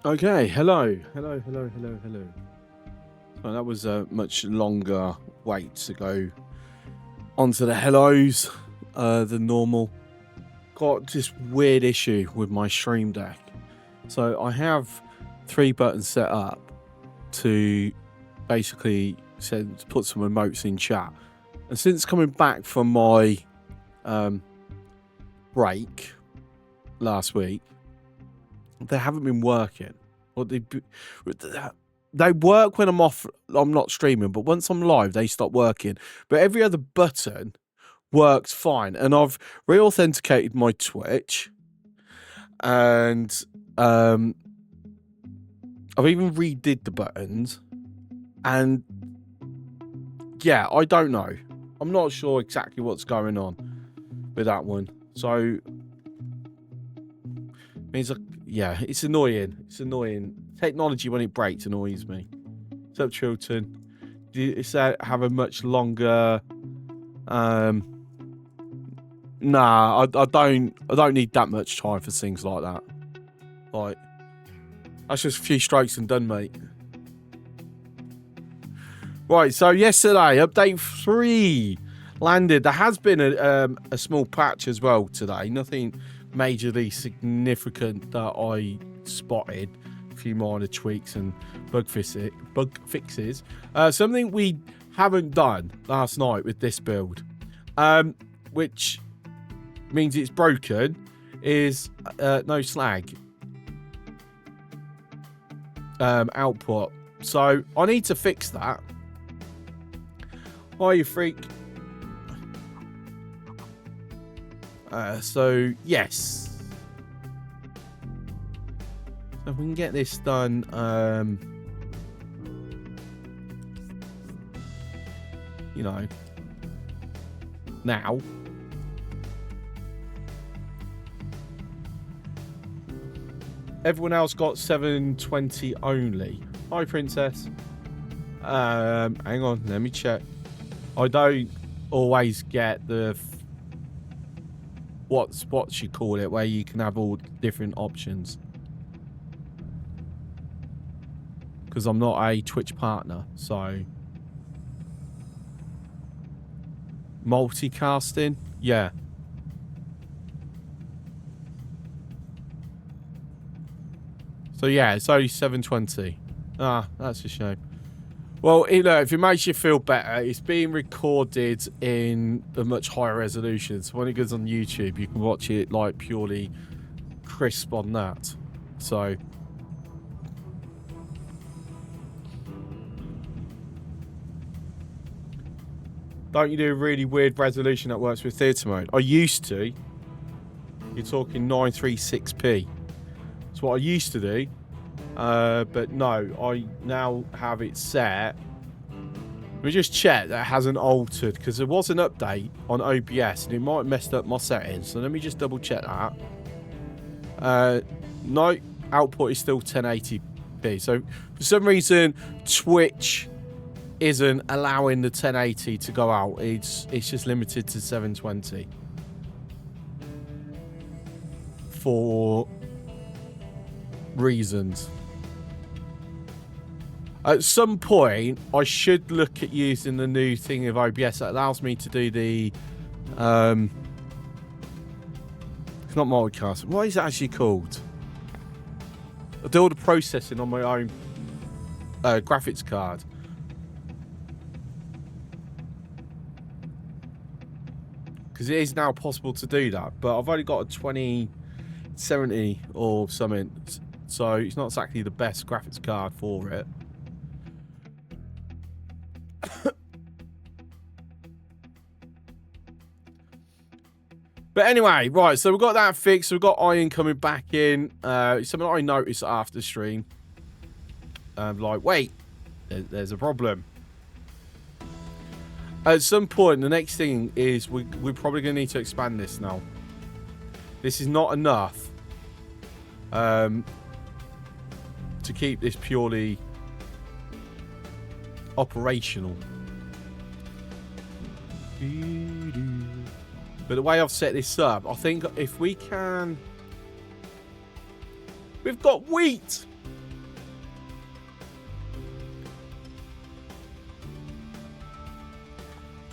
Okay, hello. So that was a much longer wait to go onto the hellos than normal. Got this weird issue with my Stream Deck. So I have 3 buttons set up to basically put some emotes in chat. And since coming back from my break last week, they haven't been working. Well, they work when I'm off. I'm not streaming, but once I'm live, they stop working. But every other button works fine, and I've re-authenticated my Twitch, and I've even redid the buttons, and yeah, I don't know. I'm not sure exactly what's going on with that one. So means yeah, it's annoying. It's annoying. Technology when it breaks annoys me. What's up, Chilton? Does that have a much longer? Nah, I don't need that much time for things like that. Like, that's just a few strokes and done, mate. Right, so yesterday, update 3 landed. There has been a small patch as well today. Nothing majorly significant that I spotted. A few minor tweaks and bug fixes. Something we haven't done last night with this build, which means it's broken, is no slag output. So I need to fix that. Why, you freak? So yes, so if we can get this done, you know, now. Everyone else got 720 only. Hi, Princess. Hang on, let me check. I don't always get the what you call it, where you can have all different options, because I'm not a Twitch partner. So multicasting, yeah. So yeah, it's only 720. Ah, that's a shame. Well, you know, if it makes you feel better, it's being recorded in a much higher resolution. So when it goes on YouTube, you can watch it like purely crisp on that. So don't you do a really weird resolution that works with theatre mode? I used to. You're talking 936p. That's what I used to do. But no, I now have it set. Let me just check that it hasn't altered, because there was an update on OBS and it might have messed up my settings. So let me just double check that. No, output is still 1080p. So for some reason, Twitch isn't allowing the 1080 to go out. It's just limited to 720 for reasons. At some point, I should look at using the new thing of OBS that allows me to do the it's not multicast. What is it actually called? I do all the processing on my own graphics card. Because it is now possible to do that, but I've only got a 2070 or something, so it's not exactly the best graphics card for it. But anyway, right, so we've got that fixed. We've got Iron coming back in. Something I noticed after stream. Like, wait, there's a problem. At some point, the next thing is we're probably going to need to expand this now. This is not enough to keep this purely operational. But the way I've set this up, I think if we can... We've got wheat!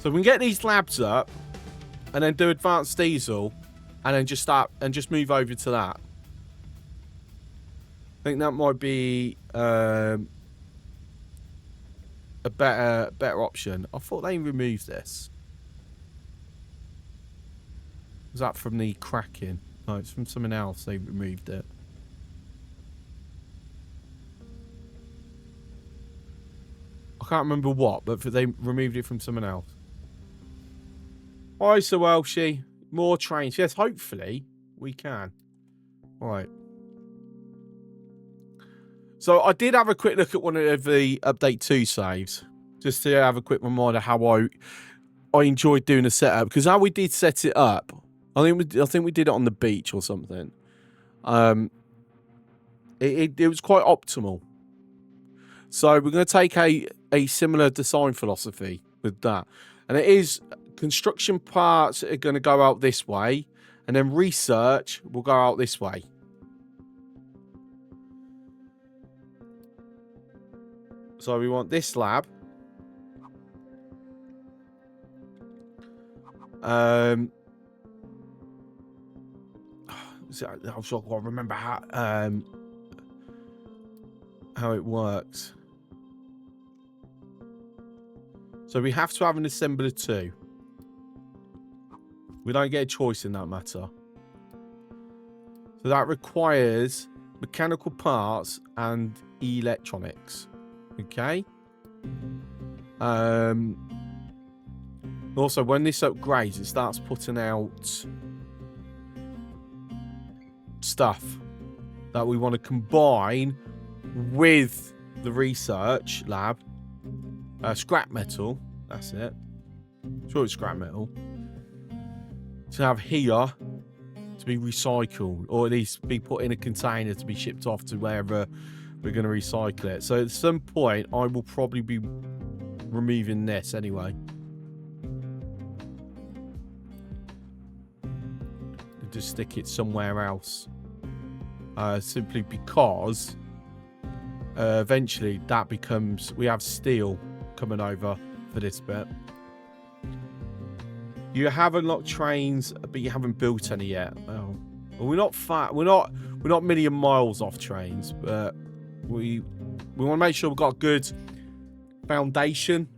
So we can get these labs up and then do advanced diesel and then just move over to that. I think that might be a better option. I thought they removed this. Was that from the cracking? No, it's from something else. They removed it. I can't remember what, but they removed it from someone else. Hi, Sir Welshie. More trains. Yes, hopefully we can. All right. So I did have a quick look at one of the Update 2 saves. Just to have a quick reminder how I enjoyed doing the setup. Because how we did set it up, I think we did it on the beach or something. It was quite optimal. So we're going to take a similar design philosophy with that. And it is construction parts are going to go out this way. And then research will go out this way. So we want this lab. I've got to remember how it works. So we have to have an assembler too. We don't get a choice in that matter. So that requires mechanical parts and electronics. Okay. Also, when this upgrades, it starts putting out stuff that we want to combine with the research lab. Scrap metal. That's it. Sure, it's scrap metal. To have here to be recycled, or at least be put in a container to be shipped off to wherever we're going to recycle it. So at some point, I will probably be removing this anyway. Just stick it somewhere else. Simply because eventually that becomes... We have steel coming over for this bit. You have unlocked trains, but you haven't built any yet. Oh. Well, we're not far. We're not a million miles off trains, but we want to make sure we've got a good foundation.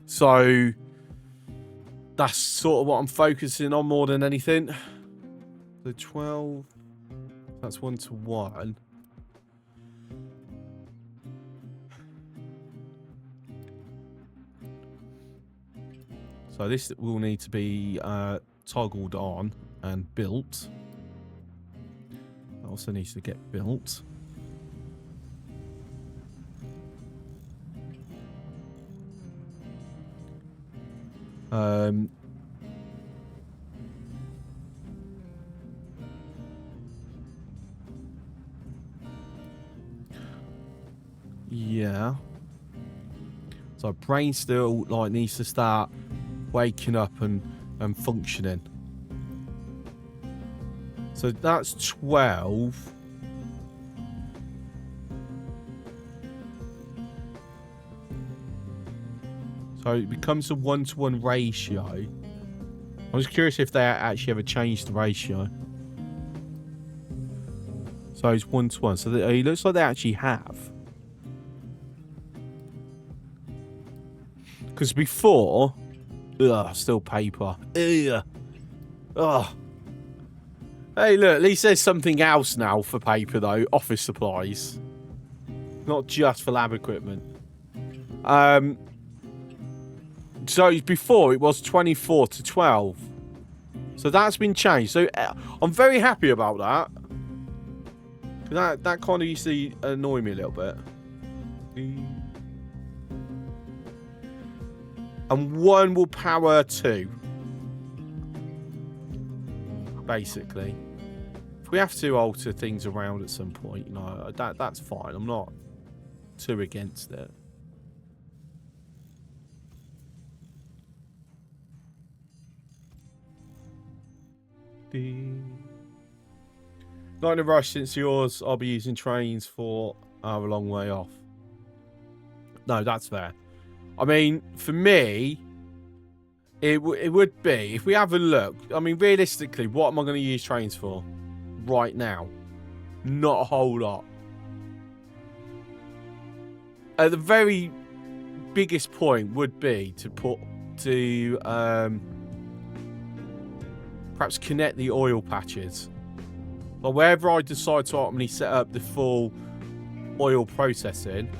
So that's sort of what I'm focusing on more than anything. The 12, that's 1-to-1. So this will need to be toggled on and built. That also needs to get built. Yeah. So brain still like needs to start waking up and functioning. So that's 12. So it becomes a 1-to-1 ratio. I was curious if they actually ever changed the ratio. So it's 1-to-1. So it looks like they actually have. Because before... Ugh, still paper. Ugh. Ugh. Hey, look, at least there's something else now for paper, though. Office supplies. Not just for lab equipment. So before, it was 24-to-12. So that's been changed. So I'm very happy about that. That kind of used to annoy me a little bit. And one will power 2. Basically. If we have to alter things around at some point, you know, that's fine. I'm not too against it. Not in a rush since yours. I'll be using trains for a long way off. No, that's fair. I mean, for me, It would be. If we have a look, I mean, realistically, what am I going to use trains for right now? Not a whole lot. At the very biggest point would be to perhaps connect the oil patches. But wherever I decide to ultimately set up the full oil processing,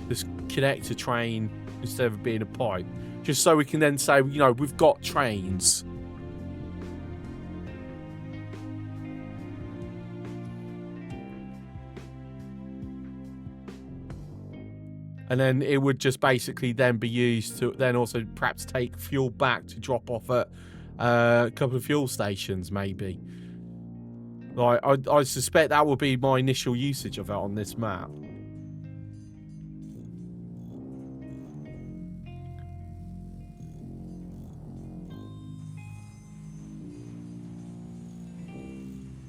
just connect a train instead of being a pipe. Just so we can then say, you know, we've got trains. And then it would just basically then be used to then also perhaps take fuel back to drop off at a couple of fuel stations, maybe. Like, I suspect that would be my initial usage of it on this map.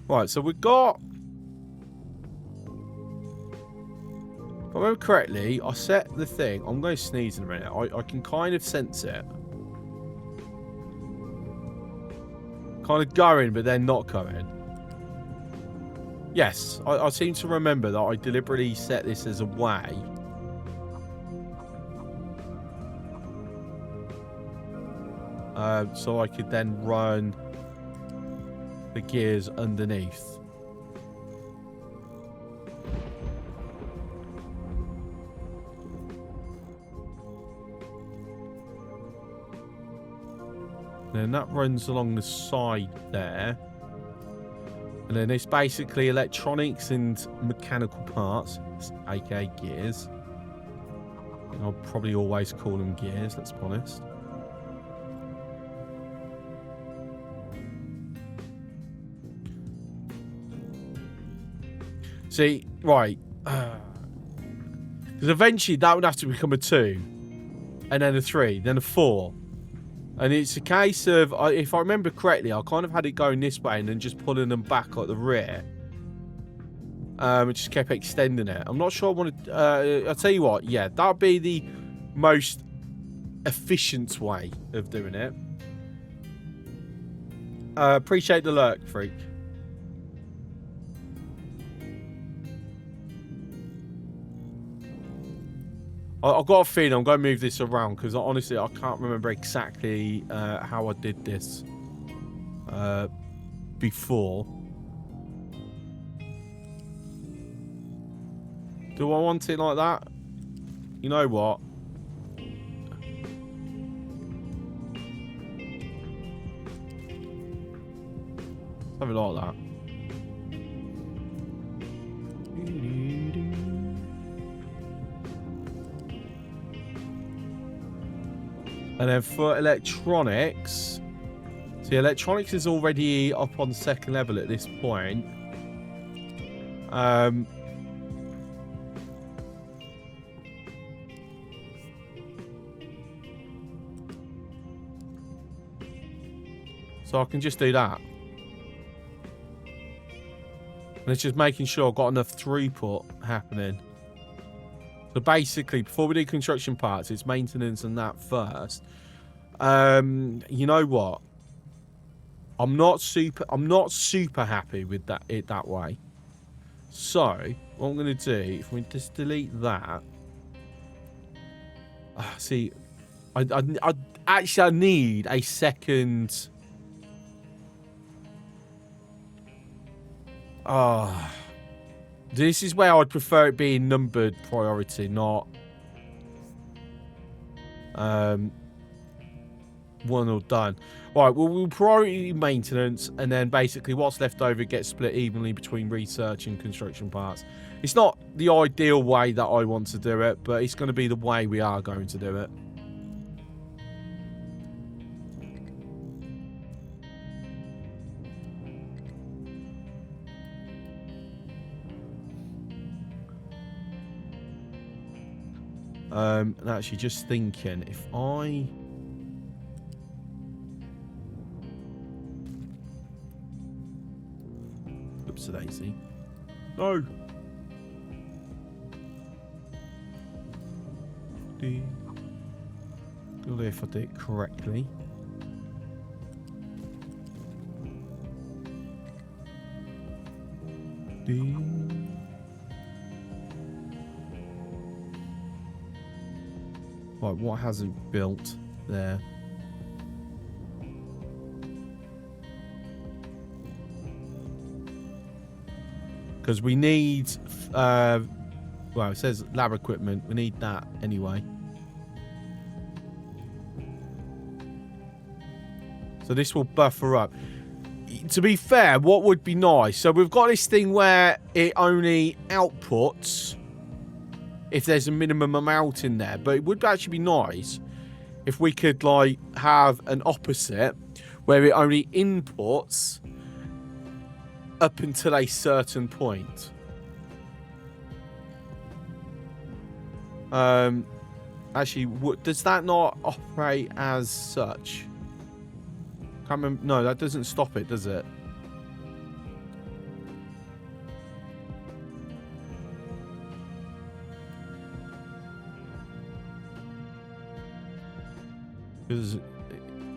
Right, so we've got... If I remember correctly, I set the thing... I'm going to sneeze in a minute. I can kind of sense it. Kind of going, but then not going. Yes, I seem to remember that I deliberately set this as a way. So I could then run the gears underneath. Then that runs along the side there. And then it's basically electronics and mechanical parts, aka gears. I'll probably always call them gears, let's be honest. See, right. Because eventually that would have to become a 2. And then a 3. Then a 4. And it's a case of, if I remember correctly, I kind of had it going this way and then just pulling them back at the rear. And just kept extending it. I'm not sure I wanted... I'll tell you what, yeah, that would be the most efficient way of doing it. Appreciate the lurk, freak. I've got a feeling I'm going to move this around because honestly I can't remember exactly how I did this before. Do I want it like that? You know what? Something like that. And then for electronics, see, electronics is already up on the second level at this point. So I can just do that. And it's just making sure I've got enough throughput happening. So basically, before we do construction parts, it's maintenance and that first. You know what? I'm not super happy with that way. So what I'm going to do, if we just delete that. See, I actually need a second. This is where I'd prefer it being numbered priority, not one or done. Right, well, we'll priority maintenance, and then basically what's left over gets split evenly between research and construction parts. It's not the ideal way that I want to do it, but it's going to be the way we are going to do it. And actually just thinking, if I... Oops, a daisy. No! Good if I do it correctly. Right, what hasn't built there? Because we need, well, it says lab equipment. We need that anyway. So this will buffer up. To be fair, what would be nice? So we've got this thing where it only outputs if there's a minimum amount in there. But it would actually be nice if we could, like, have an opposite where it only inputs up until a certain point. Actually, does that not operate as such? Can't remember. No, that doesn't stop it, does it? Because,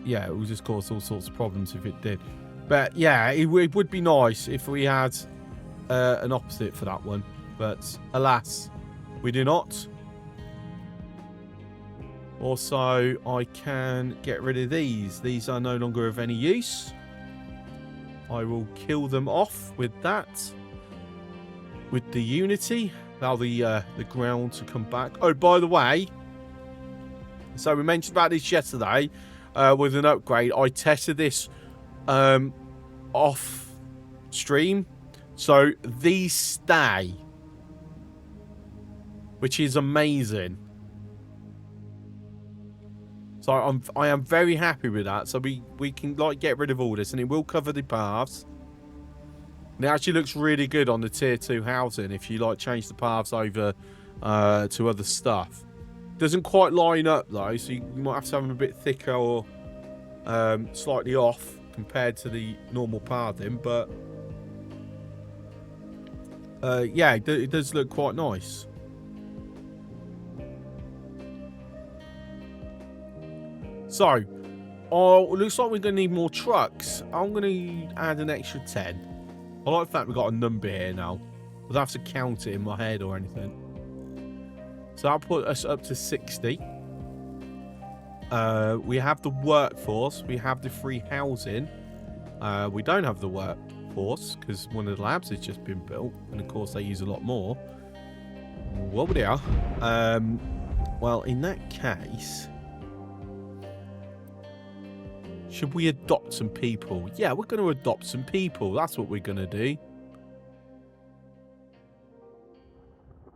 yeah, it would just cause all sorts of problems if it did. But yeah, it would be nice if we had an opposite for that one. But alas, we do not. Also, I can get rid of these. These are no longer of any use. I will kill them off with that. With the Unity. Allow the ground to come back. Oh, by the way. So we mentioned about this yesterday with an upgrade. I tested this off stream. So these stay. Which is amazing. So I am very happy with that. So we can, like, get rid of all this, and it will cover the paths. And it actually looks really good on the tier 2 housing if you, like, change the paths over to other stuff. Doesn't quite line up though, so you might have to have them a bit thicker or slightly off compared to the normal pathing. But yeah, it does look quite nice. So, looks like we're going to need more trucks. I'm going to add an extra 10. I like the fact we've got a number here now. I don't have to count it in my head or anything. So that'll put us up to 60. We have the workforce. We have the free housing. We don't have the workforce because one of the labs has just been built. And of course they use a lot more. Well, they are. Well, in that case... should we adopt some people? Yeah, we're going to adopt some people. That's what we're going to do.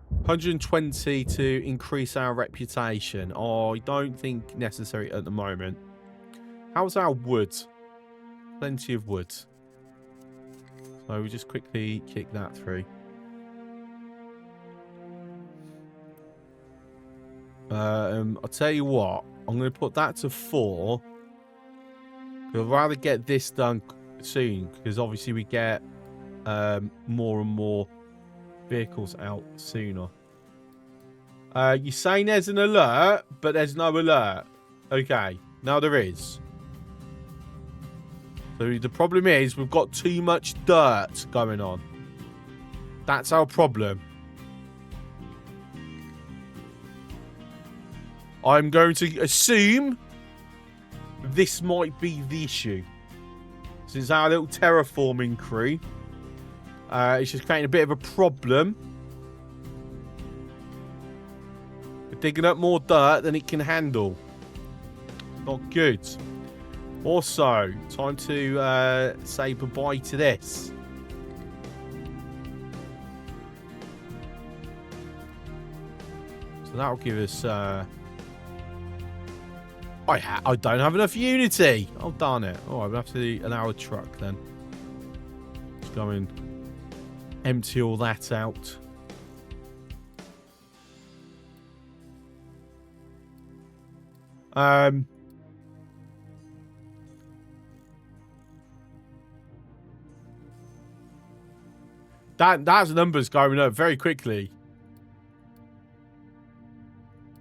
120 to increase our reputation. Oh, I don't think necessary at the moment. How's our wood? Plenty of wood. So we just quickly kick that through. I'll tell you what. I'm going to put that to 4. I'd rather get this done soon because obviously we get more and more vehicles out sooner. You're saying there's an alert, but there's no alert. Okay, now there is. So the problem is we've got too much dirt going on. That's our problem. I'm going to assume this might be the issue. Since our little terraforming crew, it's just creating a bit of a problem. We're digging up more dirt than it can handle. Not good. Also, time to say goodbye to this. So that'll give us... I don't have enough Unity. Oh, darn it. Oh, I'll have to allow a truck then. Let's go and empty all that out. That's numbers going up very quickly.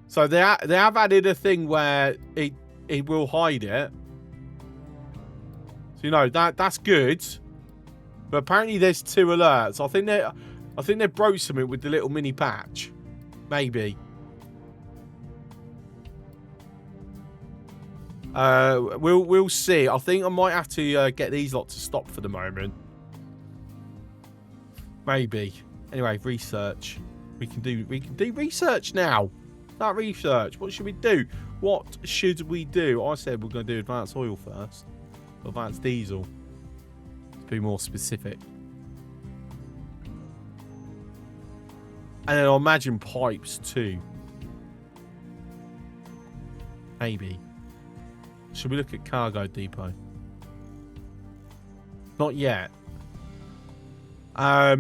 So they have added a thing where it will hide it. So you know that's good. But apparently there's 2 alerts. I think they broke something with the little mini patch. Maybe. We'll see. I think I might have to get these lot to stop for the moment. Maybe. Anyway, research. We can do research now. That research. What should we do? What should we do? I said we're going to do advanced oil first. Advanced diesel. To be more specific. And then I'll imagine pipes too. Maybe. Should we look at cargo depot? Not yet. I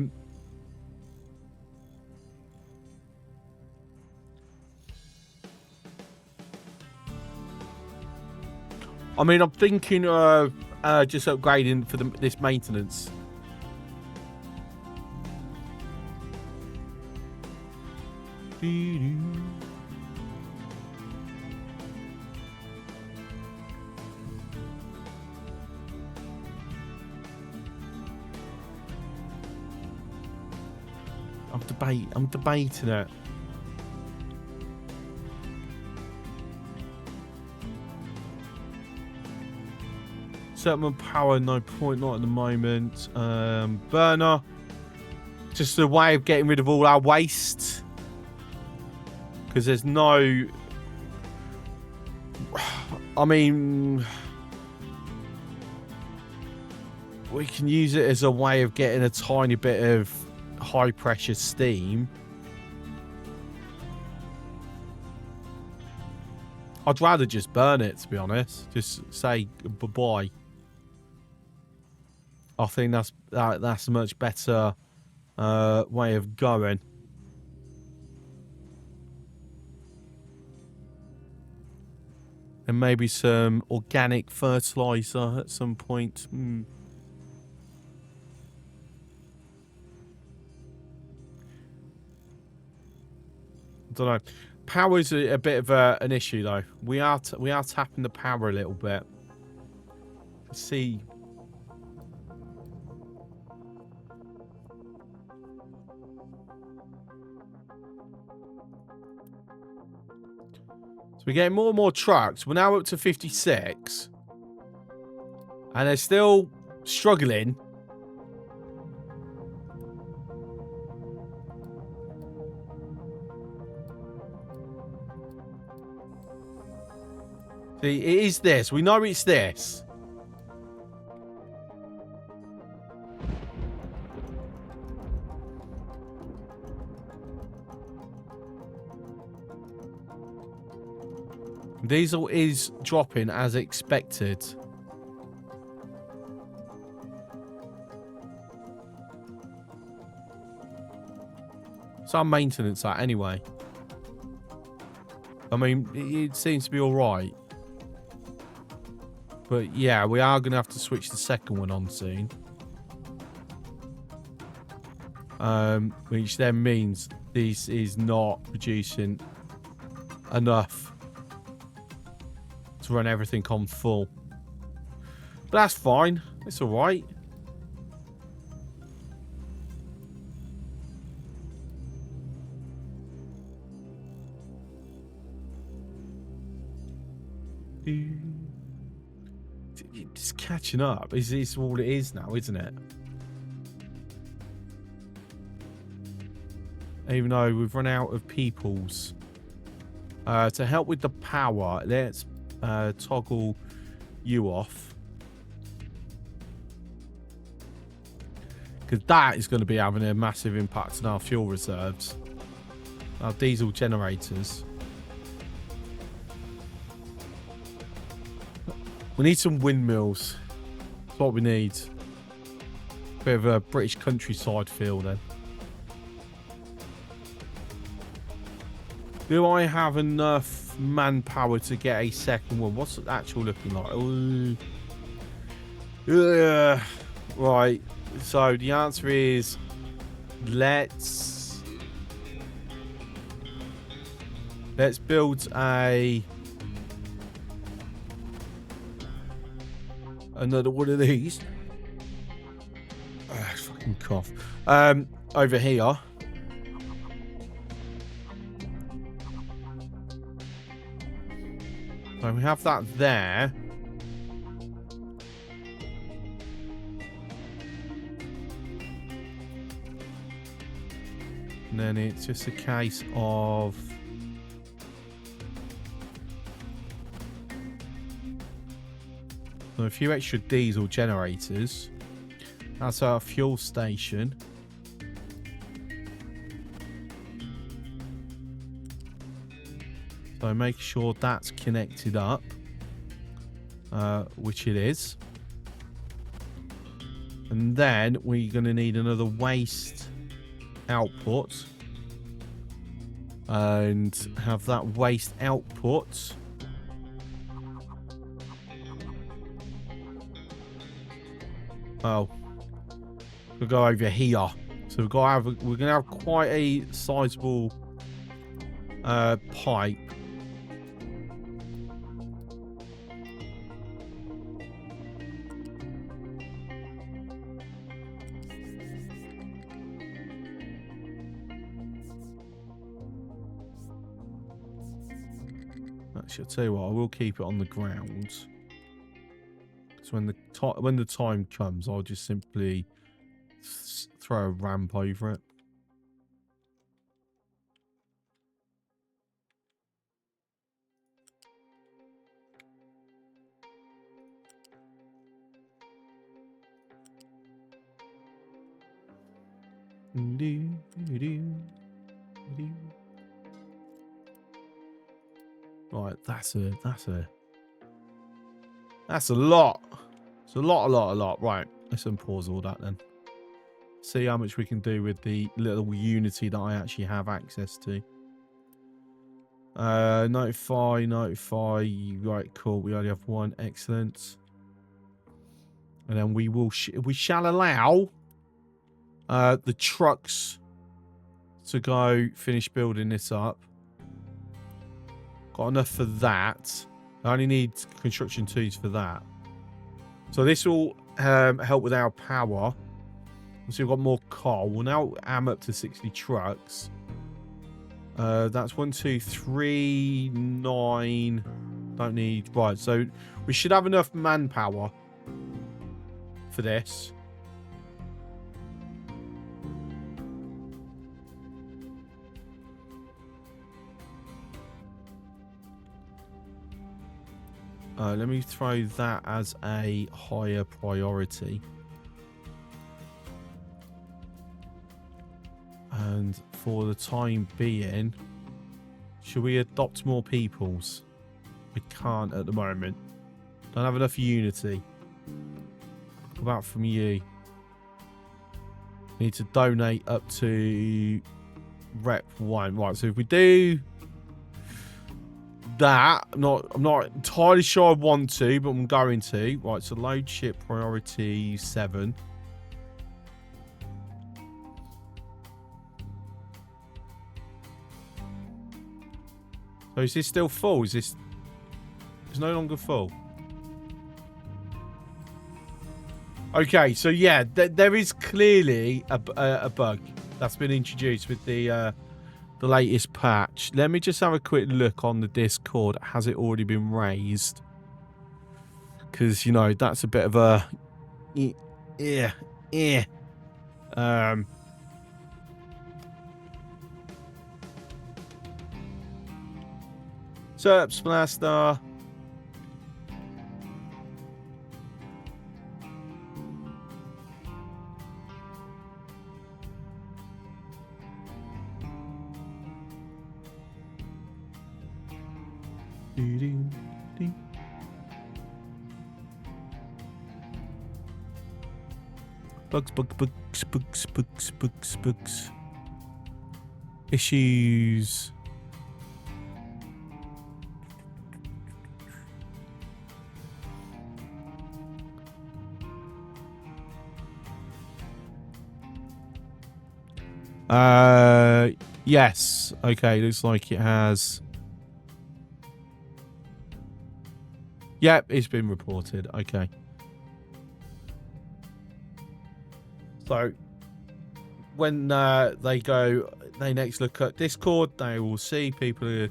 mean, I'm thinking of just upgrading for this maintenance. I'm debating it. Settlement power, no point, not at the moment. Burner. Just a way of getting rid of all our waste. Because there's no... I mean... We can use it as a way of getting a tiny bit of high pressure steam. I'd rather just burn it, to be honest. Just say bye-bye. I think that's a much better way of going. And maybe some organic fertilizer at some point. I don't know. Power is a bit of an issue, though. We are tapping the power a little bit. Let's see. So we're getting more and more trucks. We're now up to 56. And they're still struggling. See, it is this. We know it's this. Diesel is dropping as expected. Some maintenance that anyway. I mean, it seems to be all right. But yeah, we are going to have to switch the second one on soon. Which then means this is not producing enough to run everything on full. But that's fine. It's all right. Just catching up. Is this all it is now, isn't it? Even though we've run out of peoples. To help with the power, let's toggle you off. Because that is going to be having a massive impact on our fuel reserves. Our diesel generators. We need some windmills. That's what we need. Bit of a British countryside feel then. Do I have enough manpower to get a second one? What's the actual looking like? Right. So the answer is let's Let's build another one of these. Fucking cough. Over here. So we have that there. And then it's just a case of a few extra diesel generators. That's our fuel station. So make sure that's connected up, which it is. And then we're going to need another waste output. And have that waste output we'll go over here. So we're gonna have quite a sizable pipe. Actually, I'll tell you what, I will keep it on the ground. So when the time comes, I'll just simply throw a ramp over it. Right, that's a lot. It's a lot. Right, let's unpause all that then. See how much we can do with the little Unity that I actually have access to. Notify. Right, cool. We only have one. Excellent. And then we shall allow the trucks to go finish building this up. Got enough for that. I only need construction 2s for that. So this will help with our power. So we've got more coal. We'll now am up to 60 trucks. That's 1, 2, 3, 9. Don't need. Right, so we should have enough manpower for this. Let me throw that as a higher priority. And for the time being, should we adopt more peoples? We can't at the moment. Don't have enough Unity. What about from you? Need to donate up to Rep 1. Right, so if we do that, I'm not entirely sure I want to, but I'm going to. Right, so load ship priority 7. So is this still full? Is this... It's no longer full. Okay, so yeah, there is clearly a bug that's been introduced with the latest patch. Let me just have a quick look on the Discord. Has it already been raised? Because, you know, that's a bit of a... Serps Blaster. Bugs. Issues. Yes. Okay, looks like it has Yep, it's been reported. Okay. So when they next look at Discord, they will see people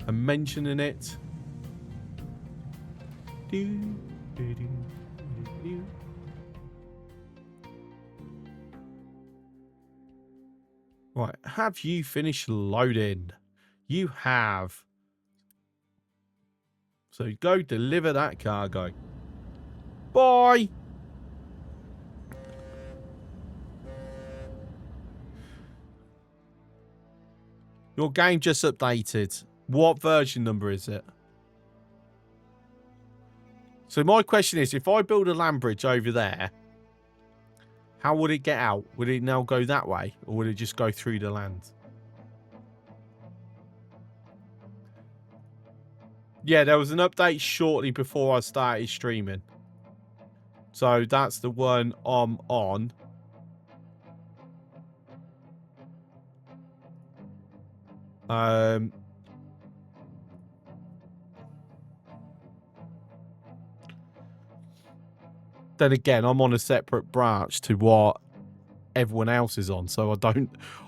are mentioning it. Right, have you finished loading? You have. So go deliver that cargo. Bye. Your game just updated. What version number is it? So my question is, if I build a land bridge over there, how would it get out? Would it now go that way? Or would it just go through the land? Yeah, there was an update shortly before I started streaming. So that's the one I'm on. Then again, I'm on a separate branch to what everyone else is on. So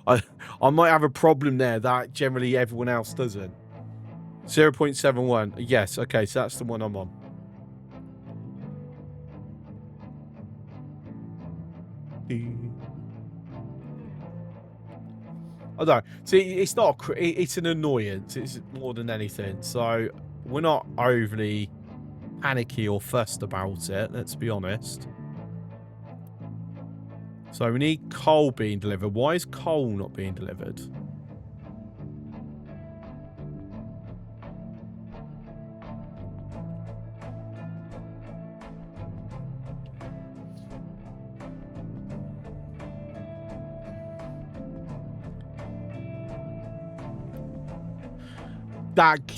I might have a problem there that generally everyone else doesn't. 0.71. Yes, okay, so that's the one I'm on. I don't know. See, it's not. It's an annoyance. It's more than anything. So we're not overly panicky or fussed about it. Let's be honest. So we need coal being delivered. Why is coal not being delivered?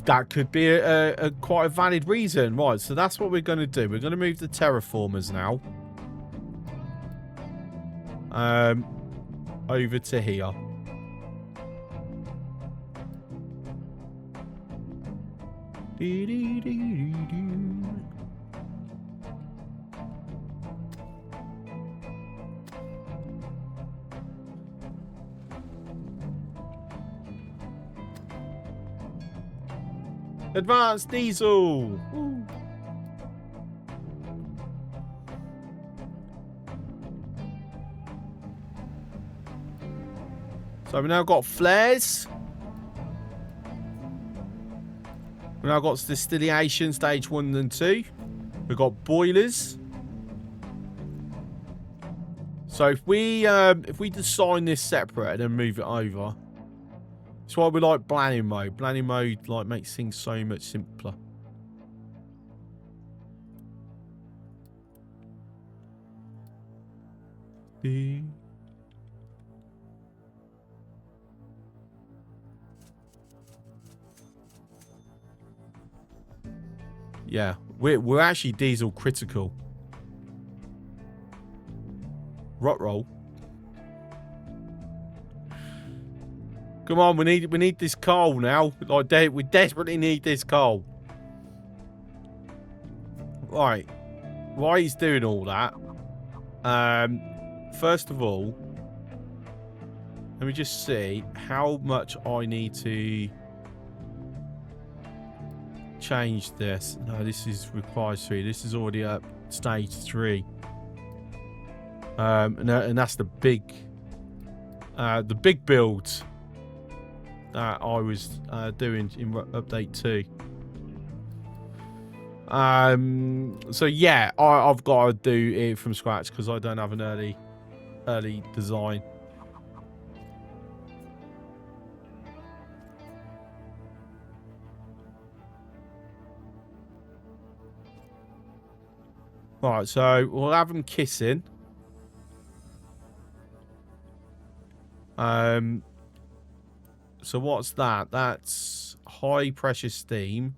That could be a quite a valid reason. Right, so that's what we're going to do. We're going to move the terraformers now. Over to here. Advanced diesel. Woo. So we've now got flares. We've now got distillation stage 1 and 2. We've got boilers. So if we design this separate and then move it over. That's why we like planning mode. Planning mode like makes things so much simpler. Yeah, we're actually diesel critical. Rot roll. Come on, we need this coal now. Like we desperately need this coal. Right. While he's doing all that, first of all, let me just see how much I need to change this. No, this is requires 3. This is already at stage 3. And that's the big build that I was doing in update 2. So yeah, I've got to do it from scratch because I don't have an early design. Right, so we'll have them kissing. So what's that? That's high pressure steam.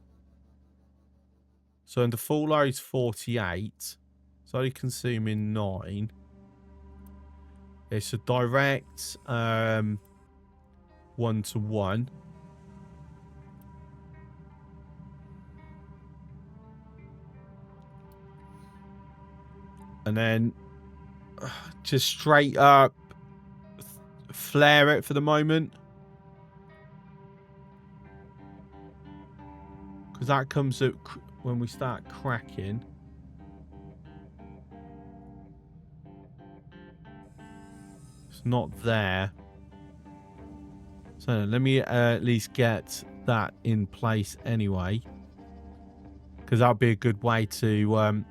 So in the full load is 48. So only consuming 9. It's a direct 1-to-1. And then just straight up flare it for the moment. Because that comes up when we start cracking. It's not there. So let me at least get that in place anyway. Because that'll be a good way to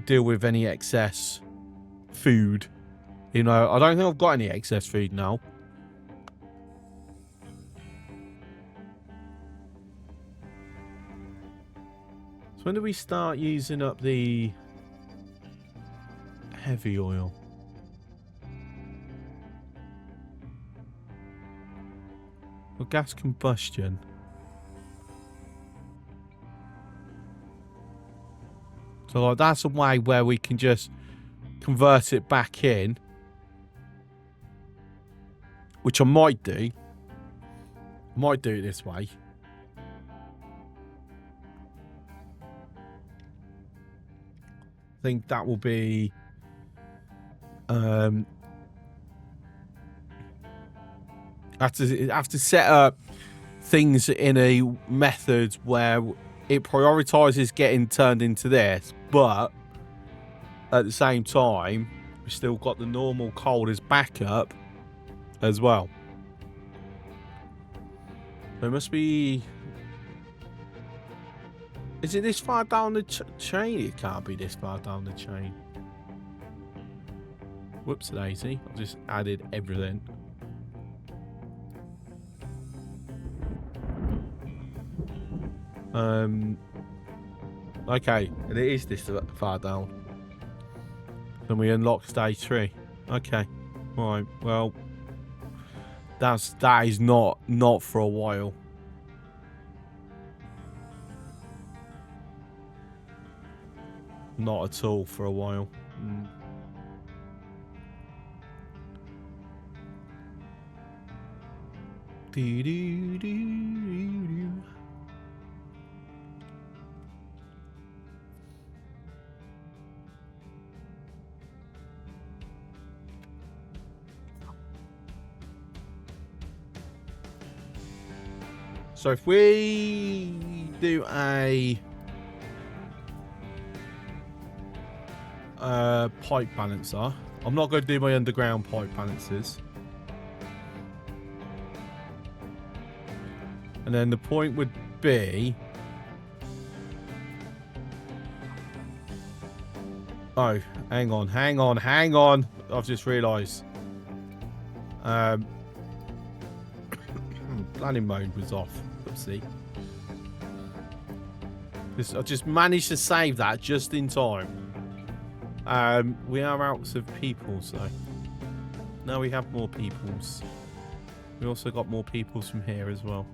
deal with any excess food. You know, I don't think I've got any excess food now. So when do we start using up the heavy oil? Or gas combustion? So like, that's a way where we can just convert it back in. Which I might do. I might do it this way. I think that will be I have to set up things in a method where it prioritizes getting turned into this, but at the same time we've still got the normal coal as backup as well. There must be... Is it this far down the chain? It can't be this far down the chain. Whoops, daisy. I've just added everything. Okay, and it is this far down. Then we unlock stage 3. Okay, right. Well, that is not for a while. Not at all for a while. So if we do a pipe balancer, I'm not going to do my underground pipe balancers. And then the point would be... Oh, hang on. I've just realised. Planning mode was off. Oopsie. I just managed to save that just in time. We are out of people, so... Now we have more peoples. We also got more peoples from here as well.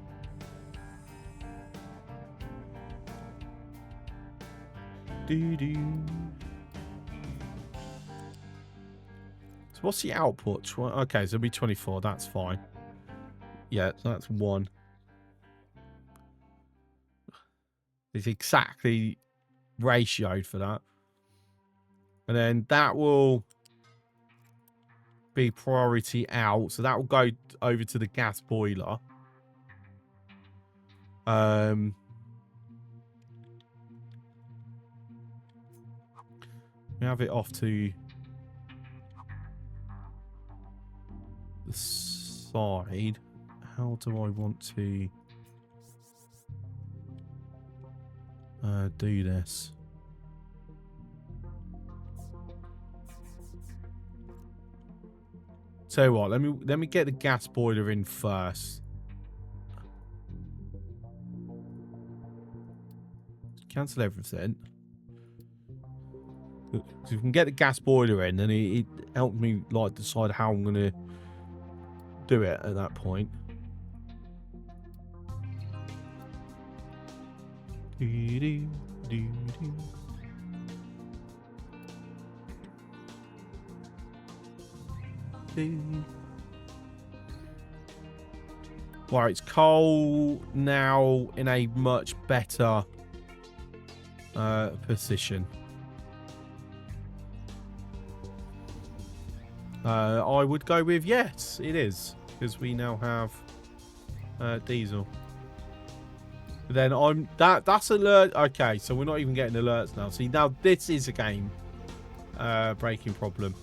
So what's the output? Okay, so it'll be 24. That's fine. Yeah, so that's 1. It's exactly ratioed for that. And then that will be priority out. So that will go over to the gas boiler. We have it off to the side. How do I want to do this? Tell you what, let me get the gas boiler in first. Cancel everything. So if we can get the gas boiler in, then it helped me like decide how I'm gonna do it at that point. Right, it's coal now in a much better position. I would go with yes, it is. Because we now have diesel. But then that's alert. Okay, so we're not even getting alerts now. See, now this is a game breaking problem.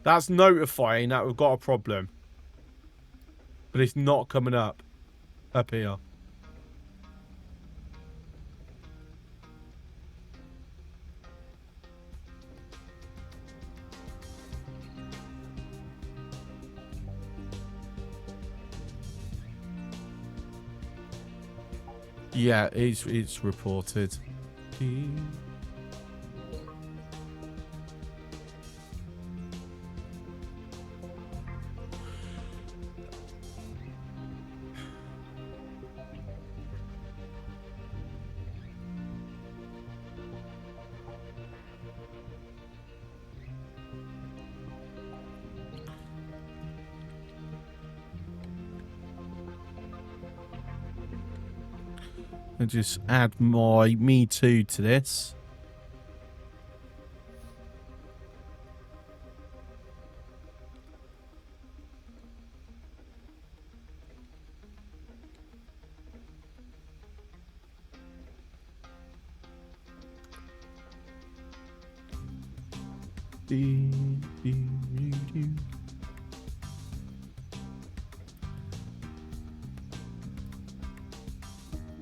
That's notifying that we've got a problem. But it's not coming up here. Yeah, it's reported. And just add my Me Too to this.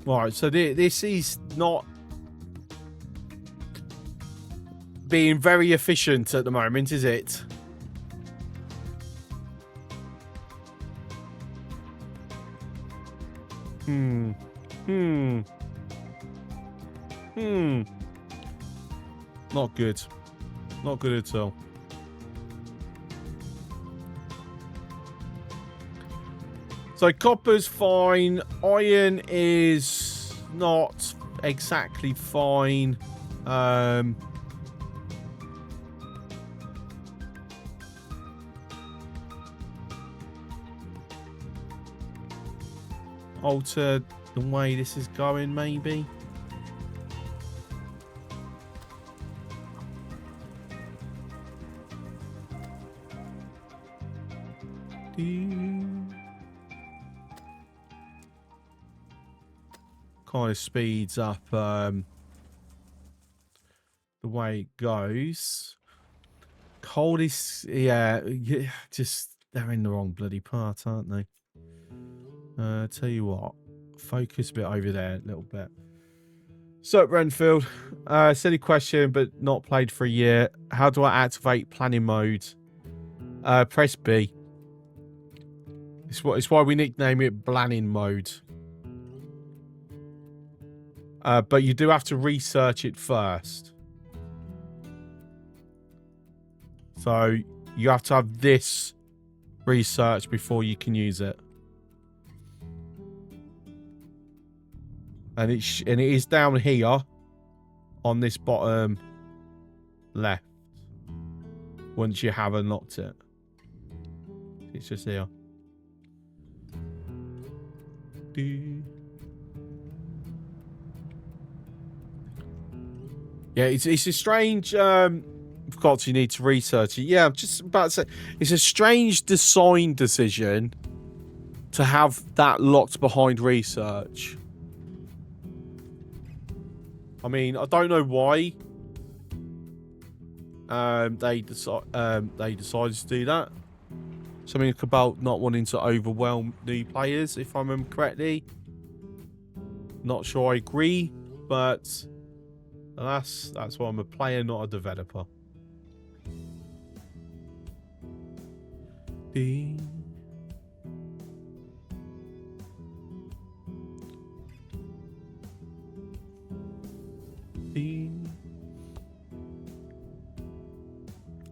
Right, so this is not being very efficient at the moment, is it? Not good. Not good at all. So copper's fine. Iron is not exactly fine. Alter the way this is going, maybe. Kind of speeds up the way it goes. Cold is, yeah, just they're in the wrong bloody part, aren't they? Tell you what, focus a bit over there a little bit. So Renfield, silly question, but not played for a year. How do I activate planning mode? Press B. It's why we nickname it planning mode. But you do have to research it first. So you have to have this research before you can use it. And it is down here on this bottom left. Once you have unlocked it. It's just here. Yeah, it's a strange... of course, you need to research it. Yeah, I'm just about to say... It's a strange design decision to have that locked behind research. I mean, I don't know why they decided to do that. Something about not wanting to overwhelm new players, if I remember correctly. Not sure I agree, but that's why I'm a player, not a developer.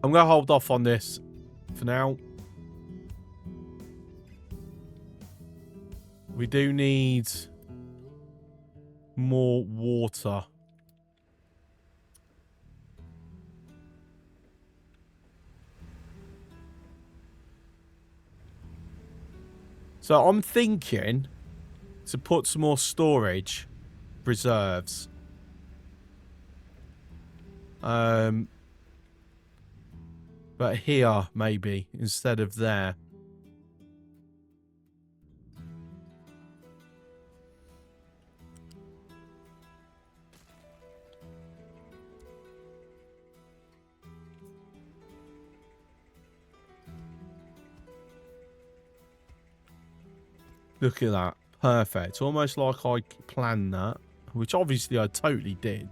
I'm going to hold off on this for now. We do need more water. So I'm thinking to put some more storage reserves. But here, maybe, instead of there. Look at that. Perfect. Almost like I planned that, which obviously I totally did.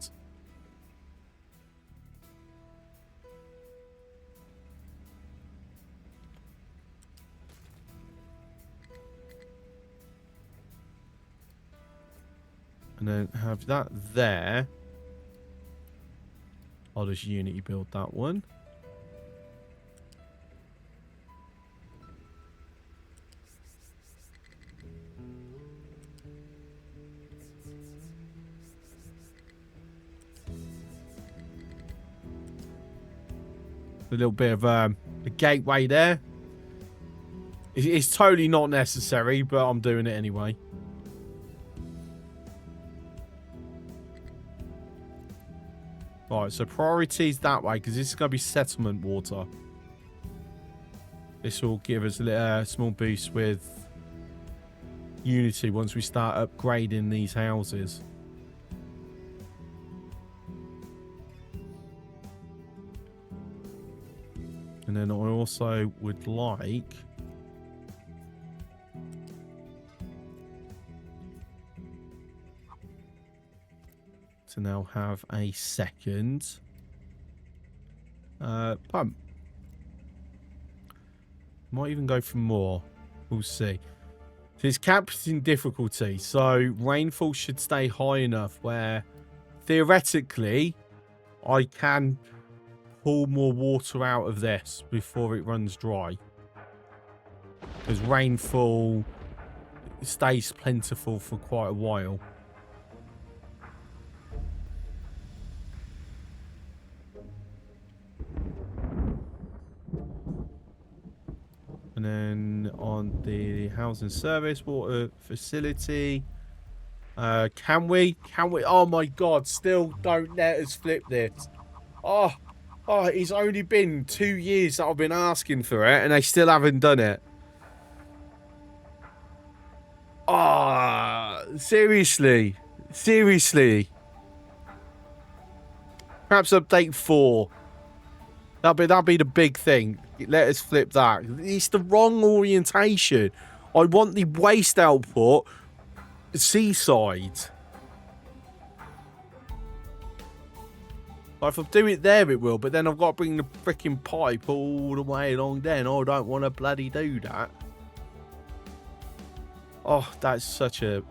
And then have that there. I'll just Unity build that one. A little bit of a gateway there. It's totally not necessary, but I'm doing it anyway. Right, so priorities that way, because this is going to be settlement water. This will give us a small boost with Unity once we start upgrading these houses. And then I also would like to now have a second pump. Might even go for more. We'll see. So it's capped in difficulty, so rainfall should stay high enough where theoretically I can pull more water out of this before it runs dry, because rainfall stays plentiful for quite a while. And then on the housing service water facility, can we oh my god, still don't let us flip this. Oh, it's only been 2 years that I've been asking for it, and they still haven't done it. Seriously. Perhaps update 4. That'll be the big thing. Let us flip that. It's the wrong orientation. I want the waste output seaside. If I do it there, it will, but then I've got to bring the freaking pipe all the way along there, and I don't want to bloody do that. Oh, that's such a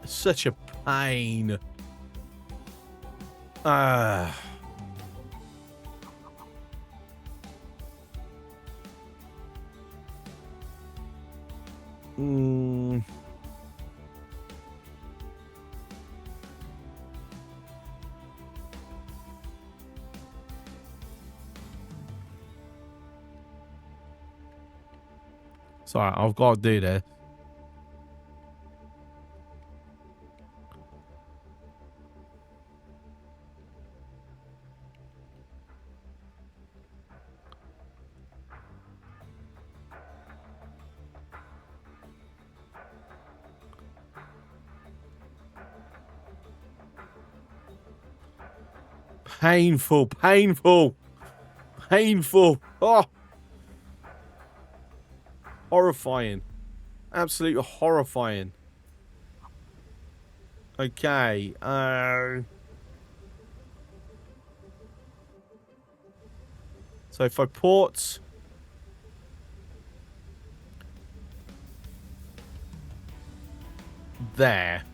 pain. Sorry, I've got to do this. Painful. Oh. Horrifying. Absolutely horrifying. Okay. So if I port there.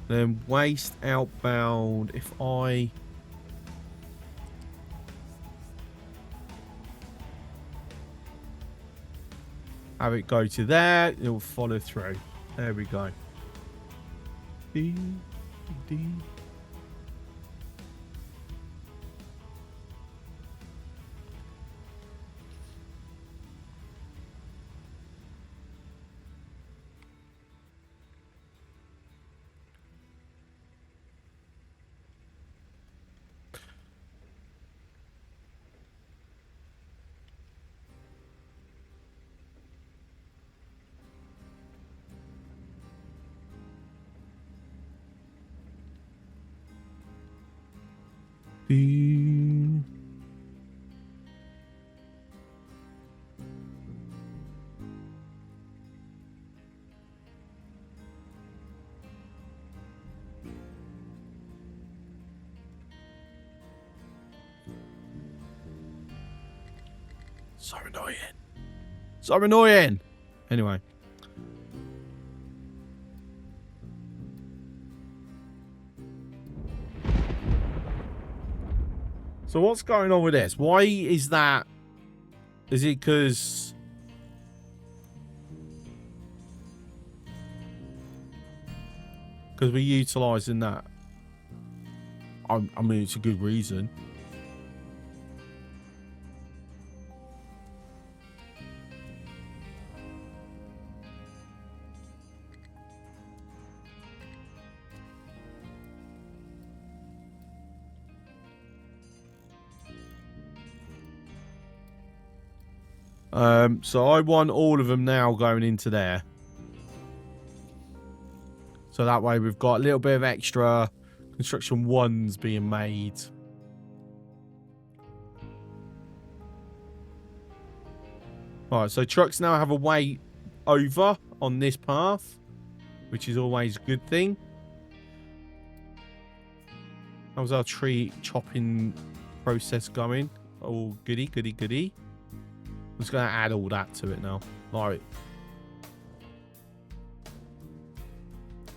Then waste outbound. If I have it go to there, it will follow through. There we go. So annoying. So annoying. Anyway. So what's going on with this? Why is that? Is it because... Because we're utilising that? I mean, it's a good reason. So I want all of them now going into there. So that way we've got a little bit of extra construction ones being made. Alright, so trucks now have a way over on this path, which is always a good thing. How's our tree chopping process going? Oh, goody, goody, goody. I'm just going to add all that to it now. Right.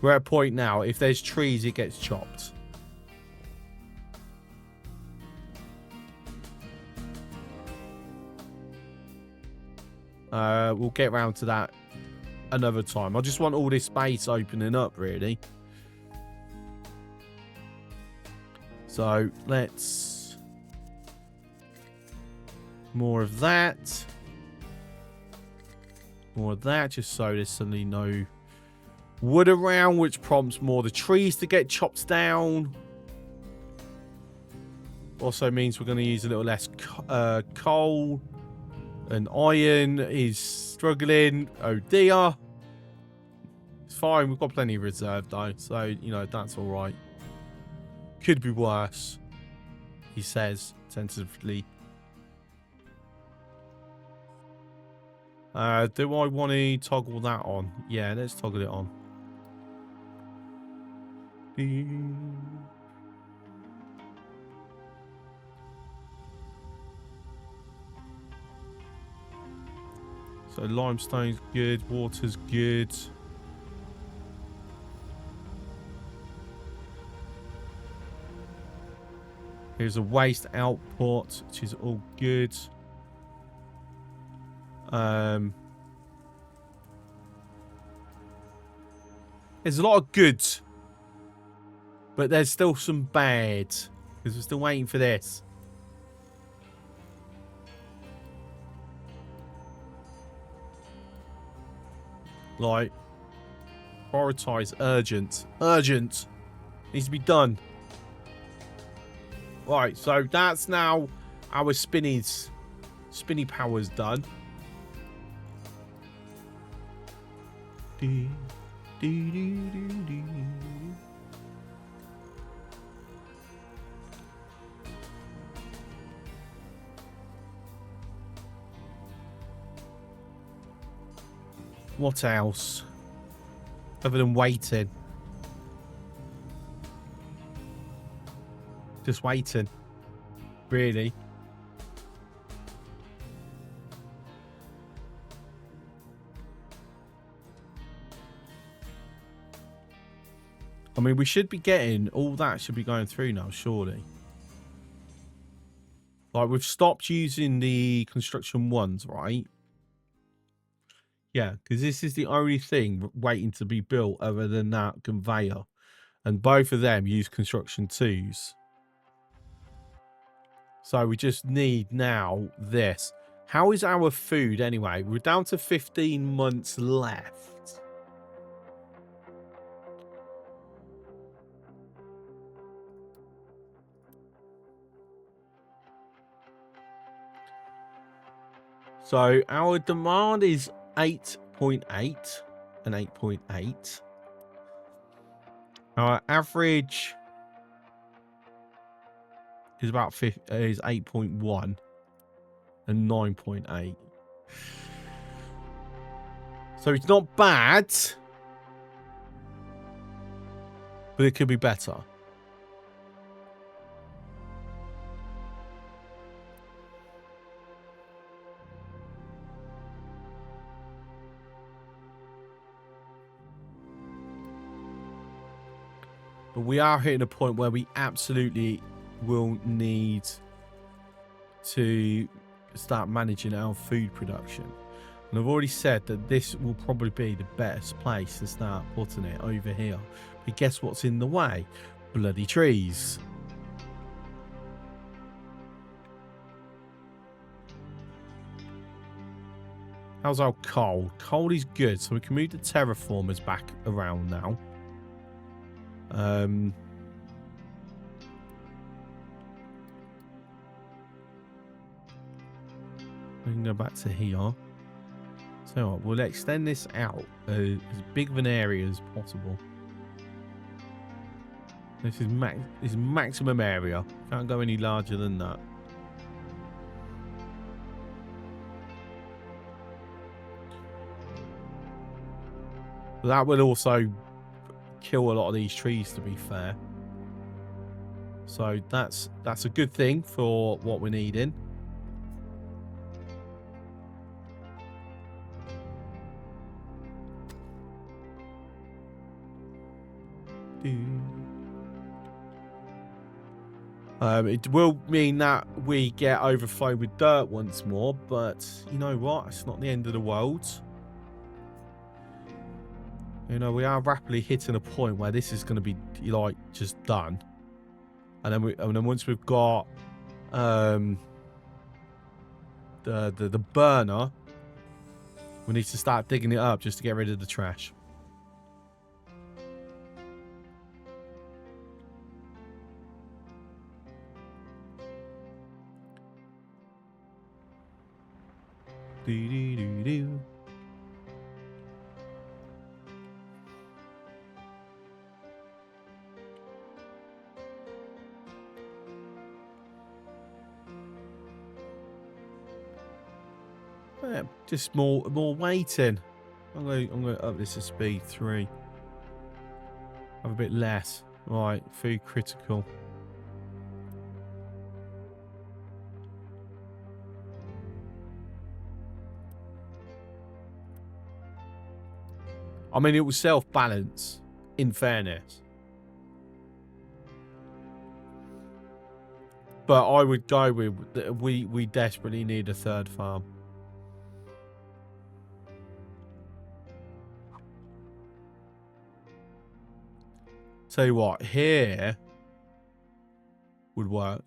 We're at a point now, if there's trees, it gets chopped. We'll get around to that another time. I just want all this space opening up, really. So, let's... More of that. More of that, just so there's suddenly no wood around, which prompts more of the trees to get chopped down. Also means we're going to use a little less coal. And iron is struggling. Oh dear. It's fine, we've got plenty of reserve though. So, you know, that's alright. Could be worse, he says tentatively. Do I want to toggle that on? Yeah, let's toggle it on. So limestone's good, water's good. Here's a waste output, which is all good. There's a lot of good, but there's still some bad, because we're still waiting for this. Like, prioritize urgent. Urgent. Needs to be done. Right, so that's now our spinny powers done. What else? Other than waiting. Just waiting. Really. I mean, we should be getting... All that should be going through now, surely. Like, we've stopped using the construction ones, right? Yeah, because this is the only thing waiting to be built other than that conveyor. And both of them use construction twos. So we just need now this. How is our food anyway? We're down to 15 months left. So our demand is 8.8 and 8.8. Our average is about 8.1 and 9.8. So it's not bad, but it could be better. But we are hitting a point where we absolutely will need to start managing our food production. And I've already said that this will probably be the best place to start putting it, over here. But guess what's in the way? Bloody trees. How's our coal? Coal is good, so we can move the terraformers back around now. We can go back to here. So what, we'll extend this out as big of an area as possible. This is maximum area. Can't go any larger than that. That will also kill a lot of these trees, to be fair. So that's a good thing for what we're needing. It will mean that we get overflowed with dirt once more, but you know what? It's not the end of the world. You know, we are rapidly hitting a point where this is going to be like just done, and then once we've got the burner, we need to start digging it up just to get rid of the trash. Do. Yeah, just more waiting. I'm going to up this to speed 3. Have a bit less. Right, food critical. I mean, it will self-balance, in fairness. But I would go with, we desperately need a third farm. Tell you what, here would work.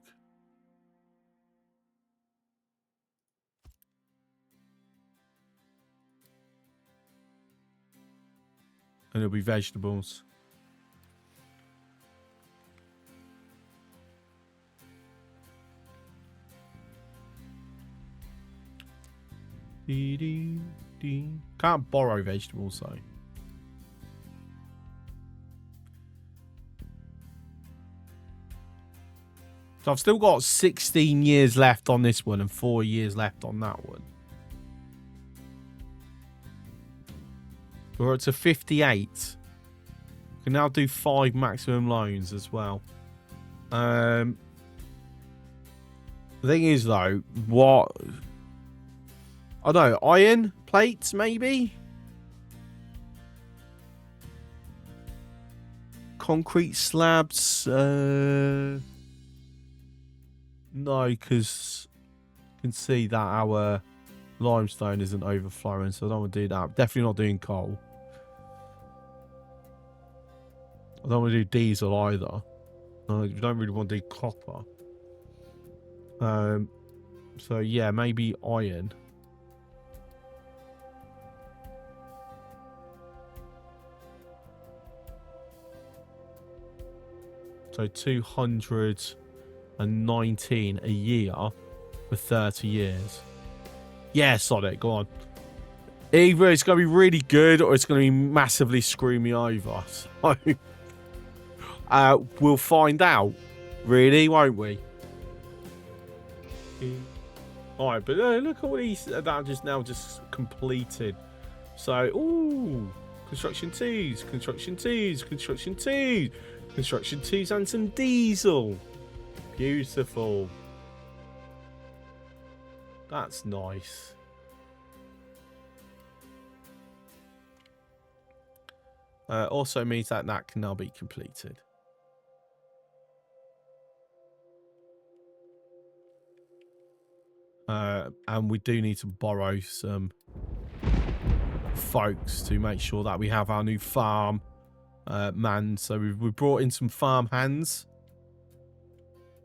And it'll be vegetables. Can't borrow vegetables though. So I've still got 16 years left on this one and 4 years left on that one. We're up to 58. We can now do 5 maximum loans as well. The thing is though, what... I don't know, iron plates maybe? Concrete slabs? No, because you can see that our limestone isn't overflowing, so I don't want to do that. Definitely not doing coal. I don't want to do diesel either. You don't really want to do copper. So yeah, maybe iron. So 219 a year for 30 years. Yeah, Sonic, go on. Either it's going to be really good or it's going to be massively screw me over. So, we'll find out, really, won't we? All right, but look at all these that are just completed. So, ooh, construction twos, construction twos, construction twos, construction twos, and some diesel. Beautiful. That's nice. Also means that can now be completed. And we do need to borrow some folks to make sure that we have our new farm manned. So we've brought in some farm hands.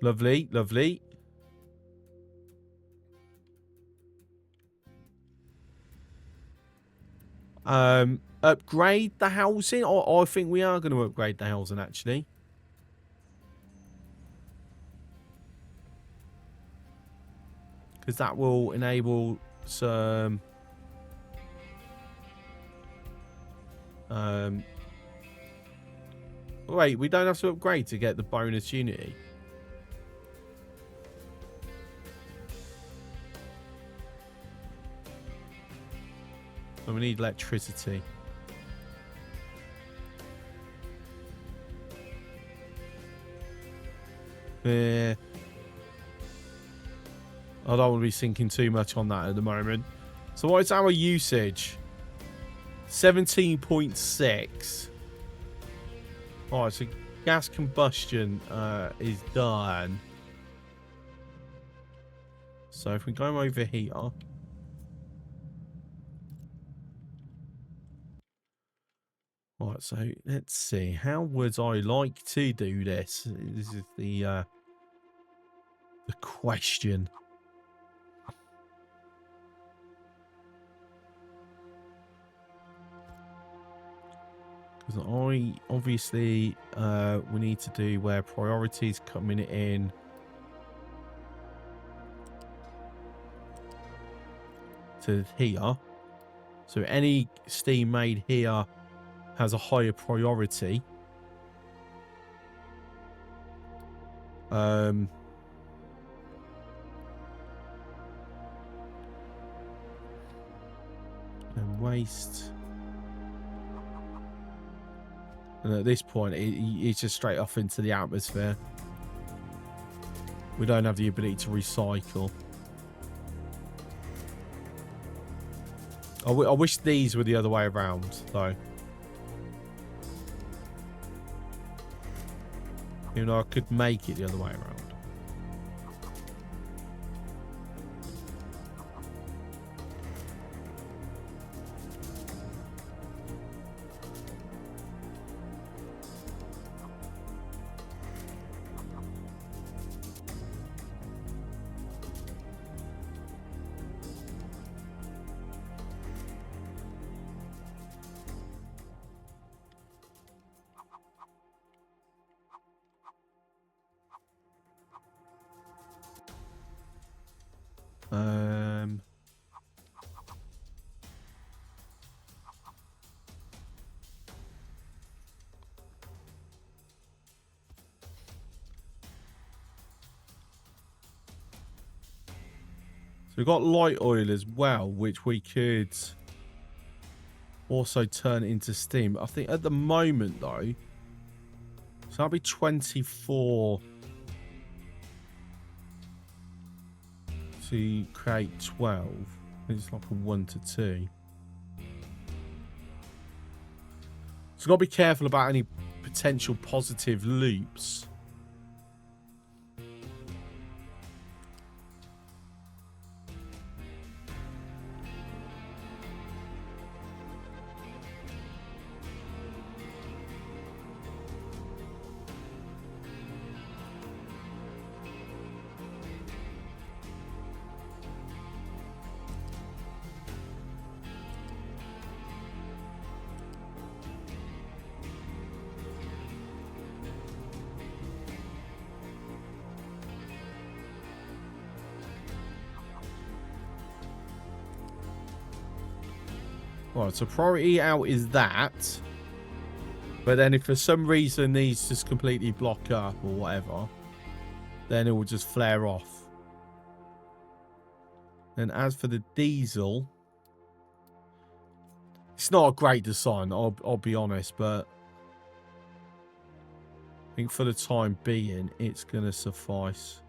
Lovely, lovely. Upgrade the housing. I think we are going to upgrade the housing actually. Because that will enable some wait, we don't have to upgrade to get the bonus unity. And we need electricity. Yeah. I don't want to be thinking too much on that at the moment. So what is our usage? 17.6. Alright, so gas combustion is done. So if we go over here. Right, so let's see. How would I like to do this? This is the question. Because I obviously we need to do where priorities coming in. To here. So any steam made here has a higher priority. And waste. And at this point, it's just straight off into the atmosphere. We don't have the ability to recycle. I wish these were the other way around, though. You know, I could make it the other way around. So we've got light oil as well, which we could also turn into steam. I think at the moment, though, so that'll be 24 to create 12. It's like a 1 to 2. So got to be careful about any potential positive loops. Right, so priority out is that. But then if for some reason these just completely block up or whatever, then it will just flare off. And as for the diesel, it's not a great design, I'll be honest, but I think for the time being, it's going to suffice.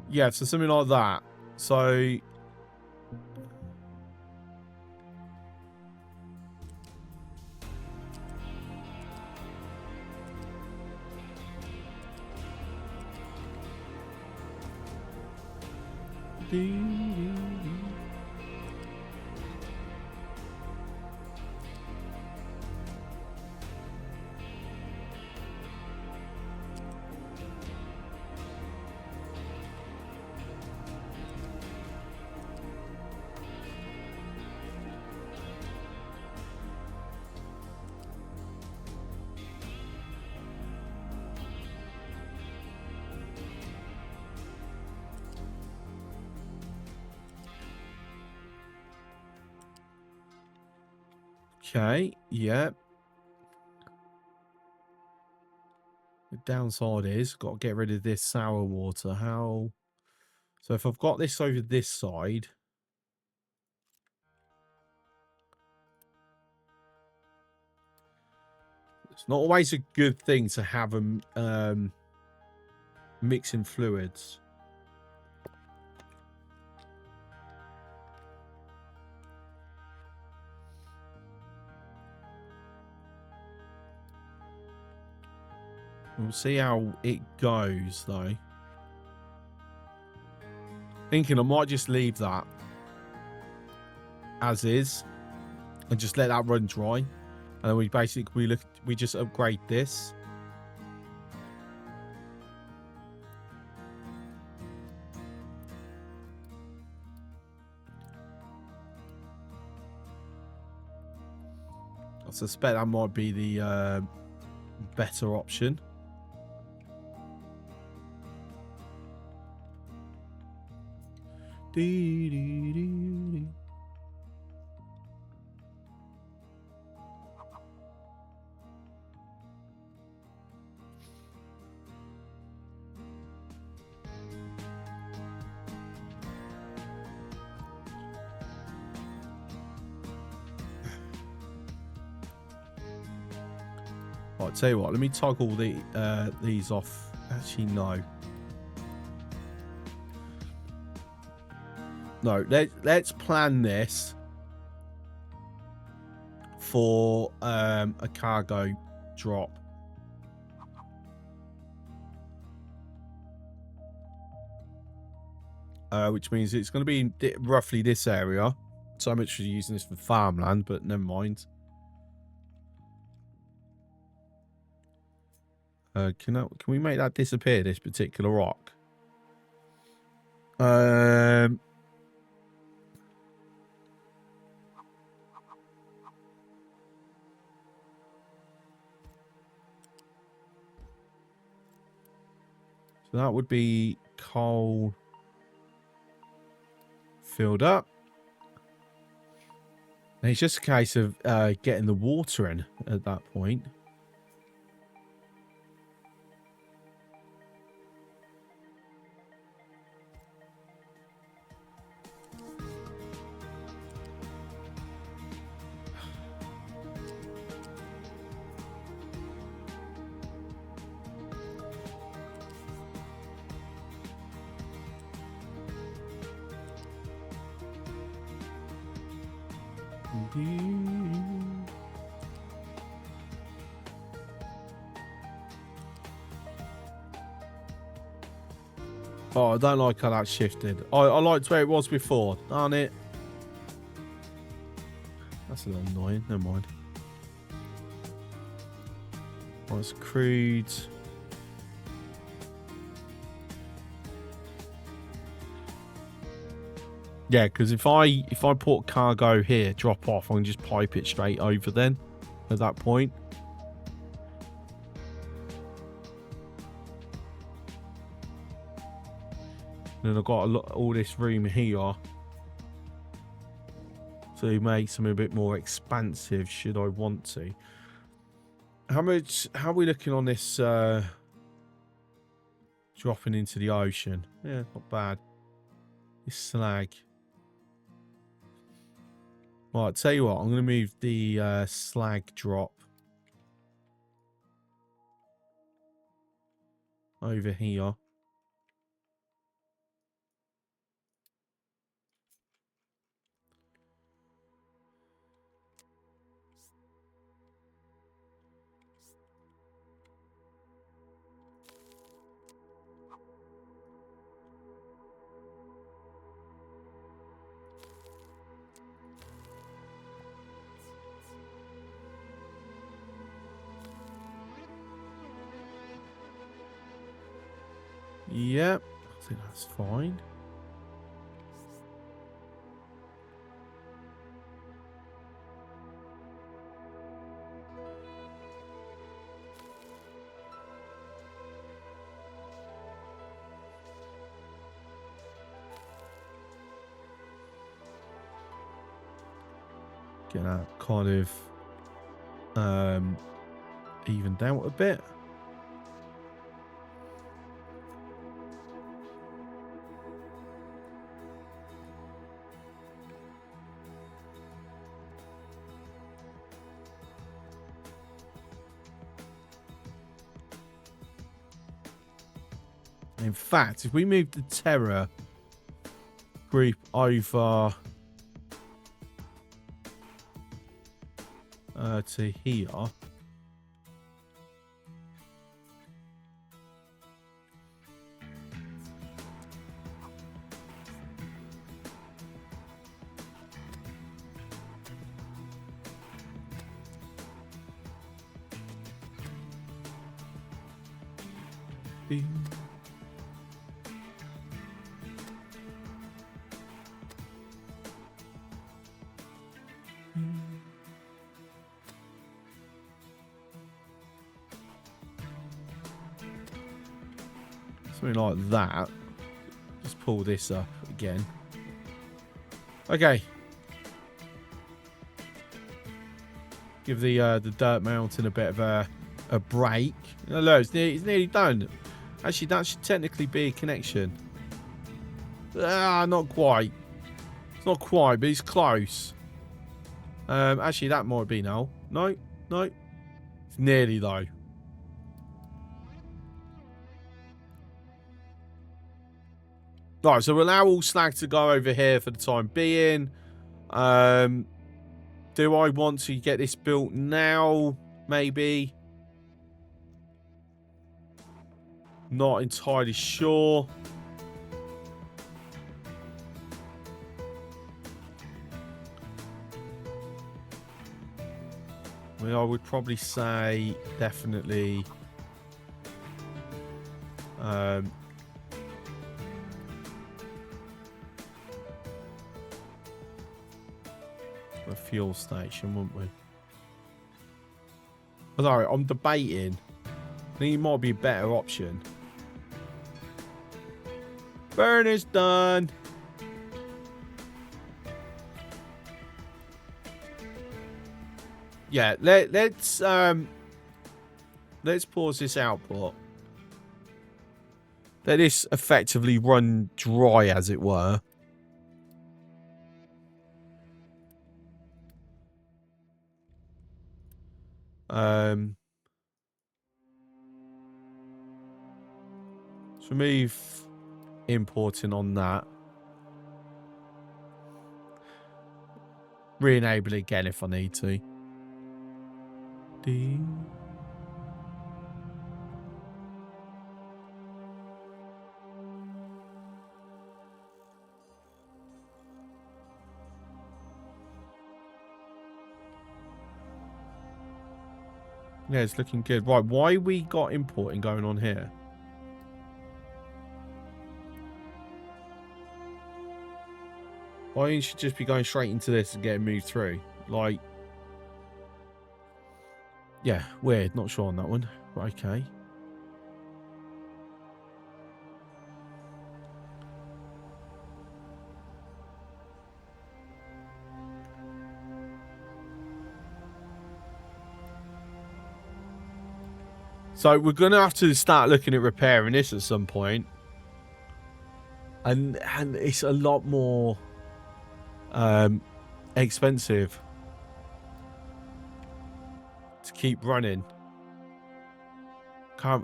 Yeah, so something like that. So okay, yeah. The downside is, got to get rid of this sour water. How? So if I've got this over this side, it's not always a good thing to have them mixing fluids. We'll see how it goes, though. Thinking I might just leave that as is and just let that run dry. And then we basically we just upgrade this. I suspect that might be the better option. Right, tell you what, let me toggle these off. Actually, no. No, let's plan this for a cargo drop. Which means it's going to be in roughly this area. So I'm actually using this for farmland, but never mind. Can we make that disappear, this particular rock? So that would be coal filled up. And it's just a case of getting the water in at that point. Oh, I don't like how that shifted. I liked where it was before. Darn it. That's a little annoying. Never mind. Oh, it's crude. Yeah, because if I put cargo here, drop off, I can just pipe it straight over then at that point. And then I've got all this room here to make something a bit more expansive should I want to. How are we looking on this dropping into the ocean? Yeah, not bad. This slag. Right, tell you what, I'm going to move the slag drop over here. Yep, I think that's fine. Get that kind of evened out a bit. In fact, if we move the Terror group over to here, something like that. Just pull this up again. Okay. Give the dirt mountain a bit of a break. No, look, it's nearly done. Actually, that should technically be a connection. Ah, not quite. It's not quite, but it's close. Actually, that might be now. No. It's nearly though. Right, so we'll allow all slag to go over here for the time being. Do I want to get this built now? Maybe. Not entirely sure. I mean, I would probably say definitely a fuel station, wouldn't we? Although I'm debating, I think it might be a better option. Burner's done. Yeah, let's pause this output. Let this effectively run dry, as it were. So remove importing on that. Re-enable it again if I need to. Ding. Yeah, it's looking good. Right, why we got importing going on here? Why you should just be going straight into this and getting moved through? Like, yeah, weird. Not sure on that one. Right, okay. So we're going to have to start looking at repairing this at some point. And it's a lot more expensive to keep running. I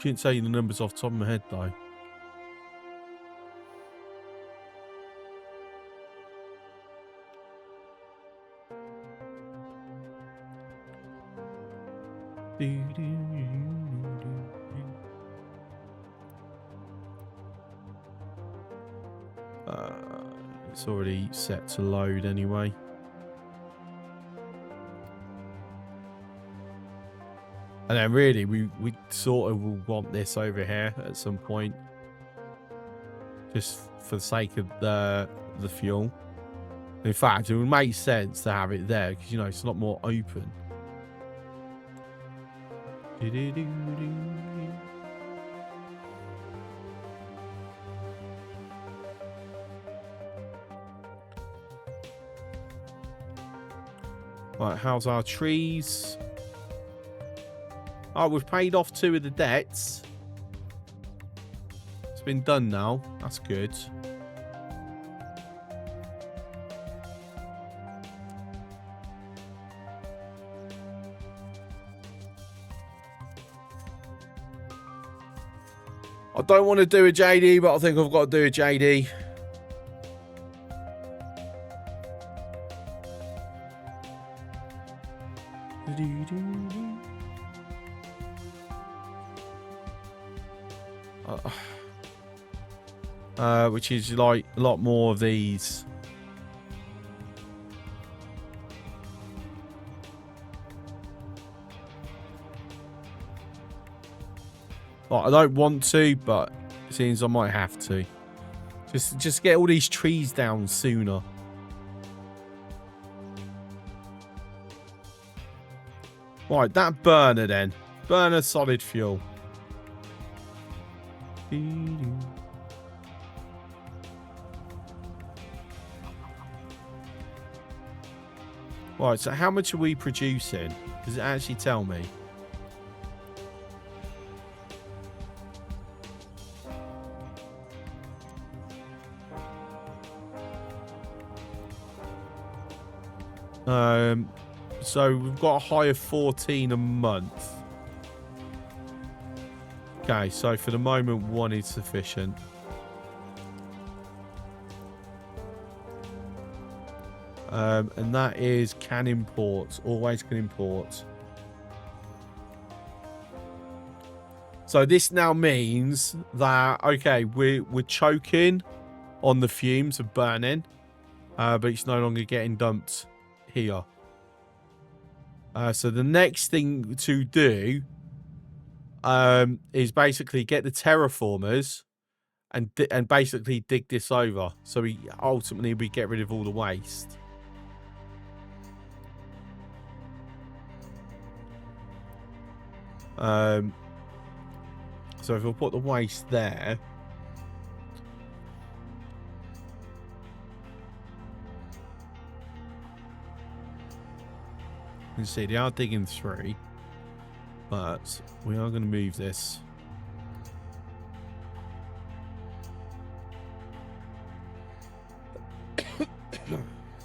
couldn't tell you the numbers off the top of my head though. It's already set to load anyway. And then really, we sort of will want this over here at some point. Just for the sake of the fuel. In fact, it would make sense to have it there because, you know, it's a lot more open. Right, how's our trees? Oh, we've paid off 2 of the debts. It's been done now. That's good. I don't want to do a JD, but I think I've got to do a JD. Which is like a lot more of these. Like, I don't want to, but it seems I might have to. Just get all these trees down sooner. Right, that burner then. Burner solid fuel. Right, so how much are we producing? Does it actually tell me? So we've got a high of 14 a month. Okay, so for the moment, 1 is sufficient. And that is can import. Always can import. So this now means that, okay, we're choking on the fumes of burning, but it's no longer getting dumped here. So the next thing to do is basically get the terraformers and basically dig this over. So we get rid of all the waste. So if we'll put the waste there. You can see they are digging through, but we are going to move this.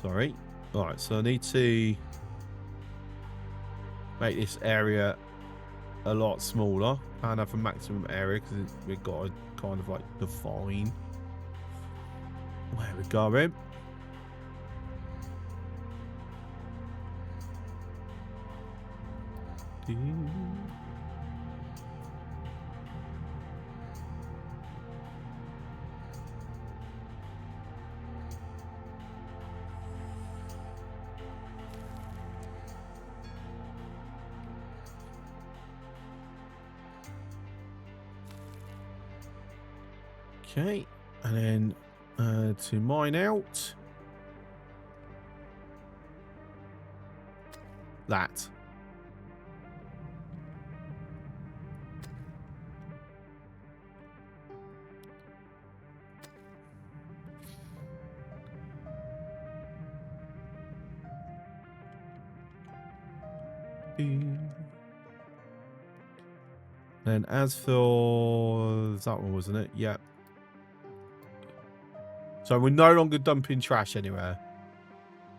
Sorry. All right, so I need to make this area a lot smaller. Can't have a maximum area because we've got to kind of like define where we're going. Okay, and then to mine out that. And as for that one, wasn't it? Yeah. So we're no longer dumping trash anywhere.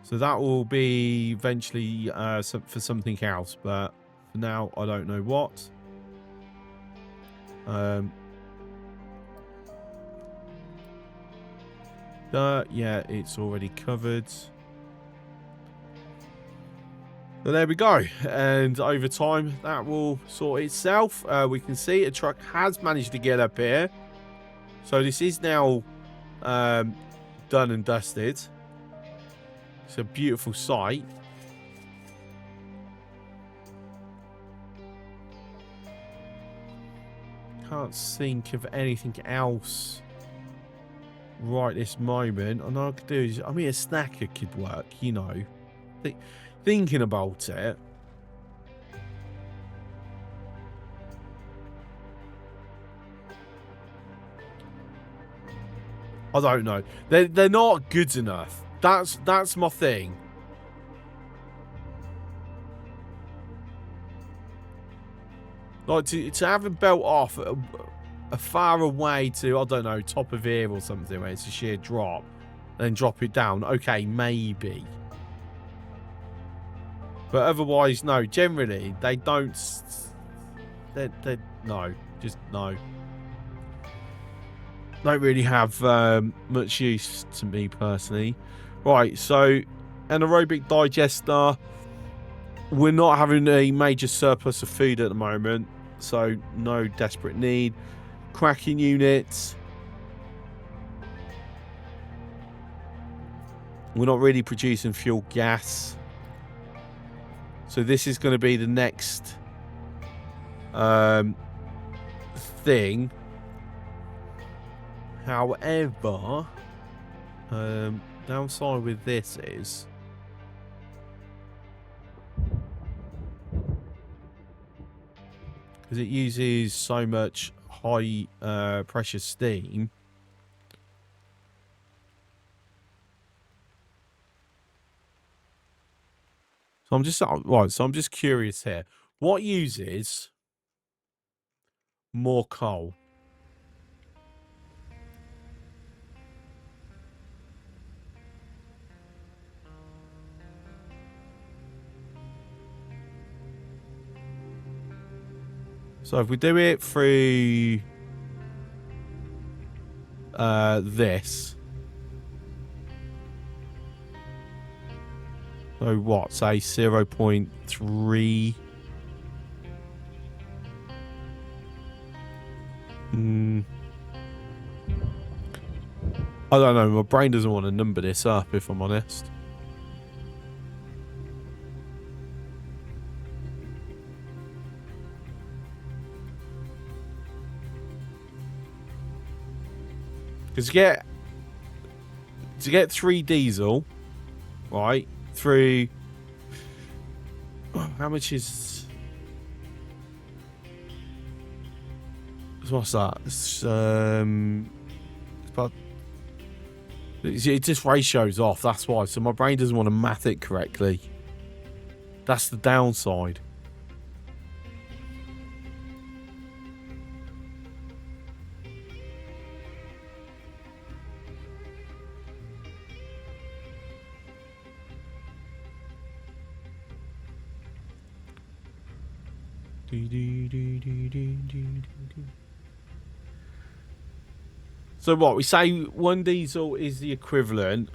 So that will be eventually for something else, but for now I don't know what. Yeah, it's already covered. So there we go. And over time, that will sort itself. We can see a truck has managed to get up here. So this is now done and dusted. It's a beautiful sight. Can't think of anything else right this moment. And all I could do is, I mean, a snacker could work, you know. Thinking about it. I don't know. They're not good enough. That's my thing. Like to have a belt off a far away to, I don't know, top of here or something where it's a sheer drop, then drop it down. Okay, maybe. But otherwise, no. Generally, they don't. No, just no. Don't really have much use to me personally. Right, so anaerobic digester. We're not having a major surplus of food at the moment, so no desperate need. Cracking units. We're not really producing fuel gas. So this is going to be the next thing. However, downside with this is because it uses so much high pressure steam. So I'm just right. So I'm just curious here. What uses more coal? So if we do it through this. So what? Say 0.3. I don't know. My brain doesn't want to number this up, if I'm honest. Because to get 3 diesel, right, through... How much is... What's that? It's about... It just ratios off, that's why. So my brain doesn't want to math it correctly. That's the downside. So what, we say 1 diesel is the equivalent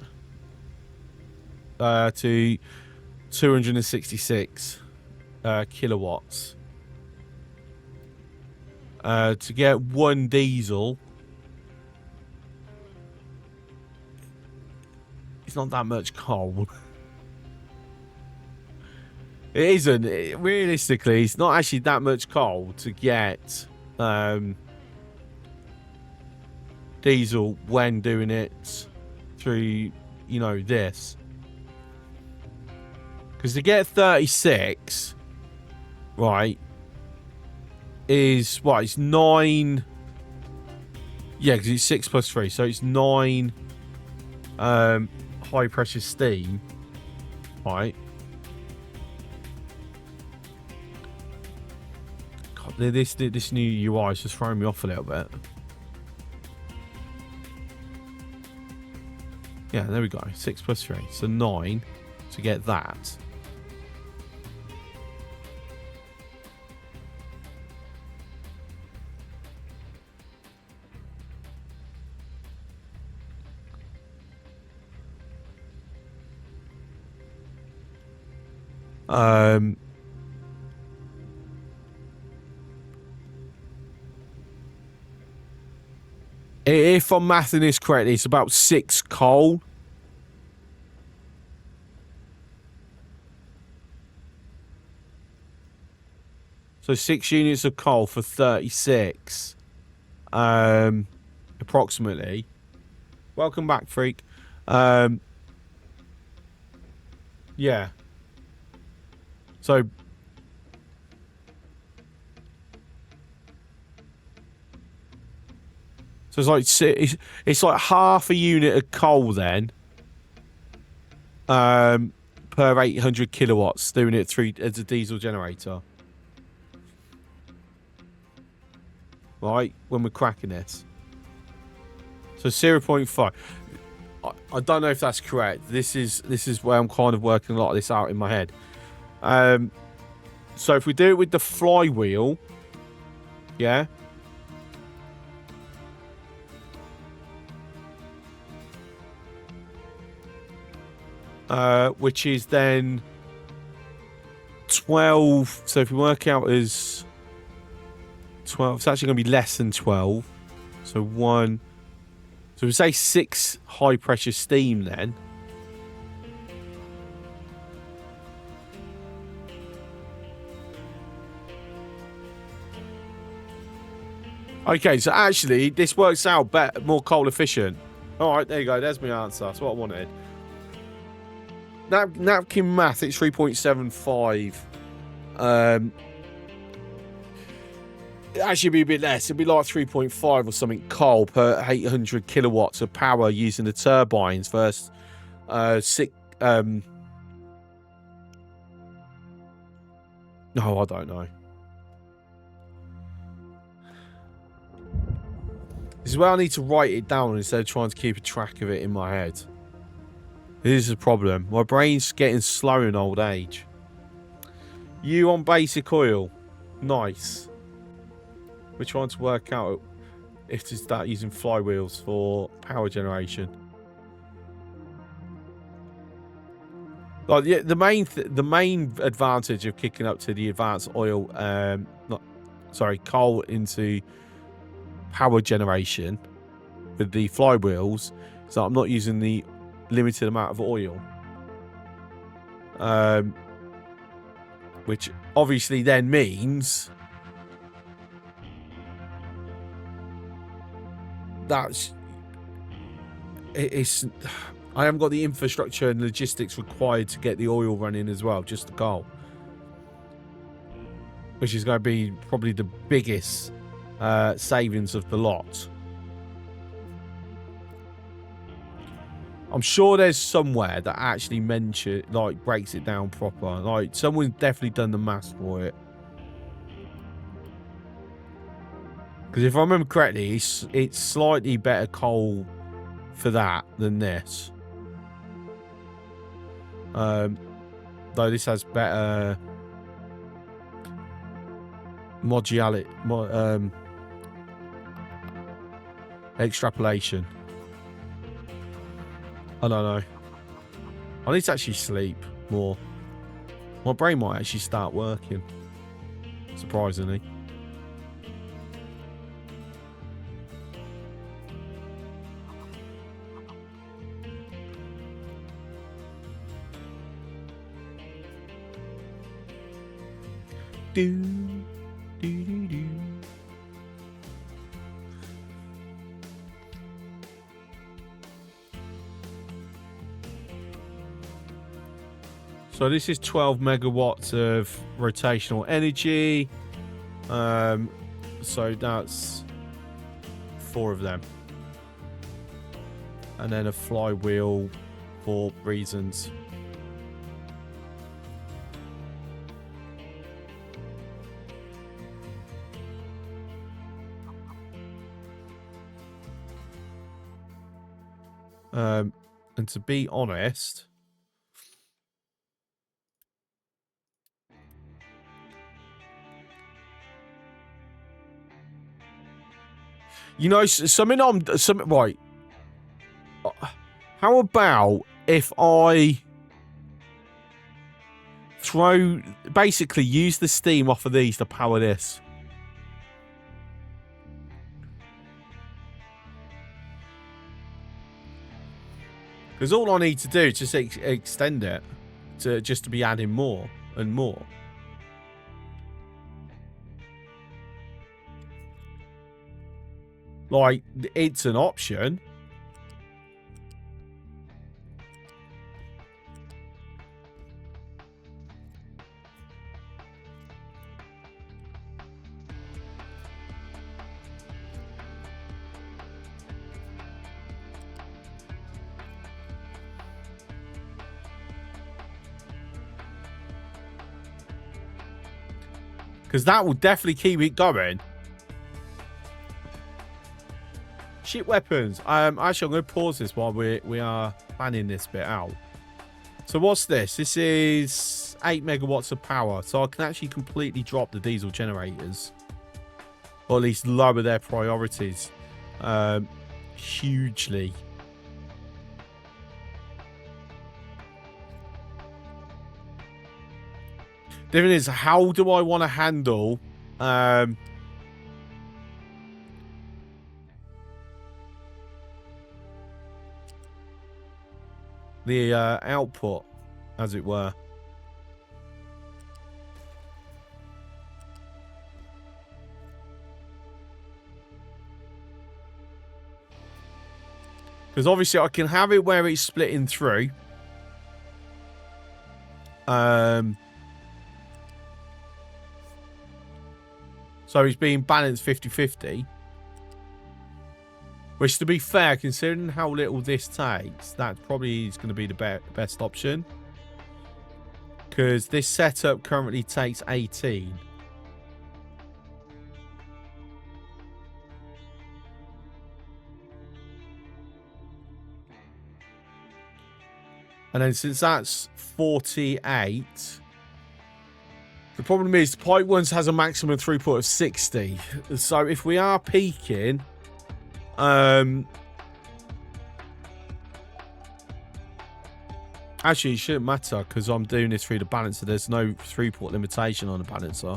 to 266 kilowatts. To get 1 diesel, it's not that much coal. It isn't. Realistically, it's not actually that much coal to get diesel when doing it through, you know, this. Because to get 36, right, is what? It's 9. Yeah, because it's 6 plus 3, so it's 9 high pressure steam, right? This new UI is just throwing me off a little bit. Yeah, there we go. 6 plus 3. So 9 to get that. If I'm mathing this correctly, it's about 6 coal. So 6 units of coal for 36. Approximately. Welcome back, freak. Yeah. So it's like it's like half a unit of coal then. Per 800 kilowatts, doing it through as a diesel generator. Right, when we're cracking this. So 0.5. I don't know if that's correct. This is where I'm kind of working a lot of this out in my head. So if we do it with the flywheel, yeah. Which is then 12. So if we work out as 12, it's actually going to be less than 12. So 1. So we say 6 high pressure steam then. Okay, so actually this works out better, more coal efficient. All right, there you go. There's my answer. That's what I wanted. Napkin math, it's 3.75. It actually be a bit less. It'd be like 3.5 or something coal per 800 kilowatts of power using the turbines versus 6. No, I don't know. This is where I need to write it down instead of trying to keep a track of it in my head. This is a problem. My brain's getting slow in old age. You on basic oil. Nice. We're trying to work out if to start using flywheels for power generation. Like the main advantage of kicking up to the advanced oil, coal into power generation with the flywheels is that I'm not using the limited amount of oil, which obviously then means I haven't got the infrastructure and logistics required to get the oil running as well, just the coal, which is going to be probably the biggest savings of the lot. I'm sure there's somewhere that actually breaks it down proper. Like, someone's definitely done the maths for it. Because if I remember correctly, it's slightly better coal for that than this. Though this has better extrapolation. I don't know. I need to actually sleep more. My brain might actually start working. Surprisingly. Do, do, do, do. So this is 12 megawatts of rotational energy. So that's 4 of them. And then a flywheel for reasons. And to be honest, you know, right. How about if I basically use the steam off of these to power this? Because all I need to do is just extend it to be adding more and more. Like, it's an option. Because that will definitely keep it going. Ship weapons. Actually, I'm going to pause this while we are planning this bit out. So what's this? This is 8 megawatts of power. So I can actually completely drop the diesel generators. Or at least lower their priorities. Hugely. The thing is, how do I want to handle the output, as it were? Because obviously I can have it where it's splitting through. So it's being balanced 50-50. Which, to be fair, considering how little this takes, that probably is going to be the best option. Because this setup currently takes 18. And then since that's 48... The problem is, the pipe ones has a maximum throughput of 60. So if we are peaking, actually, it shouldn't matter because I'm doing this through the balancer. There's no throughput limitation on the balancer.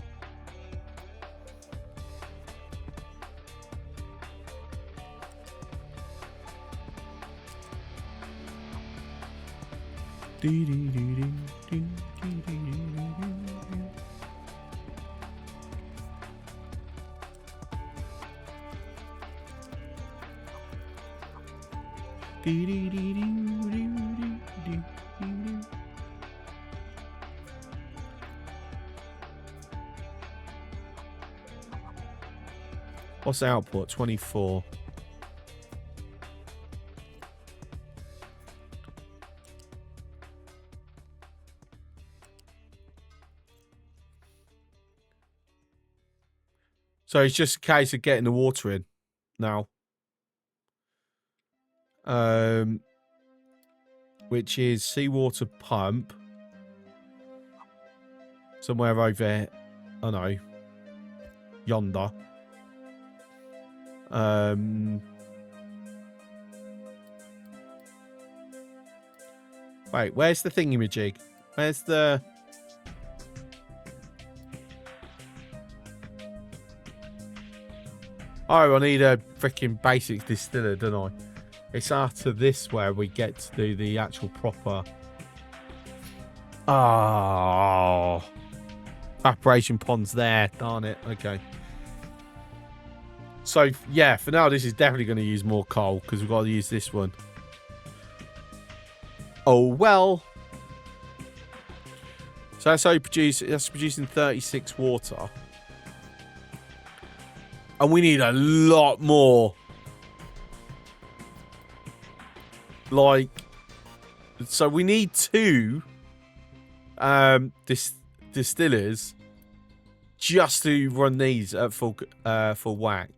What's the output? 24. So it's just a case of getting the water in now. Which is seawater pump. Somewhere over, I know, yonder. Wait, where's the thingamajig? Where's the... Oh, I need a freaking basic distiller, don't I? It's after this where we get to do the actual proper... Oh. Evaporation pond's there. Darn it. Okay. So, yeah, for now, this is definitely going to use more coal because we've got to use this one. Oh, well. So that's how you produce... That's producing 36 water. And we need a lot more. Like, so we need 2 distillers just to run these at full whack.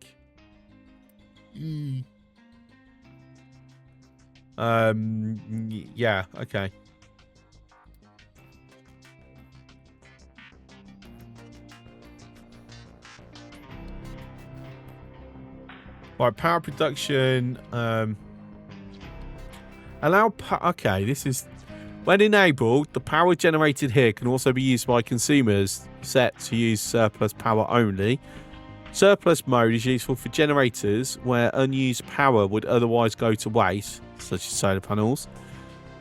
Yeah, okay. Right, power production. Allow. Okay, this is. When enabled, the power generated here can also be used by consumers set to use surplus power only. Surplus mode is useful for generators where unused power would otherwise go to waste, such as solar panels.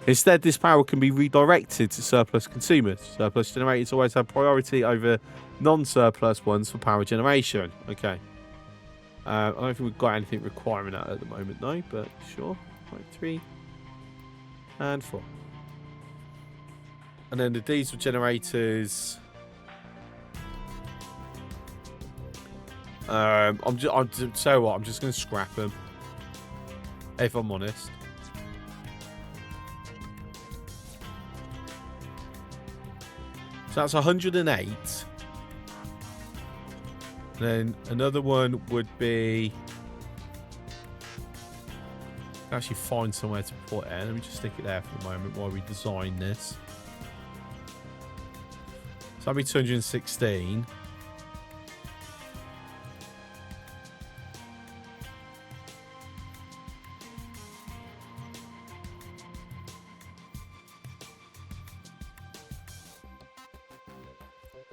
Instead, this power can be redirected to surplus consumers. Surplus generators always have priority over non-surplus ones for power generation. Okay. I don't think we've got anything requiring that at the moment, though, but sure. Right, 3 and 4. And then the diesel generators. I'm so what? I'm just going to scrap them, if I'm honest. So that's 108. Then another one would be. Actually, find somewhere to put it. Let me just stick it there for a moment while we design this. So that'd be 216.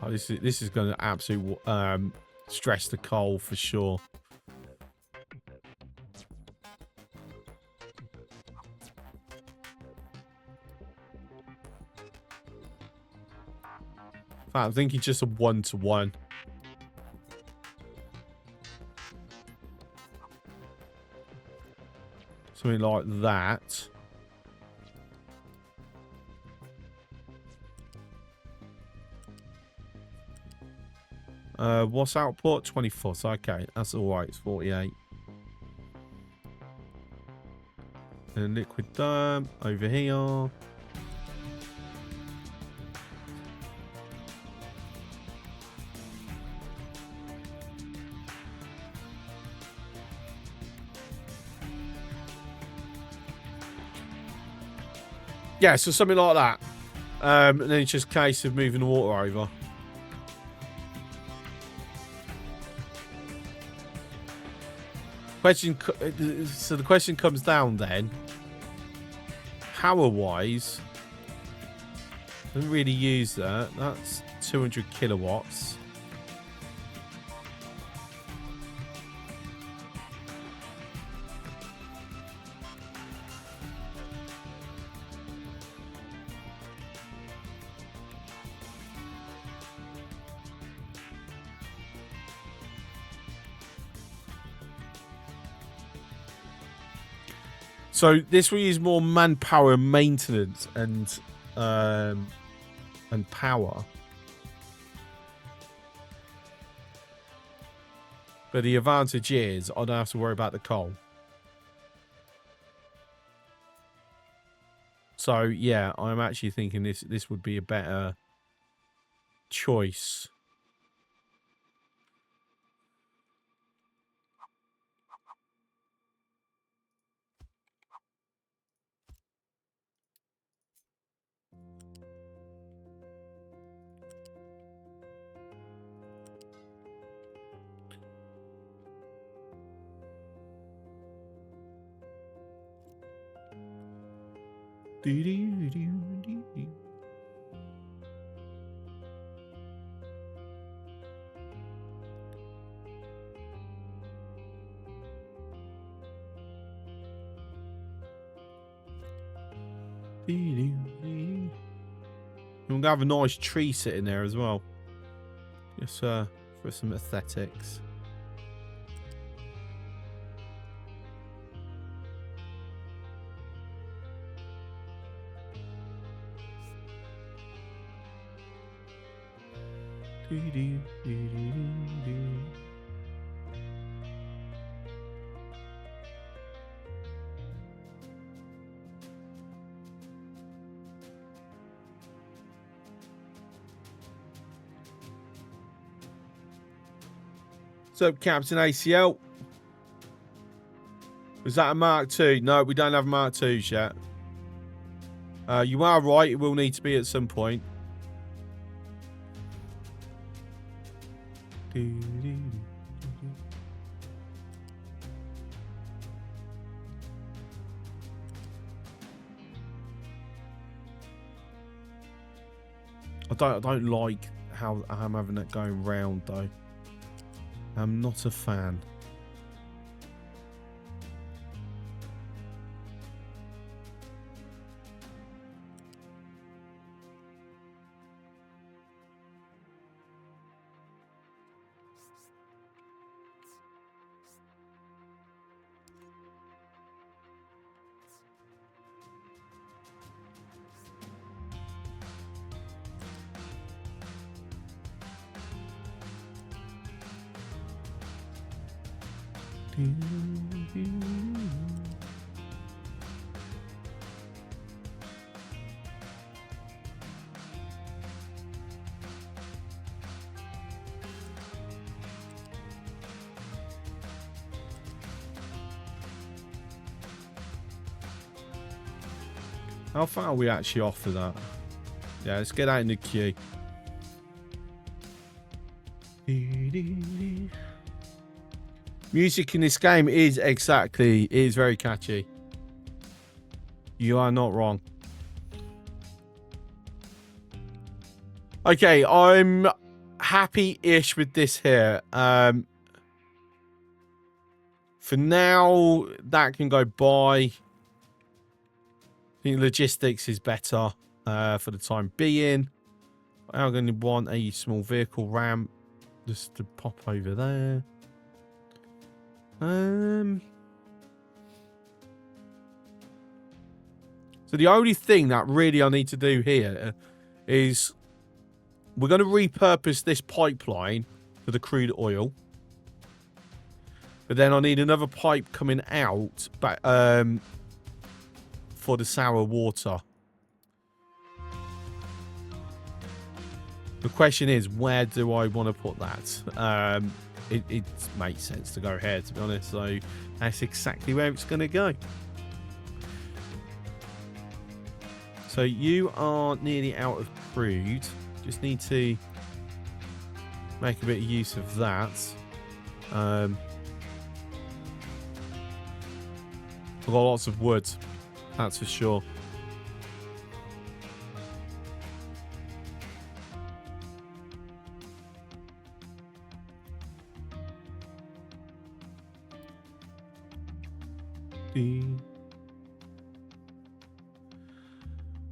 Oh, this is going to absolutely stress the coal for sure. In fact, I'm thinking just a 1-to-1. Something like that. What's output? 24. So, okay, that's all right. It's 48. And liquid dump over here. Yeah, so something like that. And then it's just a case of moving the water over. So the question comes down then, power-wise, doesn't really use that. That's 200 kilowatts. So this will use more manpower and maintenance and power. But the advantage is I don't have to worry about the coal. So yeah, I'm actually thinking this would be a better choice. We're gonna have a nice tree sitting there as well, just for some aesthetics. What's up, Captain ACL? Is that a Mark II? No, we don't have Mark IIs yet. You are right. It will need to be at some point. I don't like how I'm having that going round though. I'm not a fan. How far are we actually off of that? Yeah, let's get out in the queue. Music in this game is very catchy. You are not wrong. Okay, I'm happy-ish with this here. For now, that can go by. I think logistics is better for the time being. I'm going to want a small vehicle ramp just to pop over there. So the only thing that really I need to do here is we're going to repurpose this pipeline for the crude oil. But then I need another pipe coming out back, for the sour water. The question is, where do I want to put that? It makes sense to go here, to be honest. So that's exactly where it's going to go. So you are nearly out of crude. Just need to make a bit of use of that. I've got lots of wood, that's for sure.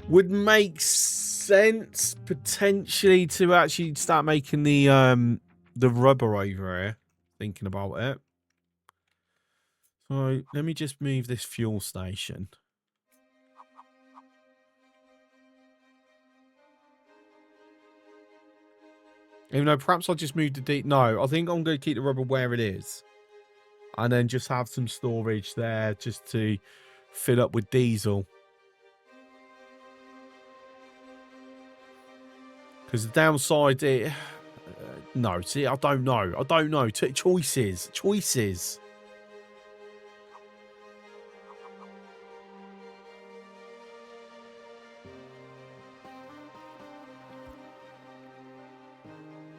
Would make sense potentially to actually start making the rubber over here. Thinking about it. So let me just move this fuel station. Even though perhaps I'll just move the deep. No, I think I'm going to keep the rubber where it is. And then just have some storage there just to fill up with diesel. Because the downside, no, see, I don't know. I don't know. Choices. Choices.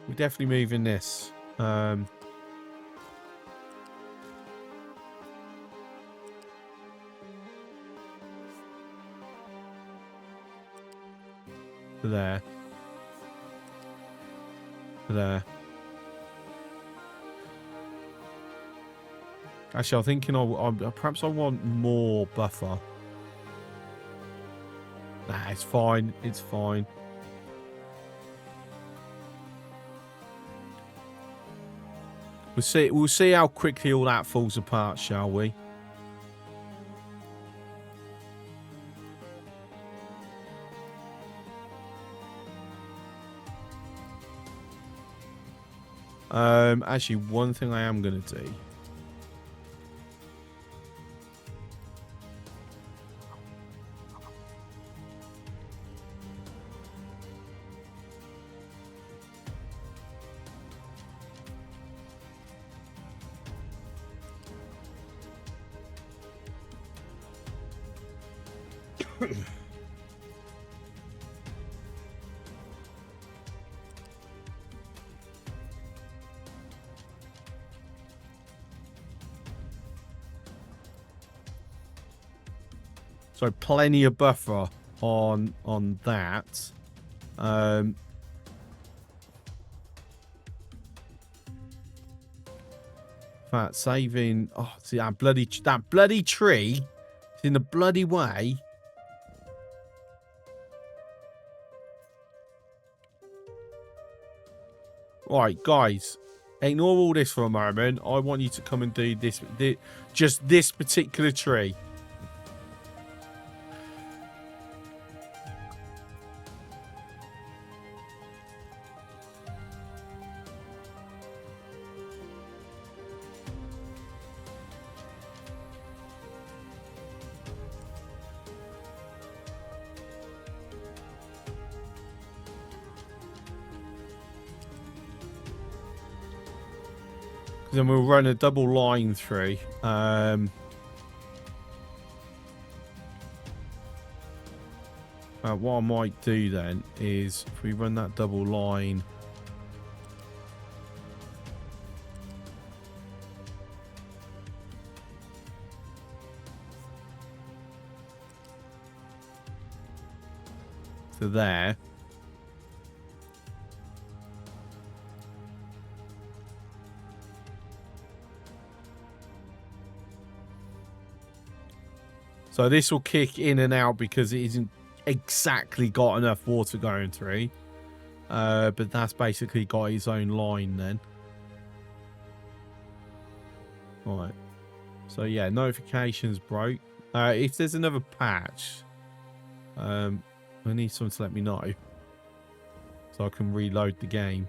We're definitely moving this. There. There. Actually, I'm thinking perhaps I want more buffer. Nah, it's fine. It's fine. We'll see how quickly all that falls apart, shall we? Actually, one thing I am going to do. So plenty of buffer on that. In fact, saving. Oh, see that bloody tree is in the bloody way. Right, guys, ignore all this for a moment. I want you to come and do this, just this particular tree. Then we'll run a double line through. What I might do then is if we run that double line. To there. So this will kick in and out because it isn't exactly got enough water going through. But that's basically got its own line then. Right. So yeah, notifications broke. If there's another patch, I need someone to let me know. So I can reload the game.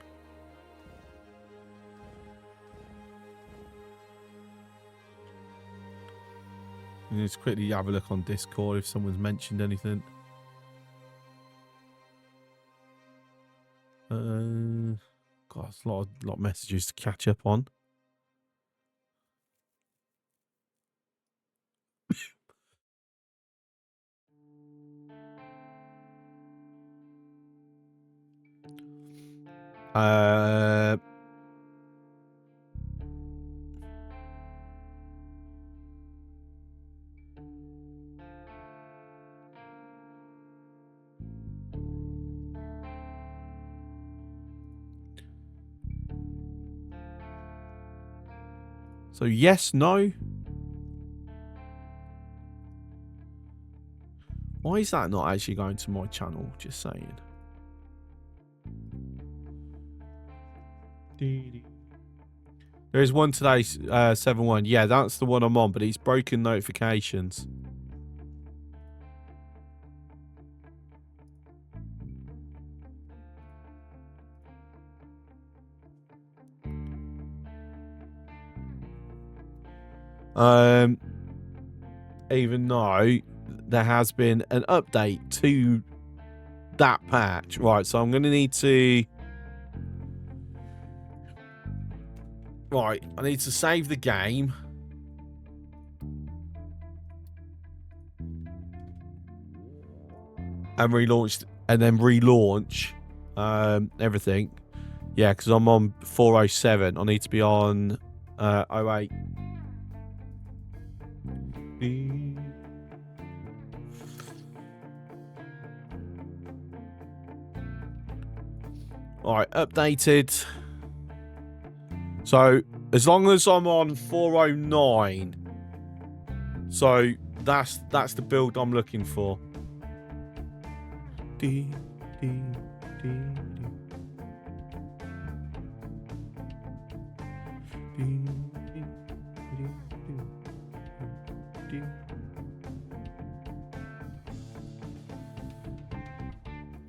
And just quickly have a look on Discord if someone's mentioned anything. God, it's a lot of messages to catch up on. So yes, no. Why is that not actually going to my channel? Just saying. There is one today, 7-1. Yeah, that's the one I'm on, but it's broken notifications. Even though there has been an update to that patch. Right, so I'm going to need to... Right, I need to save the game. And relaunch, and then relaunch everything. Yeah, because I'm on 407. I need to be on 08. Alright, updated. So, as long as I'm on 409, so that's the build I'm looking for.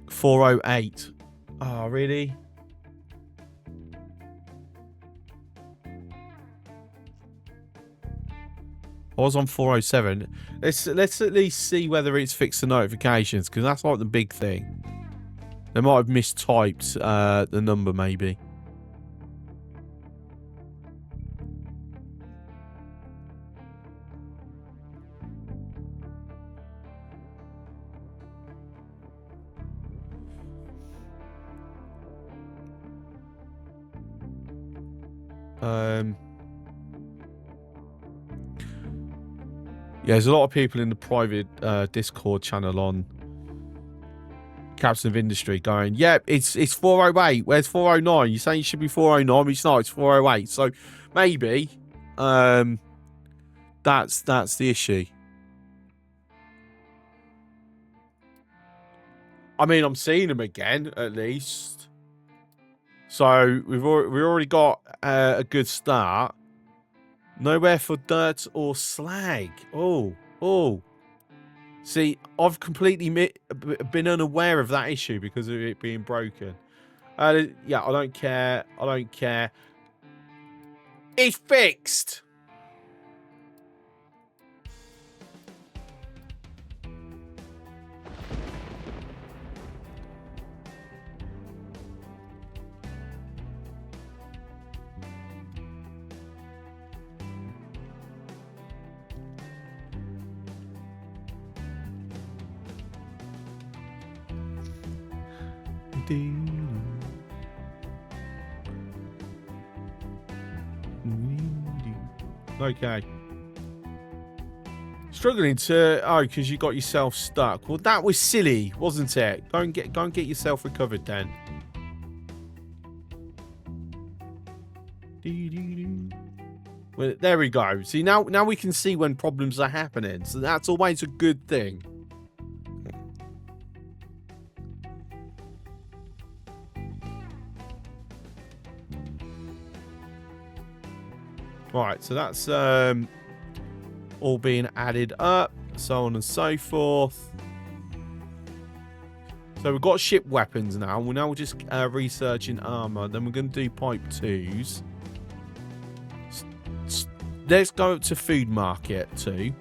408. Oh, really? I was on 407. Let's at least see whether it's fixed the notifications, because that's like the big thing. They might have mistyped the number, maybe. Yeah, there's a lot of people in the private Discord channel on Captain of Industry going, yeah, it's 408. Where's 409? You're saying it should be 409, it's not, it's 408. So maybe that's the issue. I mean, I'm seeing them again, at least. So we already got a good start. Nowhere for dirt or slag. Oh. See, I've completely been unaware of that issue because of it being broken. Yeah, I don't care. I don't care. It's fixed. Okay. Struggling to... Oh, because you got yourself stuck. Well, that was silly, wasn't it? Go and get yourself recovered then. Well, there we go. See, now we can see when problems are happening. So that's always a good thing. Right, so that's all being added up, so on and so forth. So we've got ship weapons now. We're now just researching armor. Then we're going to do pipe 2s. Let's go up to food market 2.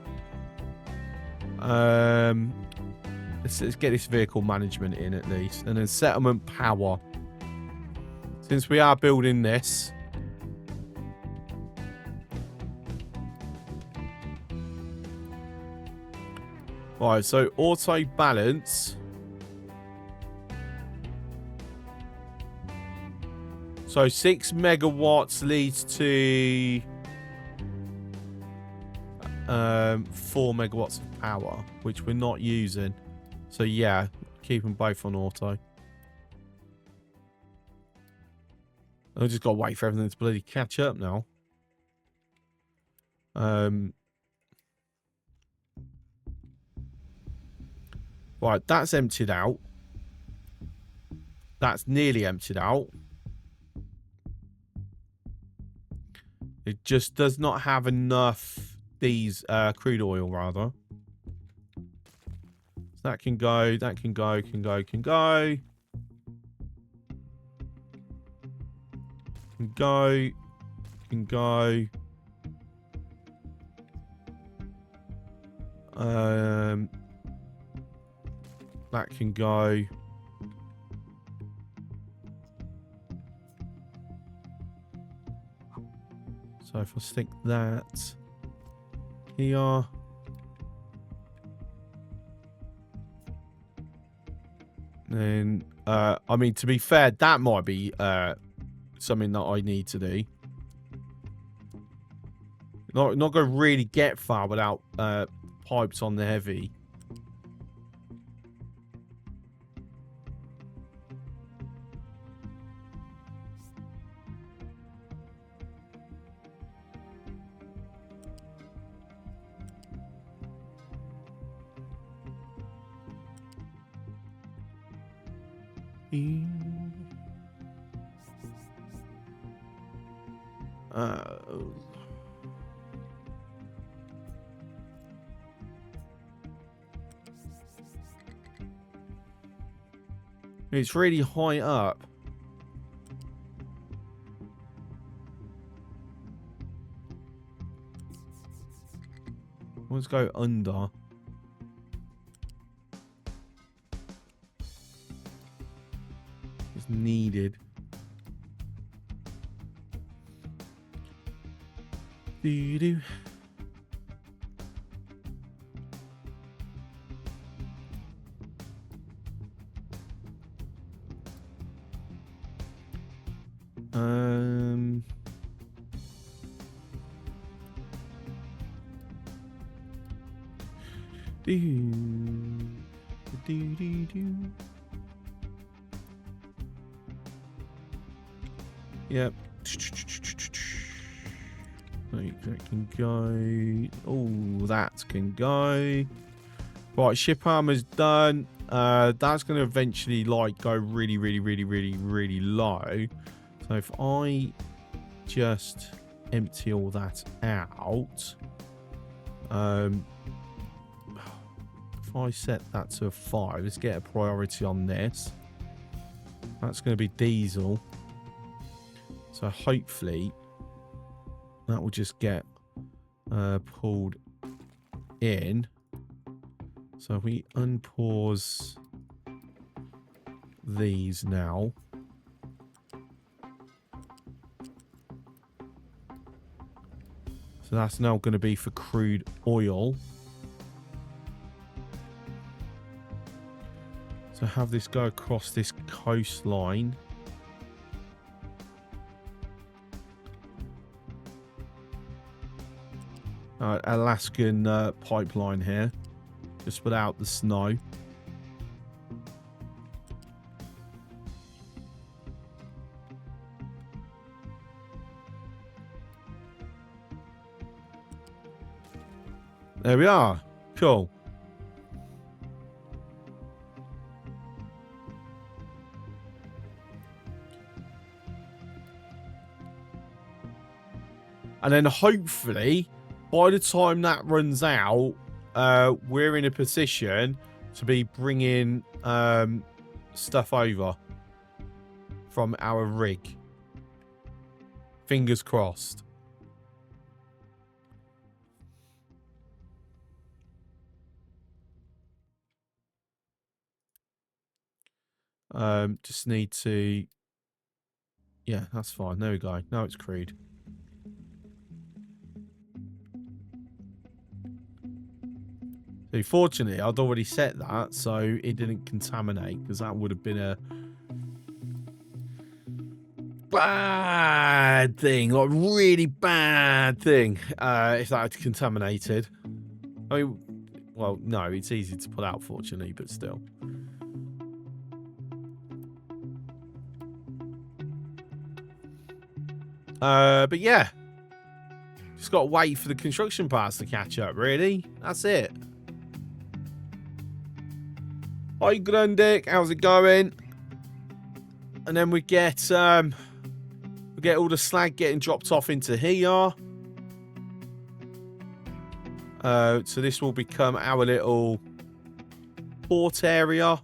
Let's get this vehicle management in at least. And then settlement power. Since we are building this... Right, so auto balance. So 6 megawatts leads to 4 megawatts of power, which we're not using. So yeah, keep them both on auto. I've just got to wait for everything to bloody catch up now. Right, that's emptied out. That's nearly emptied out. It just does not have enough crude oil, rather. So that can go, can go. Can go. That can go. So if I stick that here. Then, I mean, to be fair, that might be something that I need to do. Not going to really get far without pipes on the heavy. It's really high up. Let's go under. It's needed. Doo-doo. Yep. That can go. Oh, that can go. Right, ship armor's done. That's going to eventually like go really low. So if I just empty all that out, if I set that to a 5, let's get a priority on this. That's going to be diesel. So hopefully that will just get pulled in. So if we unpause these now. So that's now going to be for crude oil. So have this go across this coastline. Alaskan pipeline here, just without the snow. There we are. Cool. And then hopefully, by the time that runs out, we're in a position to be bringing stuff over from our rig. Fingers crossed. Just need to... Yeah, that's fine. There we go. Now it's crude. So fortunately, I'd already set that, so it didn't contaminate, because that would have been a bad thing, like really bad thing, if that had contaminated. I mean, well, no, it's easy to pull out, fortunately, but still. But yeah, just got to wait for the construction parts to catch up, really. That's it. Hi Grundick, how's it going? And then we get all the slag getting dropped off into here. So this will become our little port area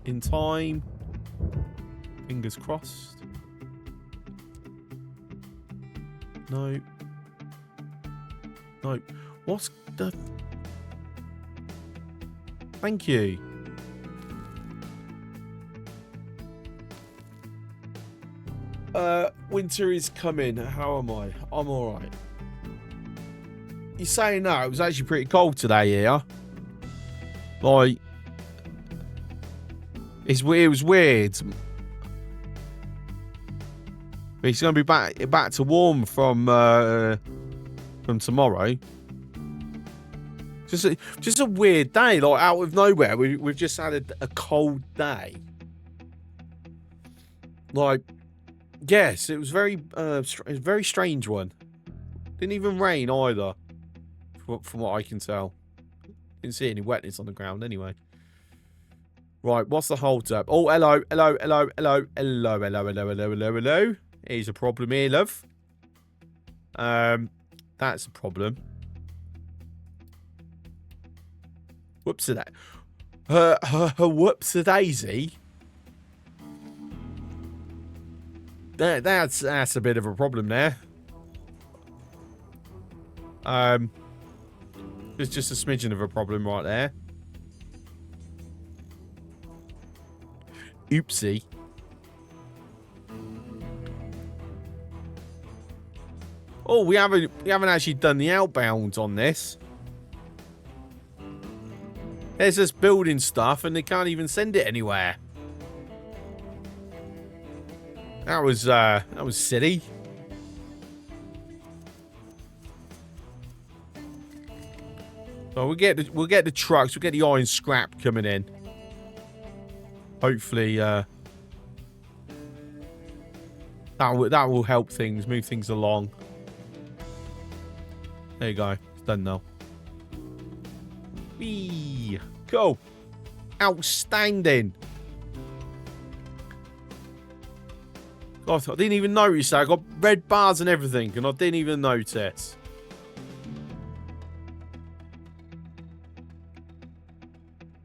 in time. Fingers crossed. No. No. What's the... Thank you. Winter is coming. How am I? I'm alright. You're saying no, it was actually pretty cold today here. Like, it was weird. It's going to be back to warm from tomorrow. Just a weird day, like out of nowhere. We've just had a cold day. Like, yes, it was very strange one. Didn't even rain either, from what I can tell. Didn't see any wetness on the ground anyway. Right, what's the hold up? Oh, hello. Here's a problem here, love. That's a problem. Whoops-a-daisy. Whoops-a-daisy. That's a bit of a problem there. There's just a smidgen of a problem right there. Oopsie. Oh, we haven't actually done the outbound on this. There's us building stuff and they can't even send it anywhere. That was silly. So we'll get the trucks, we'll get the iron scrap coming in. Hopefully, that will help things, move things along. There you go. It's done now. Whee! Cool. Outstanding. God, I didn't even notice that. I got red bars and everything, and I didn't even notice.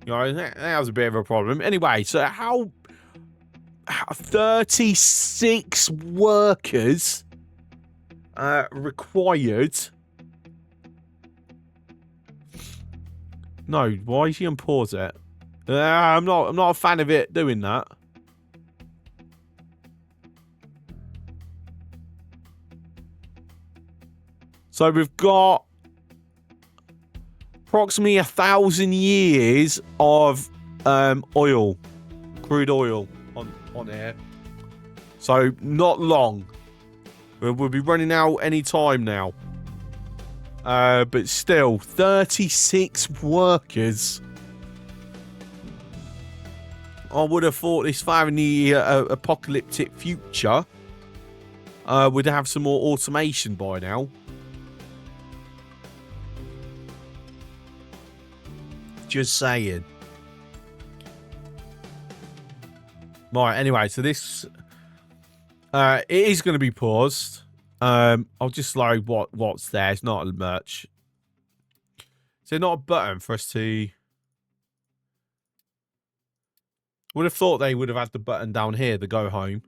You know, that was a bit of a problem. Anyway, so how 36 workers required. No, why is he unpause it? I'm not a fan of it doing that. So we've got approximately 1,000 years of oil, crude oil on here. So not long. We'll be running out any time now. But still, 36 workers. I would have thought this far in the apocalyptic future would have some more automation by now. Just saying. Right, anyway, so this it is going to be paused. I'll just load what's there. It's not much. Is there not a button for us to... Would have thought they would have had the button down here to go home.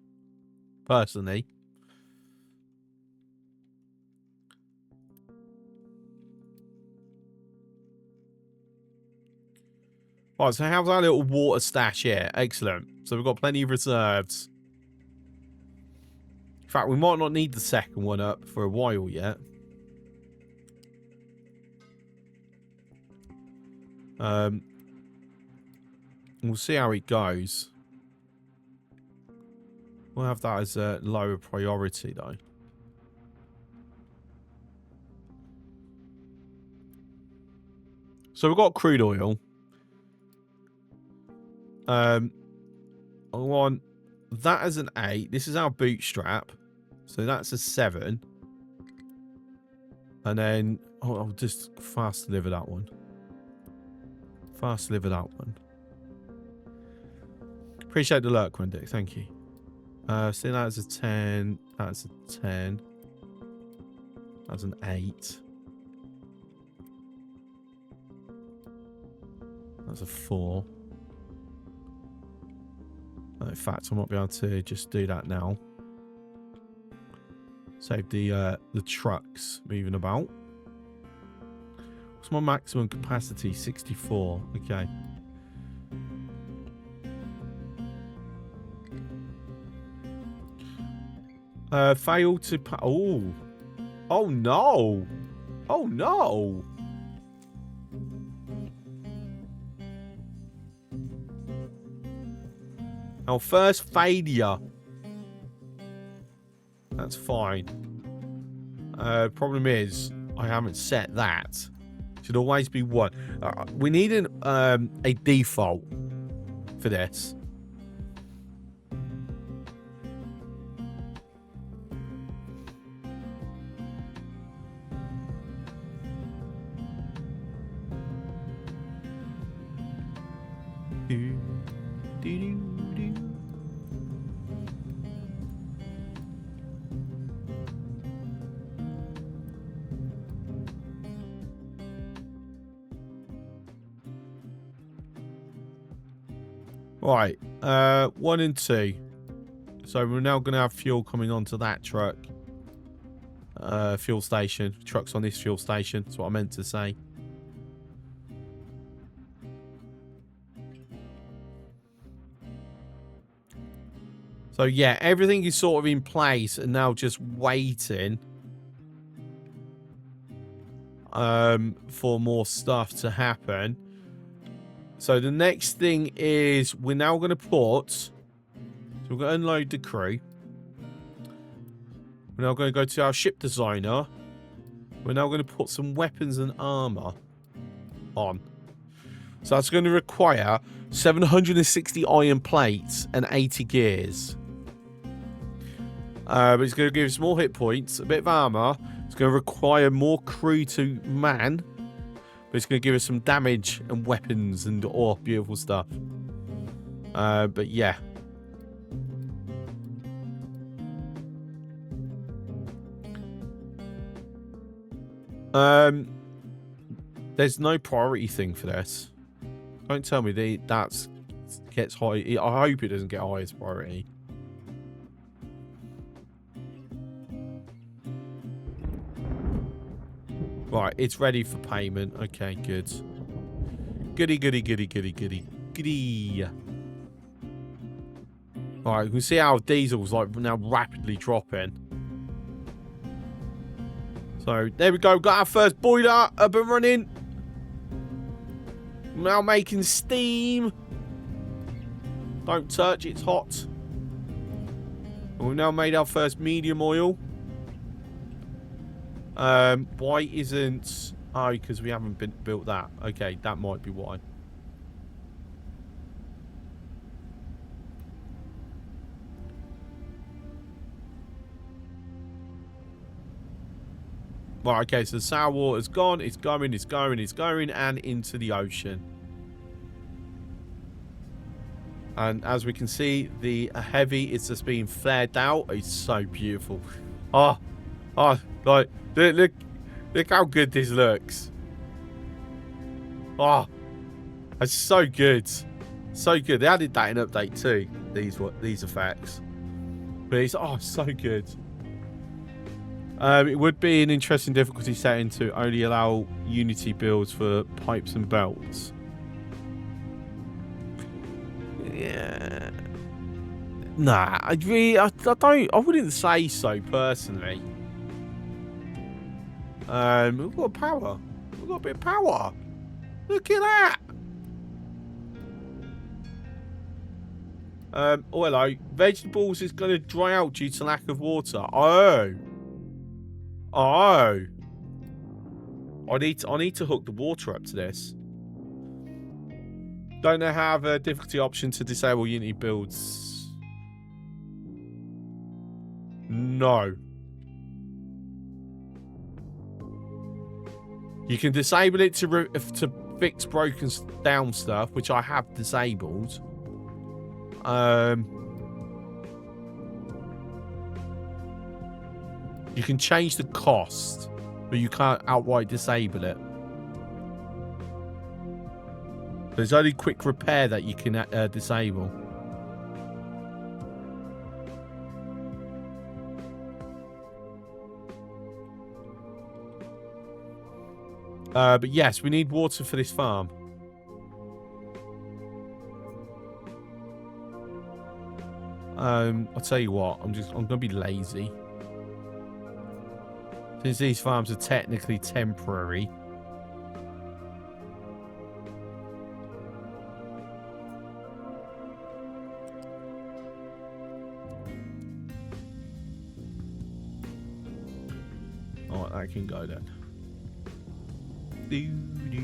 Personally. Right, so how's our little water stash here? Excellent. So we've got plenty of reserves. In fact, we might not need the second one up for a while yet. We'll see how it goes. We'll have that as a lower priority, though. So we've got crude oil. I want that as an 8. This is our bootstrap. So that's a 7. And then I'll just fast deliver that one. Fast deliver that one. Appreciate the lurk, Wendy. Thank you. So that's a 10. That's a 10. That's an 8. That's a 4. In fact, I might be able to just do that now. Save the trucks moving about. What's my maximum capacity? 64. Okay. Failed to... Oh. Oh, no. Oh, no. Our first failure. That's fine. Problem is, I haven't set that. Should always be 1. We need a default for this. Right, 1 and 2. So we're now going to have fuel coming onto that truck. Fuel station. Trucks on this fuel station. That's what I meant to say. So yeah, everything is sort of in place and now just waiting for more stuff to happen. So the next thing is we're now going to put... So we're going to unload the crew. We're now going to go to our ship designer. We're now going to put some weapons and armor. on. So that's going to require 760 iron plates and 80 gears. But it's going to give us more hit points, a bit of armor. It's going to require more crew to man. But it's going to give us some damage and weapons and beautiful stuff. But yeah. There's no priority thing for this. Don't tell me that gets high. I hope it doesn't get highest priority. Right, it's ready for payment. Okay, good. Goody, goody, goody, goody, goody, goody. Alright, we can see how diesel's like now rapidly dropping. So, there we go. Got our first boiler up and running. Now making steam. Don't touch, it's hot. And we've now made our first medium oil. Why isn't... Oh, because we haven't built that. Okay, that might be why. Right, okay, so the sour water's gone. It's going, it's going, it's going, and into the ocean. And as we can see, the heavy is just being flared out. It's so beautiful. Oh, like, look how good this looks. Oh, it's so good. So good. They added that in update 2, these effects. But it's, so good. It would be an interesting difficulty setting to only allow Unity builds for pipes and belts. Yeah. Nah, I wouldn't say so personally. We've got power. We've got a bit of power. Look at that. Oh, hello. Vegetables is going to dry out due to lack of water. Oh. I need to hook the water up to this. Don't know how the difficulty option to disable Unity builds. No. You can disable it to fix broken down stuff, which I have disabled. You can change the cost, but you can't outright disable it. There's only quick repair that you can disable. But yes, we need water for this farm. I'll tell you what, I'm gonna be lazy. Since these farms are technically temporary. Alright, that can go then. Doo-doo.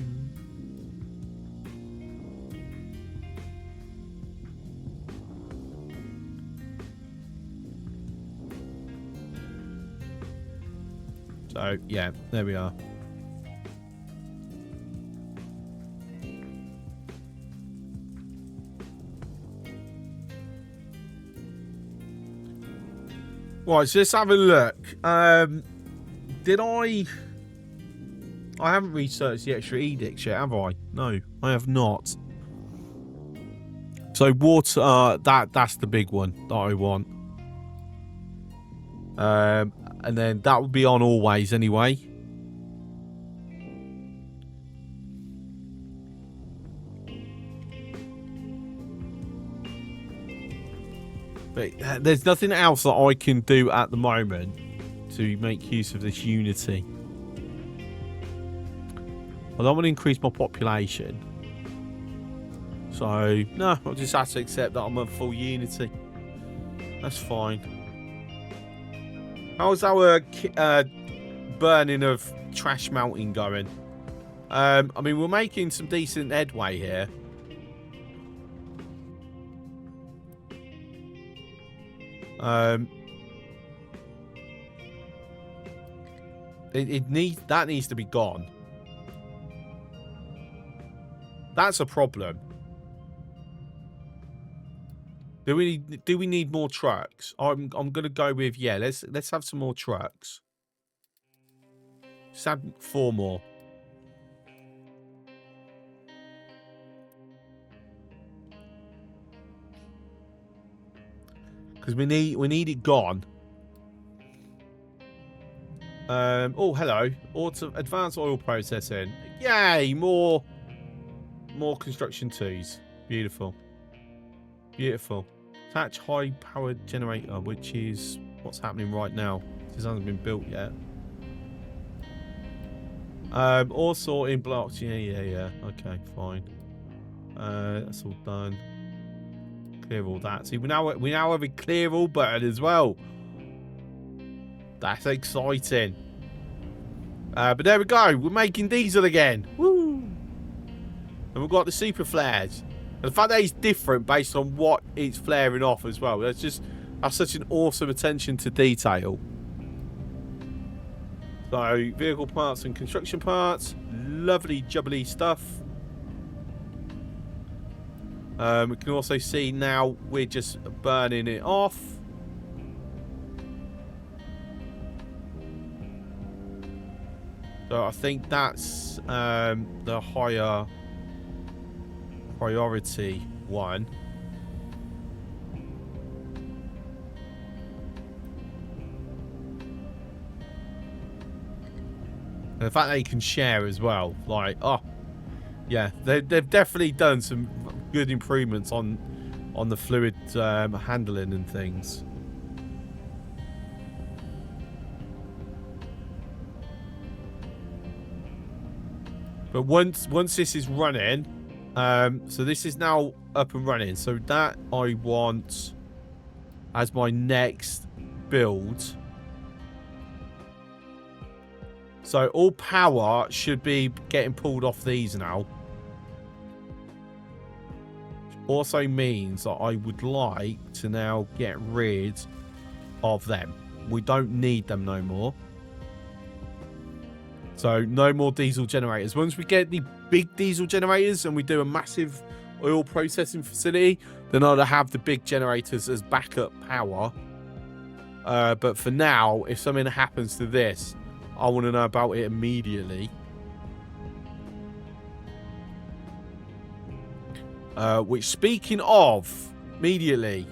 So, yeah, there we are. Right, so let's have a look. Did I haven't researched the extra edicts yet, have I? No, I have not. So water, that's the big one that I want. And then that would be on always anyway. But there's nothing else that I can do at the moment to make use of this Unity. I don't want to increase my population. So, no, I'll just have to accept that I'm a full Unity. That's fine. How's our burning of trash melting going? I mean, we're making some decent headway here. That needs to be gone. That's a problem. Do we need more trucks? I'm gonna go with, yeah, let's have some more trucks. Just add 4 more. Because we need it gone. Oh, hello. Advanced oil processing. Yay, more construction twos. Beautiful. Beautiful. Attach high powered generator, which is what's happening right now. This hasn't been built yet. All sorting blocks. Yeah. Okay, fine. That's all done. Clear all that. See, we now have a clear all button as well. That's exciting. But there we go. We're making diesel again. Woo! And we've got the super flares. And the fact that it's different based on what it's flaring off as well. That's such an awesome attention to detail. So, vehicle parts and construction parts. Lovely jubbly stuff. We can also see now we're just burning it off. So I think that's the higher priority one. And the fact that you can share as well, like, oh, yeah, they've definitely done some good improvements on the fluid handling and things. But once this is running, so this is now up and running. So that I want as my next build. So all power should be getting pulled off these now. Which also means that I would like to now get rid of them. We don't need them no more. So no more diesel generators. Once we get the big diesel generators and we do a massive oil processing facility, then I'll have the big generators as backup power. But for now, if something happens to this, I want to know about it immediately. Which, speaking of, immediately,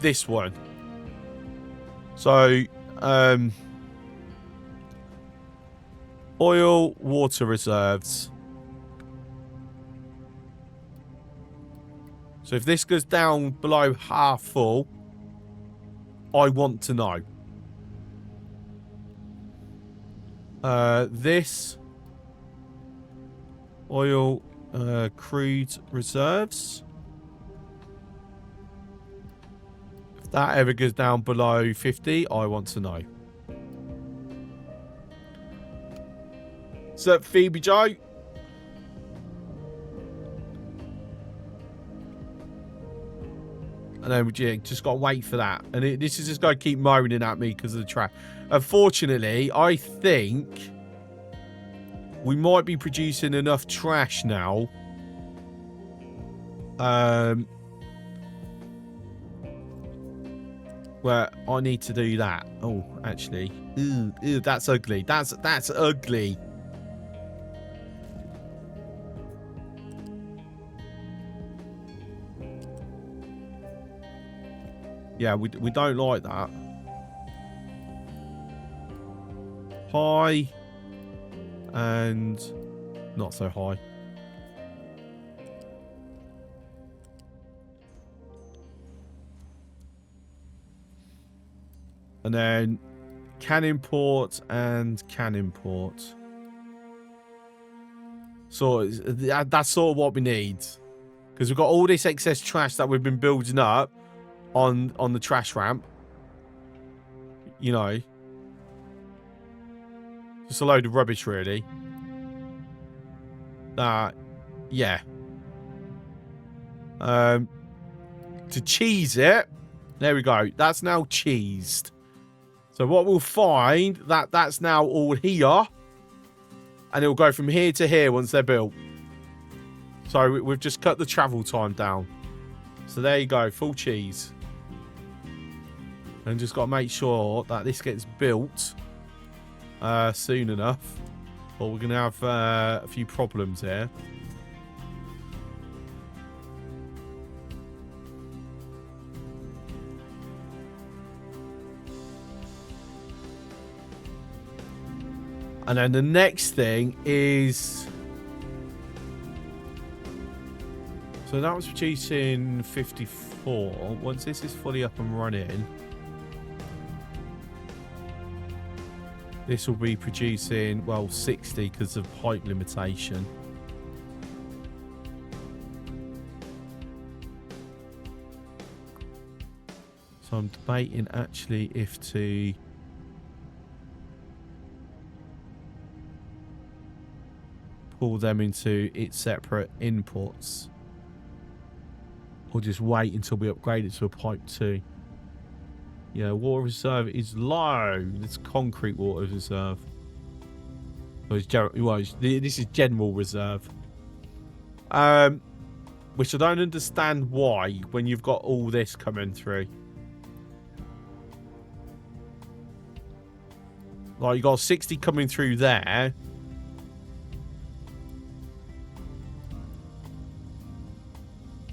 this one. So, oil water reserves. So if this goes down below half full, I want to know. This oil crude reserves. If that ever goes down below 50, I want to know. So, Phoebe Joe. And then we just got to wait for that. And this is just going to keep moaning at me because of the trash. Unfortunately, I think we might be producing enough trash now. Where I need to do that. Oh, actually. Ew, that's ugly. That's ugly. Yeah, we don't like that. High and not so high. And then can import and can import. So that's sort of what we need. Because we've got all this excess trash that we've been building up. on the trash ramp. You know, just a load of rubbish, really. Yeah. To cheese it, there we go. That's now cheesed. So what we'll find, that's now all here. And it'll go from here to here once they're built. So we've just cut the travel time down. So there you go, full cheese. And just got to make sure that this gets built soon enough. Or we're going to have a few problems here. And then the next thing is... So that was producing 54. Once this is fully up and running, this will be producing, well, 60 because of height limitation. So I'm debating actually if to... pull them into its separate inputs, or just wait until we upgrade it to a pipe 2. Yeah, water reserve is low. It's concrete water reserve. So this is general reserve. Which I don't understand why when you've got all this coming through. Like you got 60 coming through there.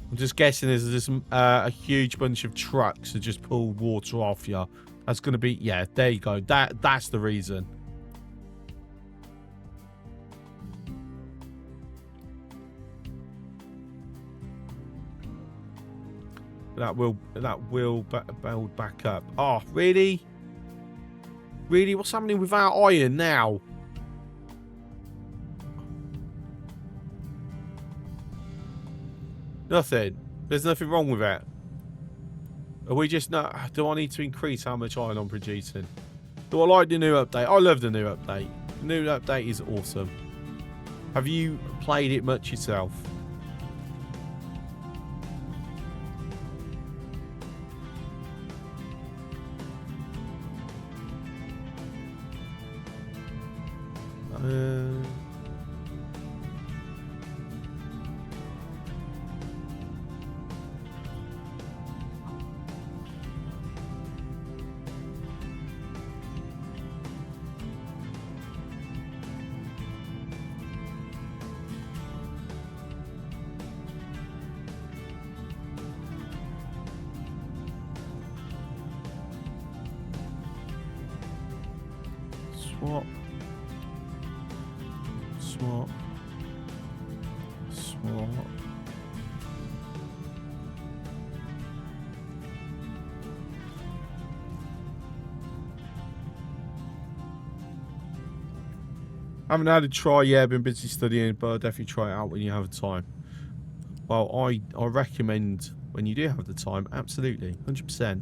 I'm just guessing there's just a huge bunch of trucks that just pull water off you. That's going to be... Yeah, there you go. That's the reason. That will build back up. Oh, really? Really? What's happening with our iron now? Nothing. There's nothing wrong with it. Are we just not... Do I need to increase how much iron I'm producing? Do I like the new update? I love the new update. The new update is awesome. Have you played it much yourself? Swap. Swap. Swap. I haven't had a try yet, been busy studying, but I'll definitely try it out when you have time. Well, I recommend when you do have the time, absolutely, 100%.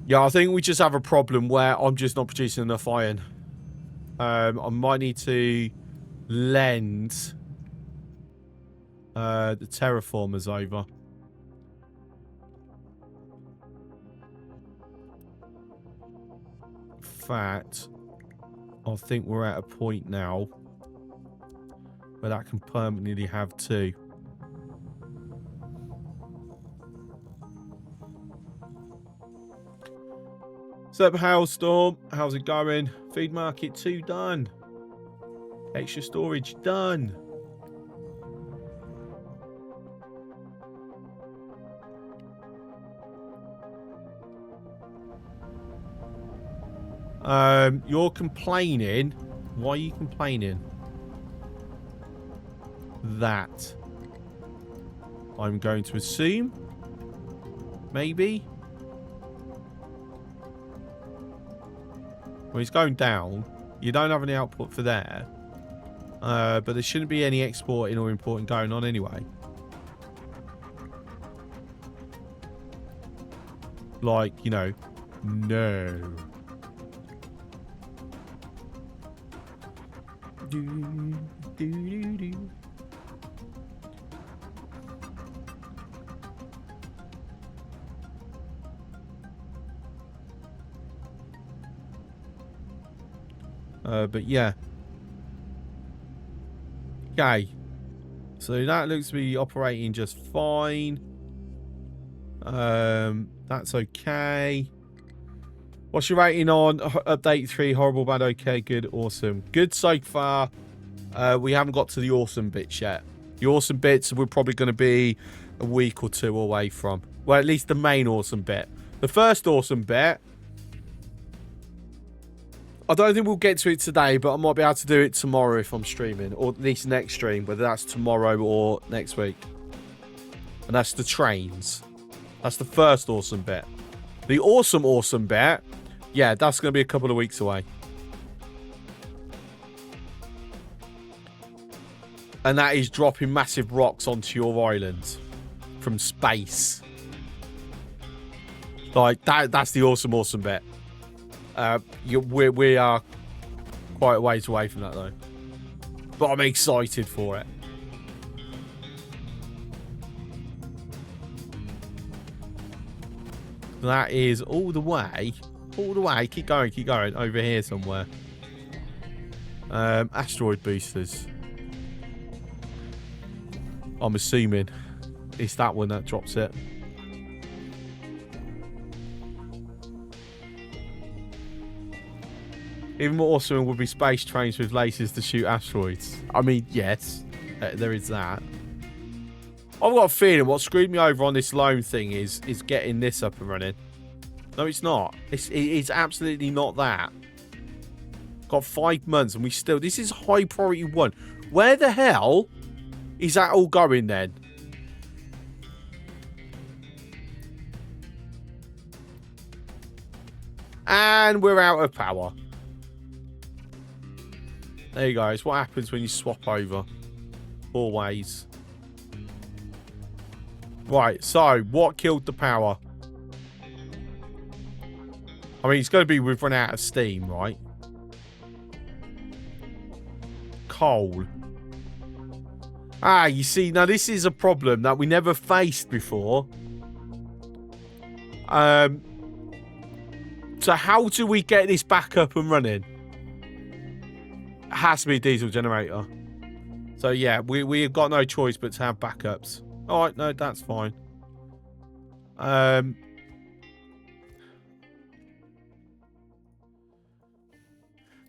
Yeah, I think we just have a problem where I'm just not producing enough iron. I might need to lend the terraformers over. In fact, I think we're at a point now where that can permanently have 2. What's up, Hailstorm? How's it going? Feed market 2 done. Extra storage done. You're complaining. Why are you complaining? That I'm going to assume, maybe. Well, he's going down. You don't have any output for there. But there shouldn't be any exporting or importing going on anyway. Like, you know, no. But yeah. Okay. So that looks to be operating just fine. That's okay. What's your rating on update 3? Horrible, bad, okay, good, awesome. Good so far. We haven't got to the awesome bits yet. The awesome bits we're probably going to be a week or two away from. Well, at least the main awesome bit. The first awesome bit, I don't think we'll get to it today, but I might be able to do it tomorrow if I'm streaming. Or at least next stream, whether that's tomorrow or next week. And that's the trains. That's the first awesome bit. The awesome bit, yeah, that's going to be a couple of weeks away. And that is dropping massive rocks onto your island from space. Like, that's the awesome bit. We are quite a ways away from that, though. But I'm excited for it. That is all the way. Keep going. Over here somewhere. Asteroid boosters. I'm assuming it's that one that drops it. Even more awesome would be space trains with lasers to shoot asteroids. I mean, yes, there is that. I've got a feeling what screwed me over on this loan thing is getting this up and running. No, it's not. It's absolutely not that. Got 5 months and we still... This is high priority 1. Where the hell is that all going then? And we're out of power. There you go. It's what happens when you swap over. Always. Right, so what killed the power? I mean, it's going to be we've run out of steam, right? Coal. Ah, you see, now this is a problem that we never faced before. So how do we get this back up and running? It has to be a diesel generator. So yeah, we have got no choice but to have backups. Alright, no, that's fine.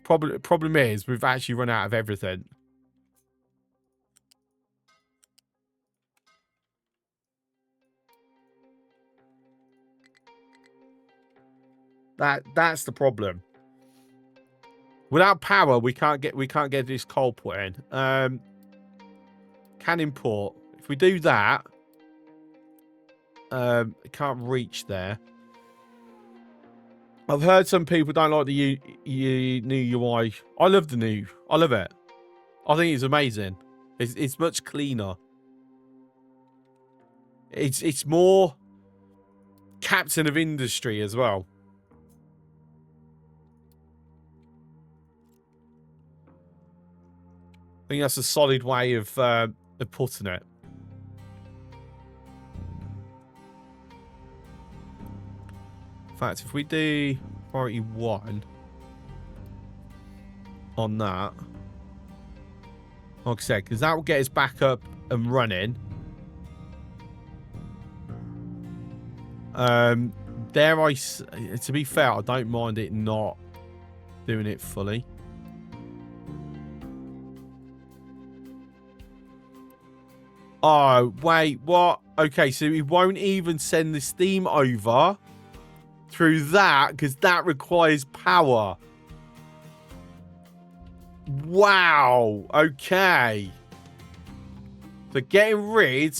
Problem is, we've actually run out of everything. That's the problem. Without power, we can't get this coal put in. Can import. If we do that, it can't reach there. I've heard some people don't like the new UI. I love the new. I love it. I think it's amazing. It's much cleaner. It's more captain of industry as well. I think that's a solid way of putting it. In fact, if we do priority 1 on that, like I said, because that will get us back up and running. To be fair, I don't mind it not doing it fully. Oh, wait, what? Okay, so we won't even send the steam over through that because that requires power. Wow. Okay. So getting rid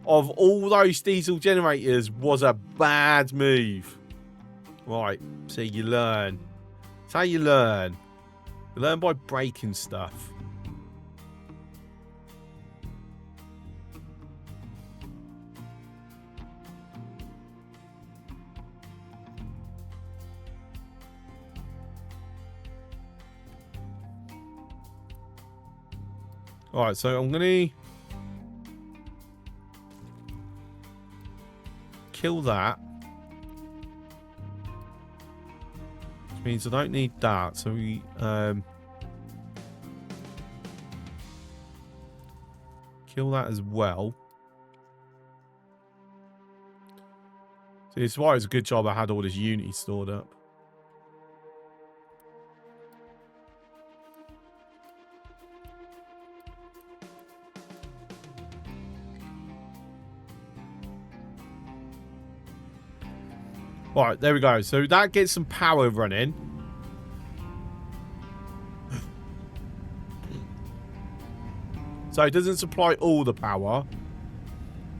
of all those diesel generators was a bad move. Right. So you learn. That's how you learn. You learn by breaking stuff. Alright, so I'm going to kill that. Which means I don't need that. So we... kill that as well. So it's why it's a good job I had all this Unity stored up. Alright, there we go. So that gets some power running. So it doesn't supply all the power,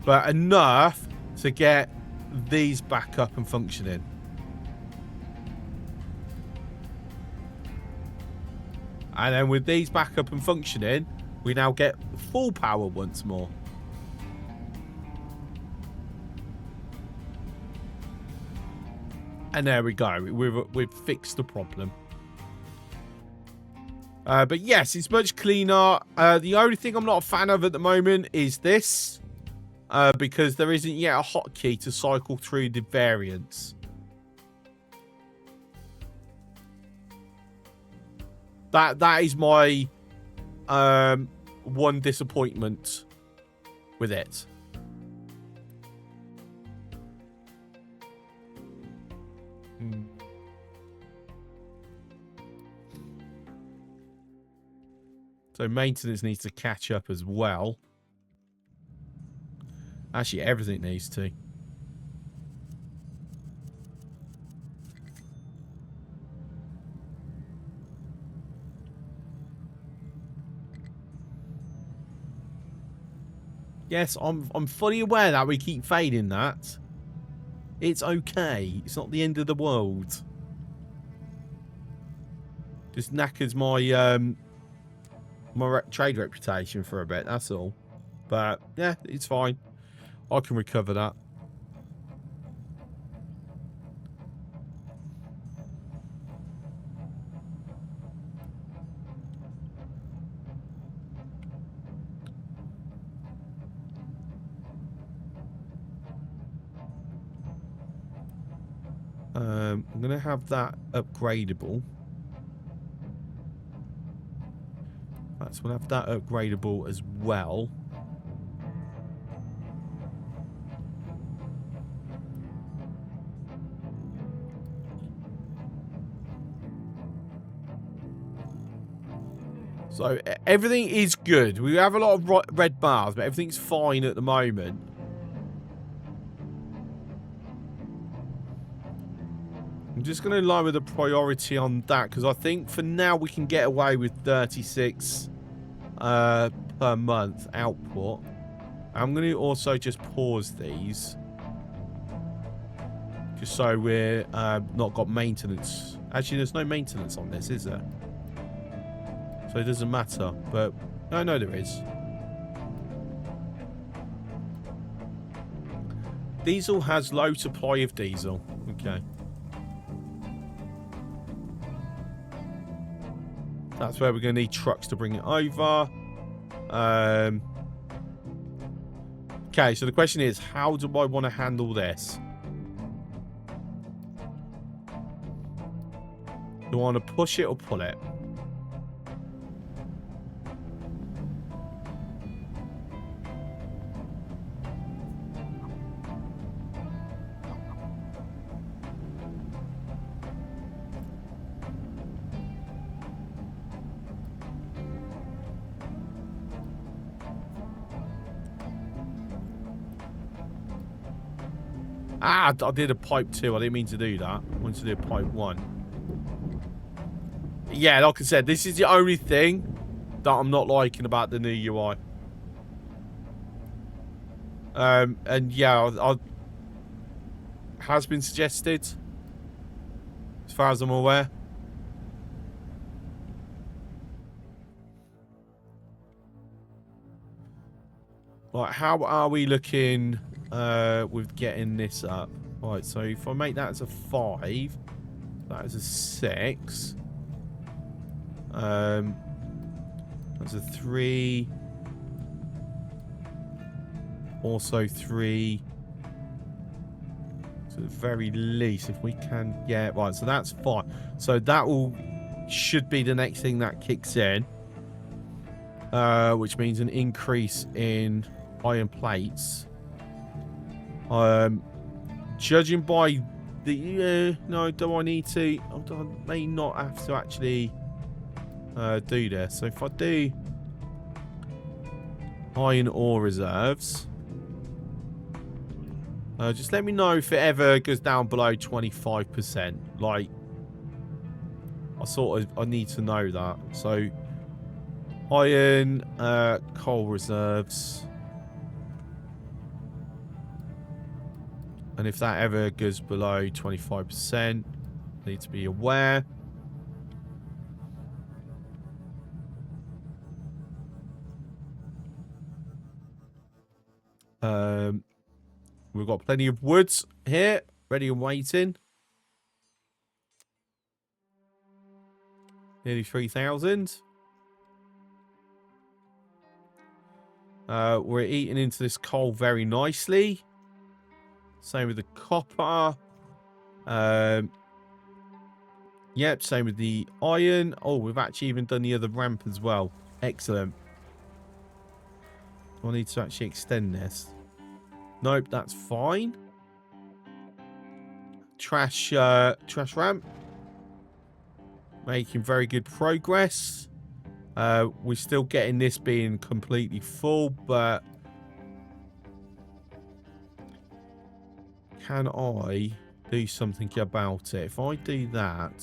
but enough to get these back up and functioning. And then with these back up and functioning, we now get full power once more. And there we go. We've fixed the problem. But yes, it's much cleaner. The only thing I'm not a fan of at the moment is this. Because there isn't yet a hotkey to cycle through the variants. That is my one disappointment with it. So maintenance needs to catch up as well. Actually, everything needs to. Yes, I'm fully aware that we keep fading that. It's okay. It's not the end of the world. Just knackers my my trade reputation for a bit, that's all. But yeah, it's fine. I can recover that. I'm going to have that upgradable. That's going to have that upgradable as well. So everything is good. We have a lot of red bars, but everything's fine at the moment. I'm just going to lower the priority on that because I think for now we can get away with 36 per month output. I'm going to also just pause these just so we're not got maintenance. Actually, there's no maintenance on this, is there? So it doesn't matter, but I know there is. Diesel has low supply of diesel. Okay. That's where we're going to need trucks to bring it over. Okay, so the question is, how do I want to handle this? Do I want to push it or pull it? Ah, I did a pipe 2. I didn't mean to do that. I wanted to do a pipe 1. Yeah, like I said, this is the only thing that I'm not liking about the new UI. And yeah, has been suggested, as far as I'm aware. Right, how are we looking with getting this up? Right, so if I make that as a 5, that is a 6. That's a 3. Also 3. So at the very least, if we can get... Right, so that's fine. So that should be the next thing that kicks in. Which means an increase in iron plates. Judging by the... no, do I need to... I may not have to actually do this. So if I do iron ore reserves... just let me know if it ever goes down below 25%. Like, I need to know that. So, iron, coal reserves. And if that ever goes below 25%, need to be aware. We've got plenty of woods here, ready and waiting. Nearly 3,000. We're eating into this coal very nicely. Same with the copper. Yep, same with the iron. Oh, we've actually even done the other ramp as well. Excellent. Do I need to actually extend this? Nope, that's fine. Trash ramp. Making very good progress. We're still getting this being completely full, but can I do something about it? If I do that,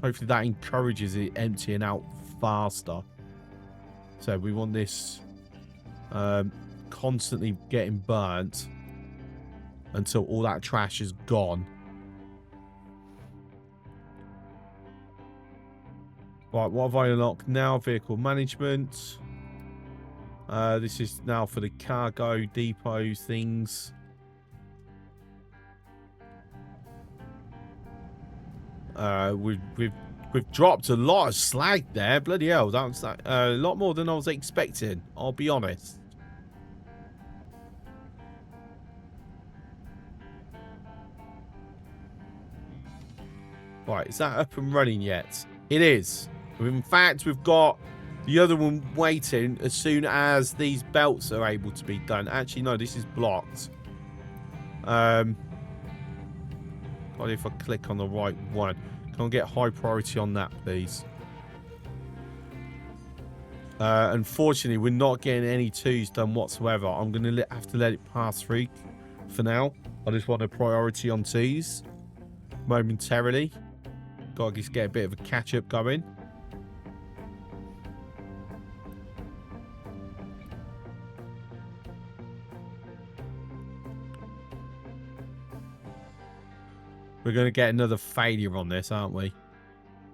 hopefully that encourages it emptying out faster. So we want this constantly getting burnt until all that trash is gone. Right, what have I unlocked now? Vehicle management. This is now for the cargo depot things. We've dropped a lot of slag there. Bloody hell, that's a lot more than I was expecting. I'll be honest. Right, is that up and running yet? It is. In fact, we've got the other one waiting as soon as these belts are able to be done. Actually, no, this is blocked. God, if I click on the right one. Can I get high priority on that, please? Unfortunately, we're not getting any 2s done whatsoever. I'm going to have to let it pass through for now. I just want a priority on 2s momentarily. Got to just get a bit of a catch-up going. We're going to get another failure on this, aren't we?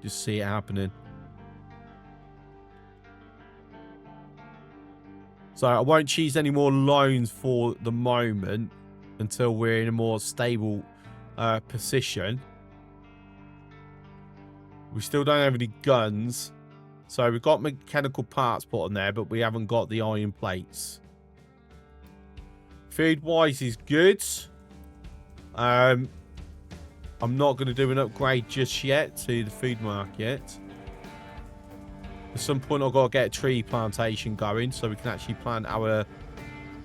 Just see it happening. So I won't choose any more loans for the moment until we're in a more stable position. We still don't have any guns. So we've got mechanical parts put on there, but we haven't got the iron plates. Food-wise is good. I'm not going to do an upgrade just yet to the food market. At some point, I've got to get a tree plantation going so we can actually plant our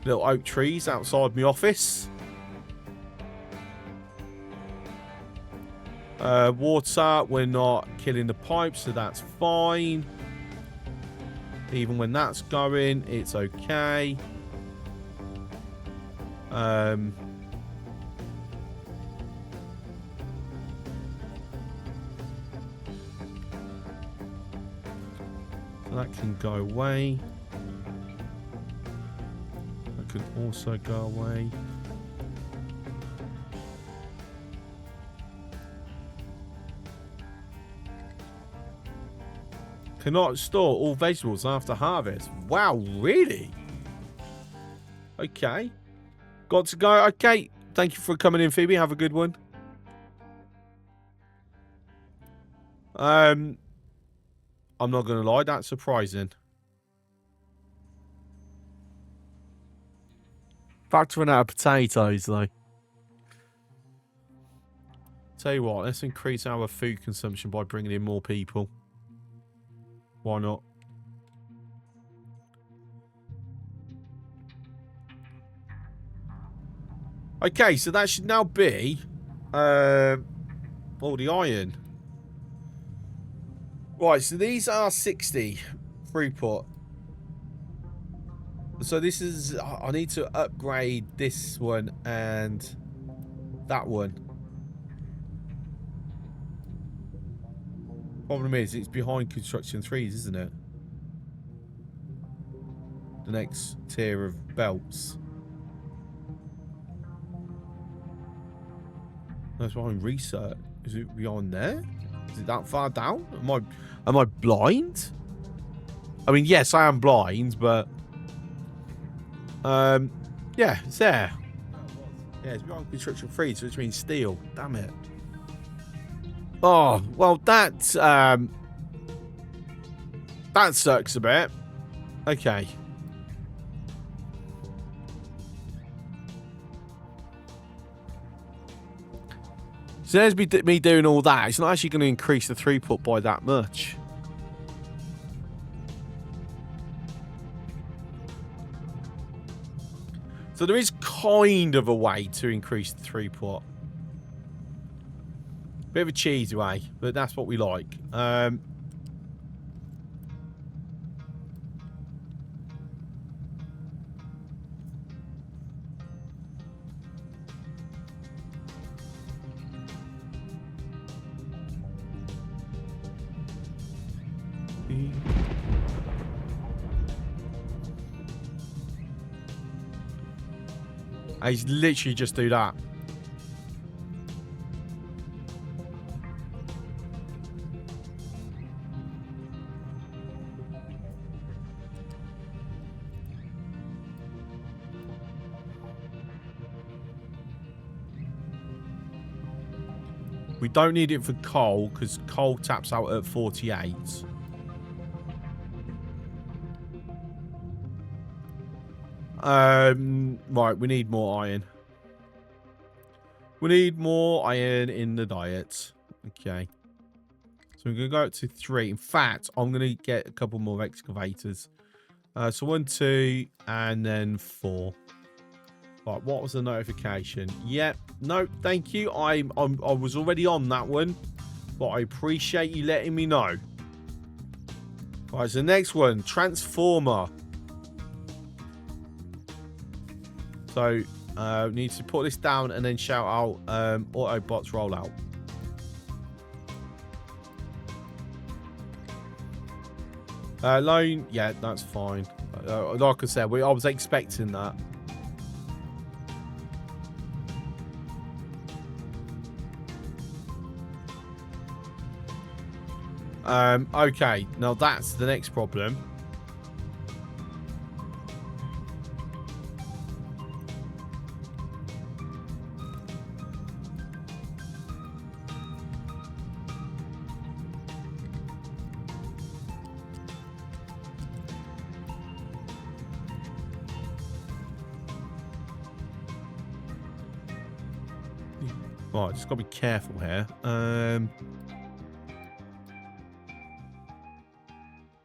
little oak trees outside my office. Water, we're not killing the pipes, so that's fine. Even when that's going, it's okay. That can go away. That can also go away. Cannot store all vegetables after harvest. Wow, really? Okay. Got to go. Okay. Thank you for coming in, Phoebe. Have a good one. I'm not going to lie, that's surprising. Back to run out of potatoes, though. Tell you what, let's increase our food consumption by bringing in more people. Why not? Okay, so that should now be... all the iron. Right, so these are 60 throughput. So this is... I need to upgrade this one and that one. Problem is, it's behind construction 3s, isn't it? The next tier of belts. That's behind research. Is it beyond there? Is it that far down? Am I blind? I mean, yes, I am blind, but yeah, it's there. Yeah, it's behind construction 3, so which means steel. Damn it. Oh, well, that sucks a bit. Okay. So there's me doing all that. It's not actually going to increase the throughput by that much. So there is kind of a way to increase the throughput. Bit of a cheesy way, but that's what we like. I literally just do that. We don't need it for coal, because coal taps out at 48. Right, we need more iron. We need more iron in the diet. Okay. So we're going to go up to 3. In fact, I'm going to get a couple more excavators. So 1, 2, and then 4. Right, what was the notification? Yep. No, thank you. I was already on that one, but I appreciate you letting me know. Right, so the next one, transformer. So need to put this down and then shout out Autobots rollout. Loan, yeah, that's fine. Like I said, I was expecting that. Okay, now that's the next problem. Right, just got to be careful here.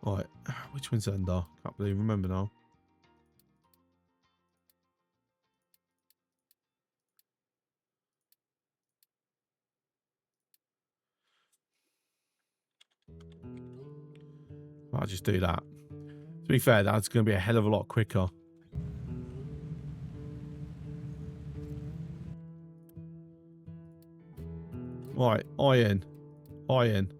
Right, which one's under? Can't really remember now. I'll just do that. To be fair, that's going to be a hell of a lot quicker. Right, iron. Iron.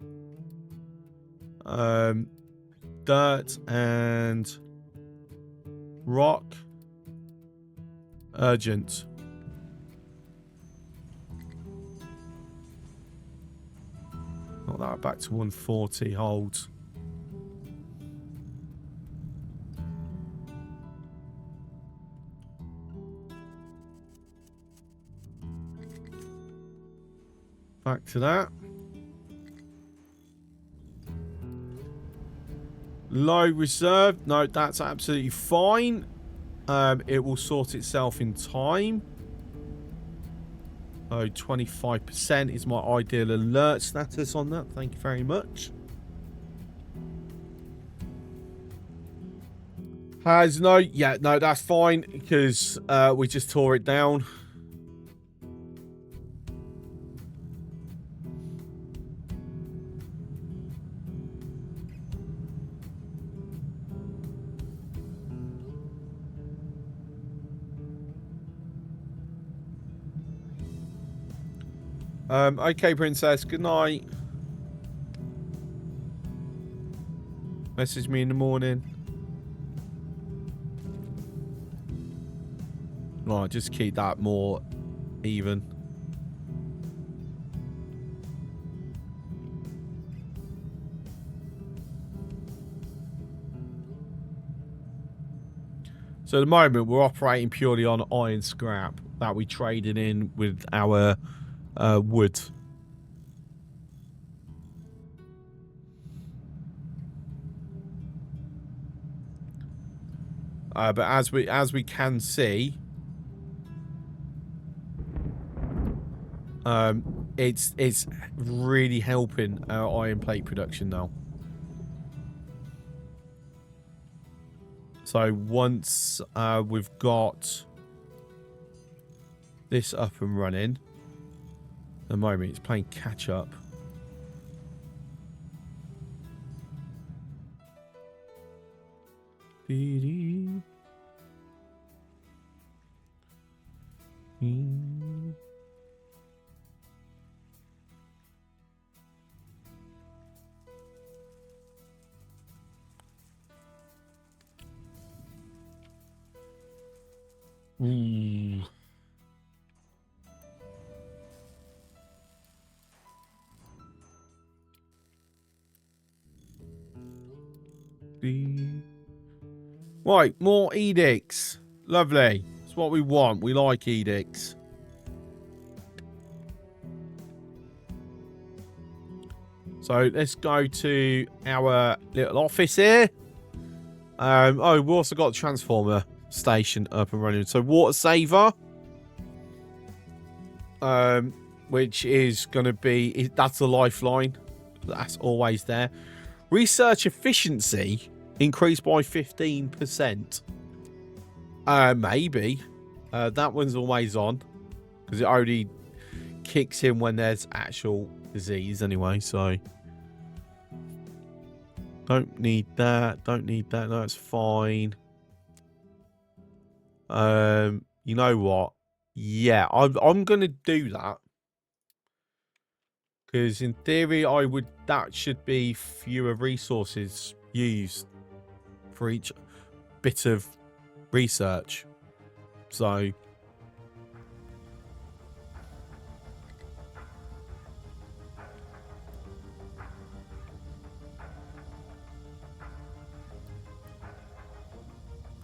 Dirt and rock. Urgent. Not that, back to 140 holds. Back to that. Low reserve. No, that's absolutely fine. It will sort itself in time. Oh, 25% is my ideal alert status on that. Thank you very much. Has no, yeah, no, that's fine because we just tore it down. Okay, princess. Good night. Message me in the morning. Right, just keep that more even. So at the moment, we're operating purely on iron scrap that we traded in with our wood. But as we can see, it's really helping our iron plate production now. So once we've got this up and running, at the moment it's playing catch up. Ooh. Right, more edicts. Lovely. That's what we want. We like edicts. So let's go to our little office here. Oh, we've also got a transformer station up and running. So water saver, which is going to be, that's the lifeline. That's always there. Research efficiency increased by 15%. Maybe. That one's always on because it only kicks in when there's actual disease anyway, so don't need that. Don't need that. No, it's fine. You know what? Yeah, I'm gonna do that because in theory, that should be fewer resources used for each bit of research. So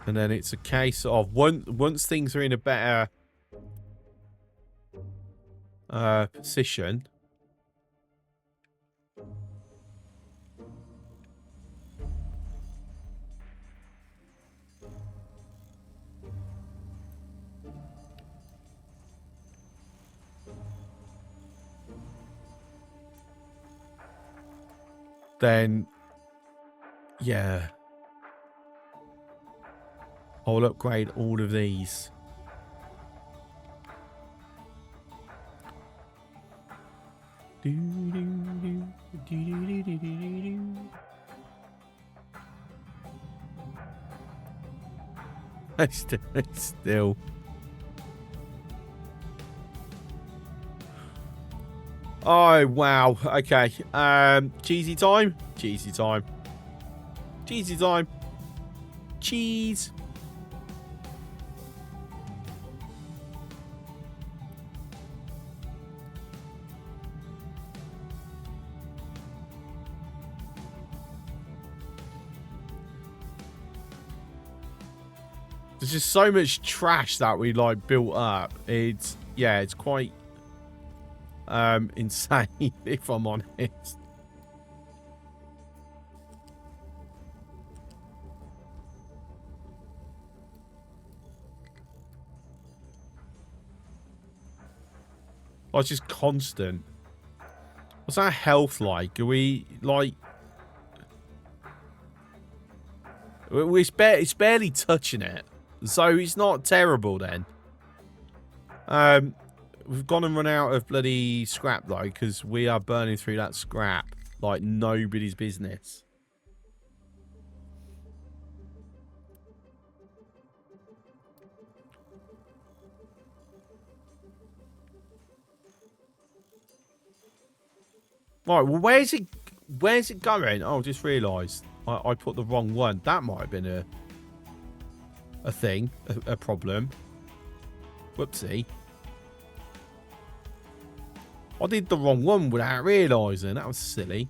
and then it's a case of once things are in a better position, then yeah, I'll upgrade all of these. Still. Oh wow. Okay. Cheesy time. Cheesy time. Cheesy time. Cheese. There's just so much trash that we like built up. It's quite insane if I'm honest. Oh, it's just constant. What's our health like? Are we, like... It's barely touching it. So it's not terrible then. We've gone and run out of bloody scrap, though, because we are burning through that scrap like nobody's business. Right, well, where's it going? Oh, just realised I put the wrong one. That might have been a thing, a problem. Whoopsie. I did the wrong one without realising. That was silly.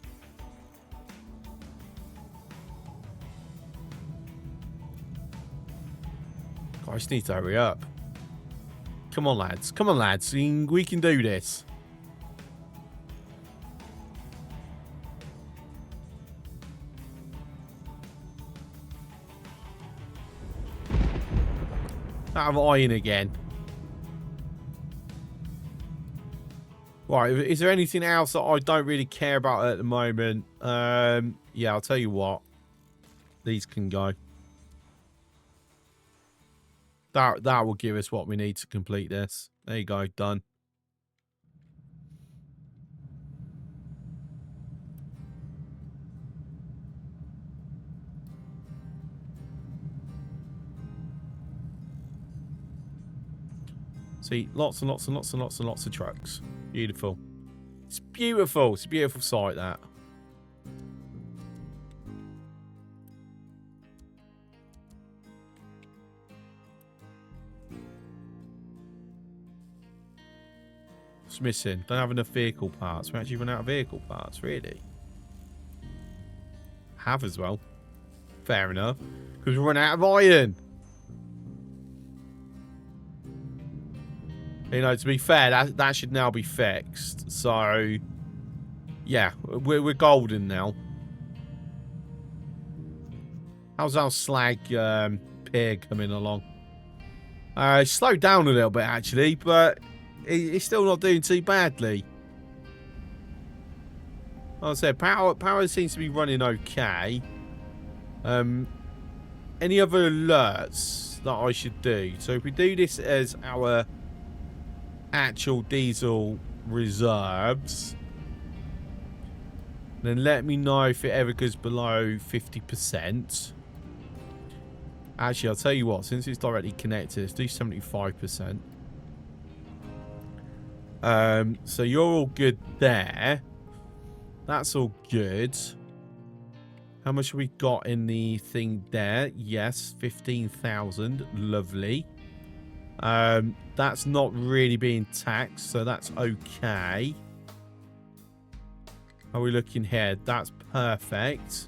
I just need to hurry up. Come on, lads. Come on, lads. We can do this. Out of iron again. Right, is there anything else that I don't really care about at the moment? Yeah, I'll tell you what. These can go. That will give us what we need to complete this. There you go, done. See, lots and lots and lots and lots and lots of trucks. Beautiful. It's beautiful. It's a beautiful sight, that. What's missing? Don't have enough vehicle parts. We actually run out of vehicle parts, really. Have as well. Fair enough. Because we run out of iron. You know, to be fair, that should now be fixed. So, yeah, we're golden now. How's our slag pier coming along? Slowed down a little bit, actually, but it's still not doing too badly. Like I said, power seems to be running okay. Any other alerts that I should do? So if we do this as our actual diesel reserves, then let me know if it ever goes below 50%. Actually, I'll tell you what, since it's directly connected, let's do 75%. So you're all good there. That's all good. How much have we got in the thing there? Yes, 15,000. Lovely. That's not really being taxed, so that's okay. How are we looking here? That's perfect.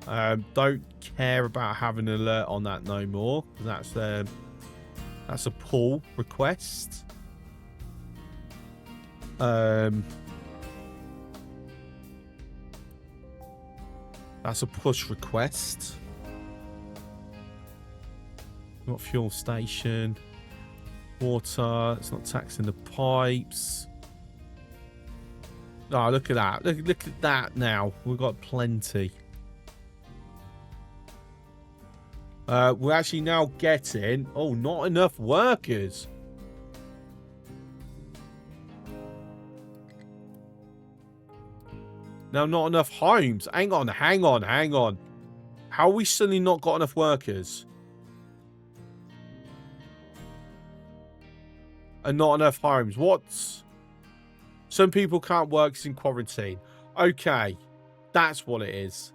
Don't care about having an alert on that no more. That's a pull request. That's a push request. Got fuel station. Water. It's not taxing the pipes. Oh, look at that. Look at that now. We've got plenty. We're actually now getting... Oh, not enough workers. Now, not enough homes. Hang on. How are we suddenly not got enough workers? And not enough homes. What? Some people can't work because in quarantine. Okay. That's what it is.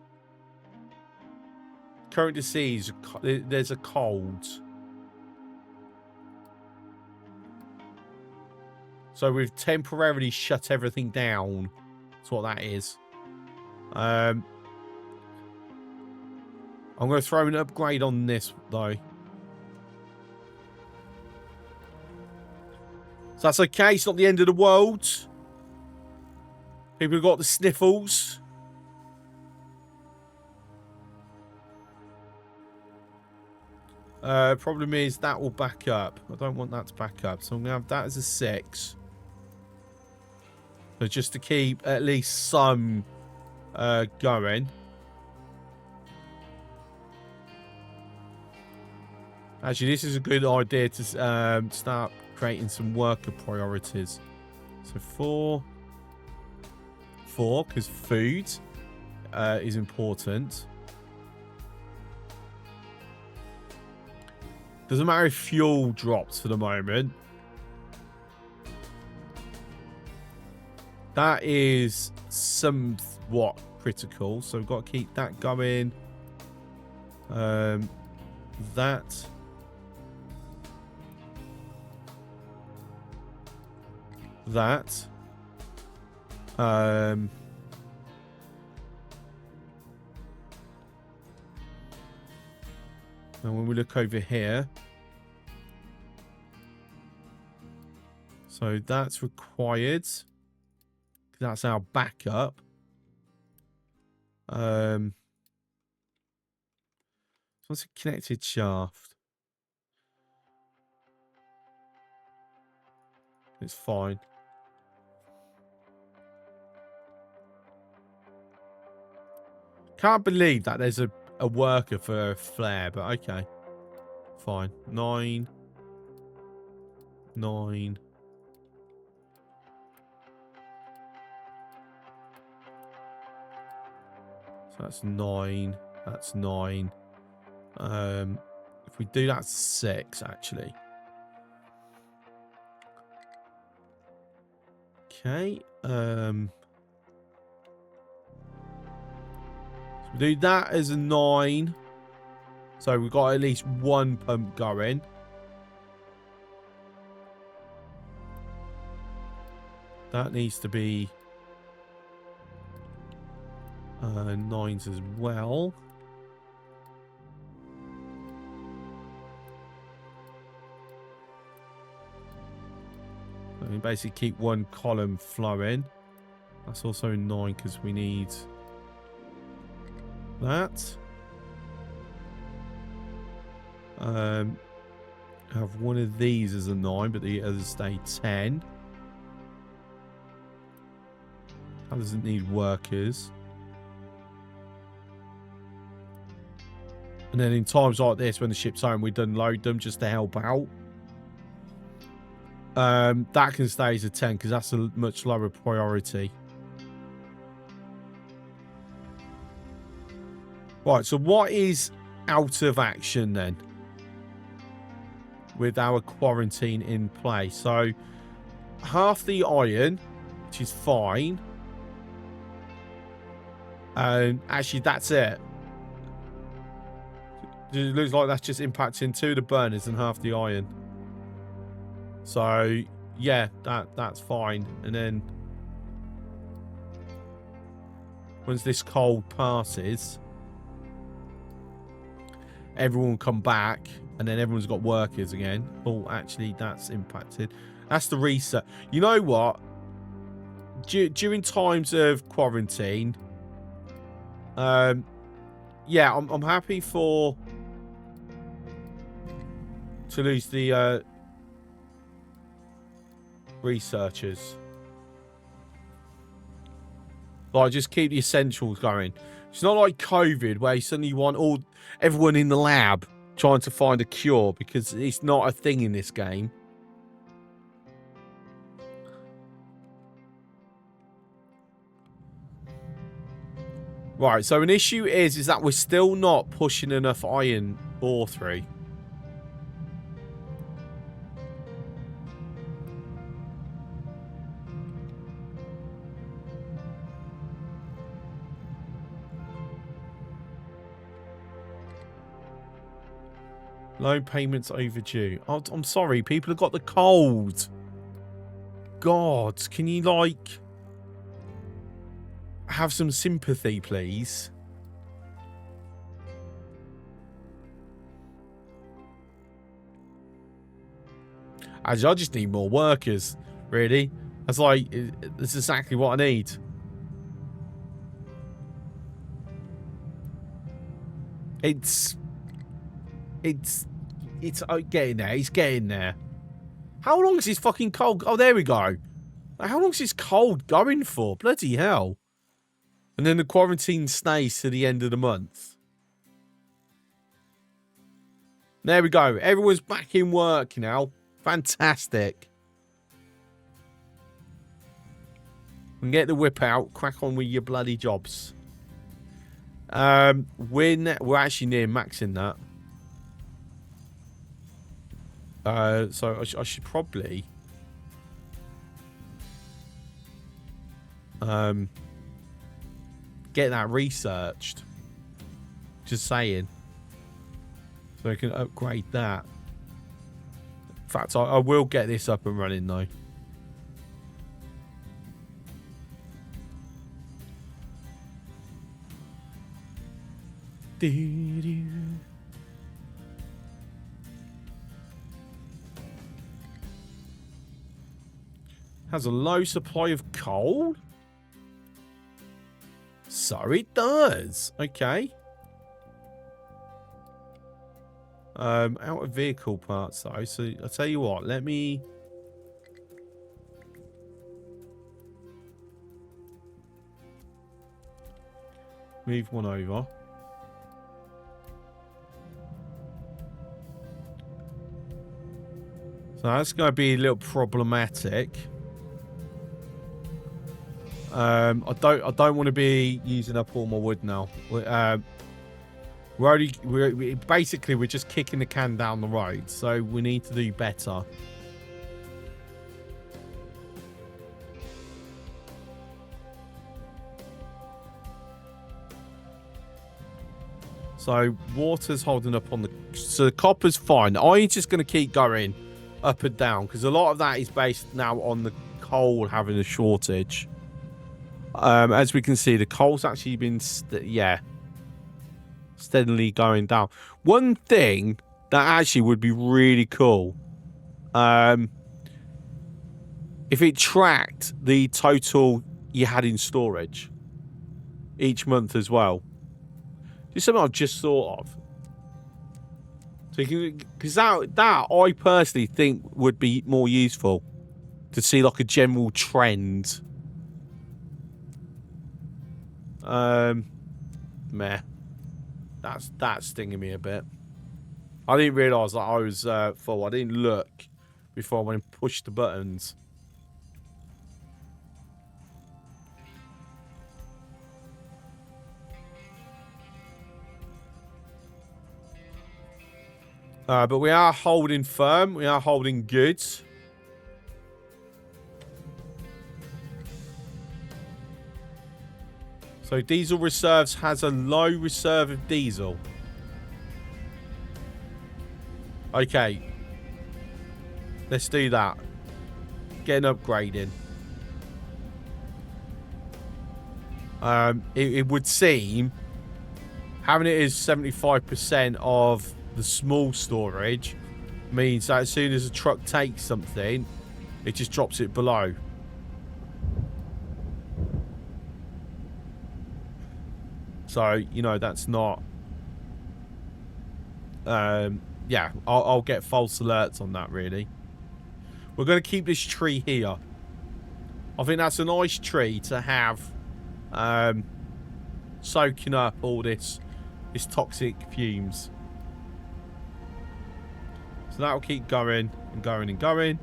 Current disease. There's a cold. So we've temporarily shut everything down. That's what that is. I'm going to throw an upgrade on this, though. So that's okay. It's not the end of the world. People have got the sniffles. Problem is that will back up. I don't want that to back up. So I'm going to have that as a 6. So just to keep at least some going. Actually, this is a good idea to start creating some worker priorities. So 4, because food is important. Doesn't matter if fuel drops for the moment. That is somewhat critical, so we've got to keep that going. That. And when we look over here, so that's required. That's our backup. So it's a connected shaft. It's fine. Can't believe that there's a worker for a flare, but okay. Fine. 9. So that's 9. That's 9. If we do that, 6 actually. Okay. So we do that as a 9. So we've got at least one pump going. That needs to be 9s as well. So we basically keep one column flowing. That's also 9 because we need that. Have one of these as a 9, but the others stay 10. That doesn't need workers. And then in times like this, when the ship's home, we unload them just to help out. That can stay as a 10 because that's a much lower priority. Right, so what is out of action then? With our quarantine in place. So half the iron, which is fine. And actually that's it. It looks like that's just impacting 2 of the burners and half the iron. So yeah, that's fine. And then once this cold passes, everyone will come back, and then everyone's got workers again. Oh, actually, that's impacted. That's the reset. You know what? During times of quarantine, yeah, I'm happy to lose the researchers. Like, just keep the essentials going. It's not like COVID where you suddenly want everyone in the lab trying to find a cure, because it's not a thing in this game. Right, so an issue is that we're still not pushing enough iron ore through. Loan payments overdue. Oh, I'm sorry, people have got the cold. God, can you, like, have some sympathy, please? Actually, I just need more workers, really. That's exactly what I need. It's getting there. It's getting there. How long is this fucking cold? Oh, there we go. How long's this cold going for? Bloody hell. And then the quarantine stays to the end of the month. There we go. Everyone's back in work now. Fantastic. And get the whip out. Crack on with your bloody jobs. We're actually near maxing that. So I should probably get that researched. Just saying. So I can upgrade that. In fact, I will get this up and running though. Has a low supply of coal? So it does. Okay. Out of vehicle parts though. So I'll tell you what, let me move one over. So that's going to be a little problematic. I don't want to be using up all my wood now. We're just kicking the can down the road, so we need to do better. So water's holding up on the... So the copper's fine. I'm just going to keep going up and down because a lot of that is based now on the coal having a shortage. As we can see, the coal's actually been... steadily going down. One thing that actually would be really cool, if it tracked the total you had in storage each month as well. Just something I've just thought of. So you can, because that I personally think would be more useful to see like a general trend. Meh. That's stinging me a bit. I didn't realise that I was full. I didn't look before I went and pushed the buttons. But we are holding firm. We are holding good. So diesel reserves has a low reserve of diesel. Okay. Let's do that. Get an upgrading. It would seem having it as 75% of the small storage means that as soon as a truck takes something, it just drops it below. So, you know, that's not... yeah, I'll get false alerts on that, really. We're going to keep this tree here. I think that's a nice tree to have soaking up all this toxic fumes. So that'll keep going and going and going.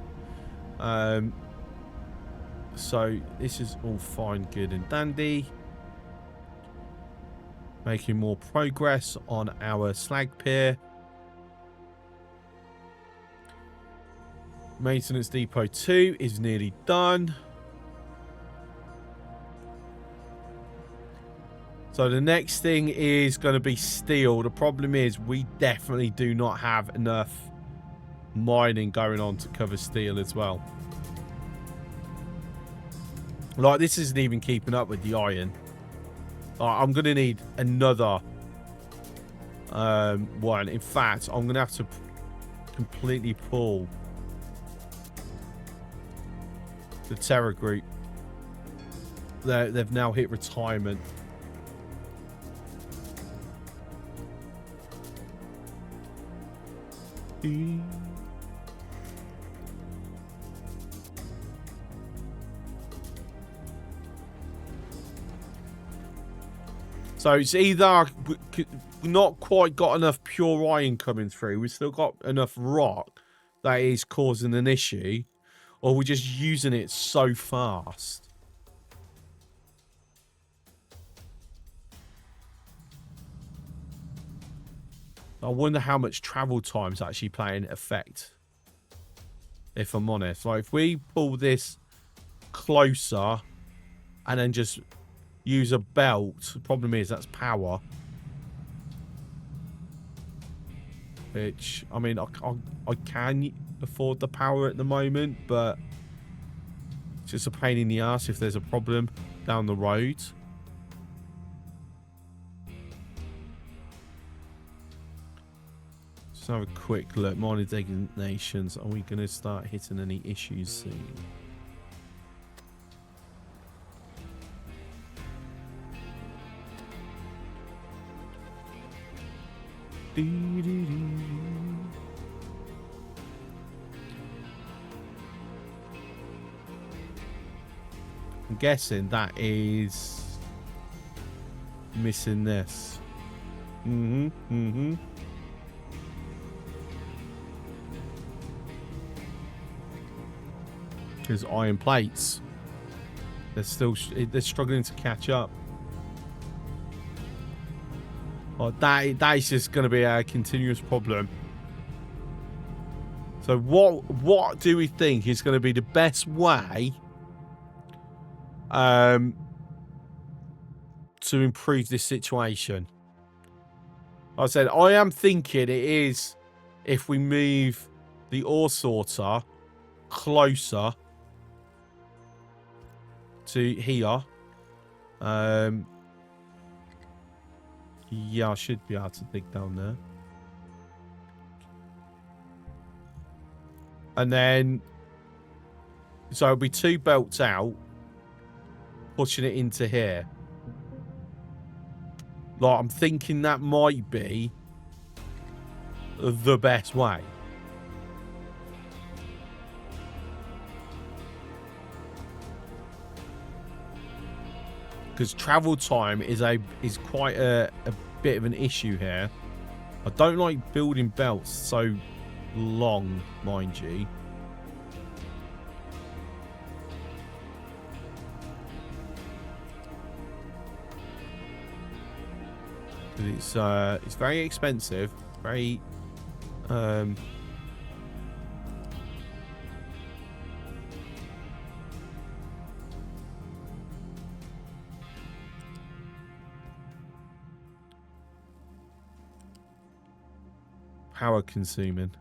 So this is all fine, good and dandy. Making more progress on our slag pier. Maintenance depot 2 is nearly done. So the next thing is going to be steel. The problem is we definitely do not have enough mining going on to cover steel as well. Like, this isn't even keeping up with the iron. I'm going to need another one. In fact, I'm going to have to completely pull the Terra group. They've now hit retirement. So it's either we've not quite got enough pure iron coming through, we've still got enough rock that is causing an issue, or we're just using it so fast. I wonder how much travel time's actually playing effect. If I'm honest. Like, if we pull this closer and then just use a belt, the problem is that's power. Which, I mean, I can afford the power at the moment, but it's just a pain in the ass if there's a problem down the road. Let's have a quick look. Minor designations. Are we going to start hitting any issues soon? I'm guessing that is missing this. Because iron plates, they're struggling to catch up. Oh, that is just going to be a continuous problem. So what do we think is going to be the best way to improve this situation? Like I said, I am thinking it is if we move the ore sorter closer to here. Yeah, I should be able to dig down there. And then, so it'll be 2 belts out, pushing it into here. Like, I'm thinking that might be the best way. Because travel time is quite a bit of an issue here. I don't like building belts so long, mind you. It's very expensive, very power consuming.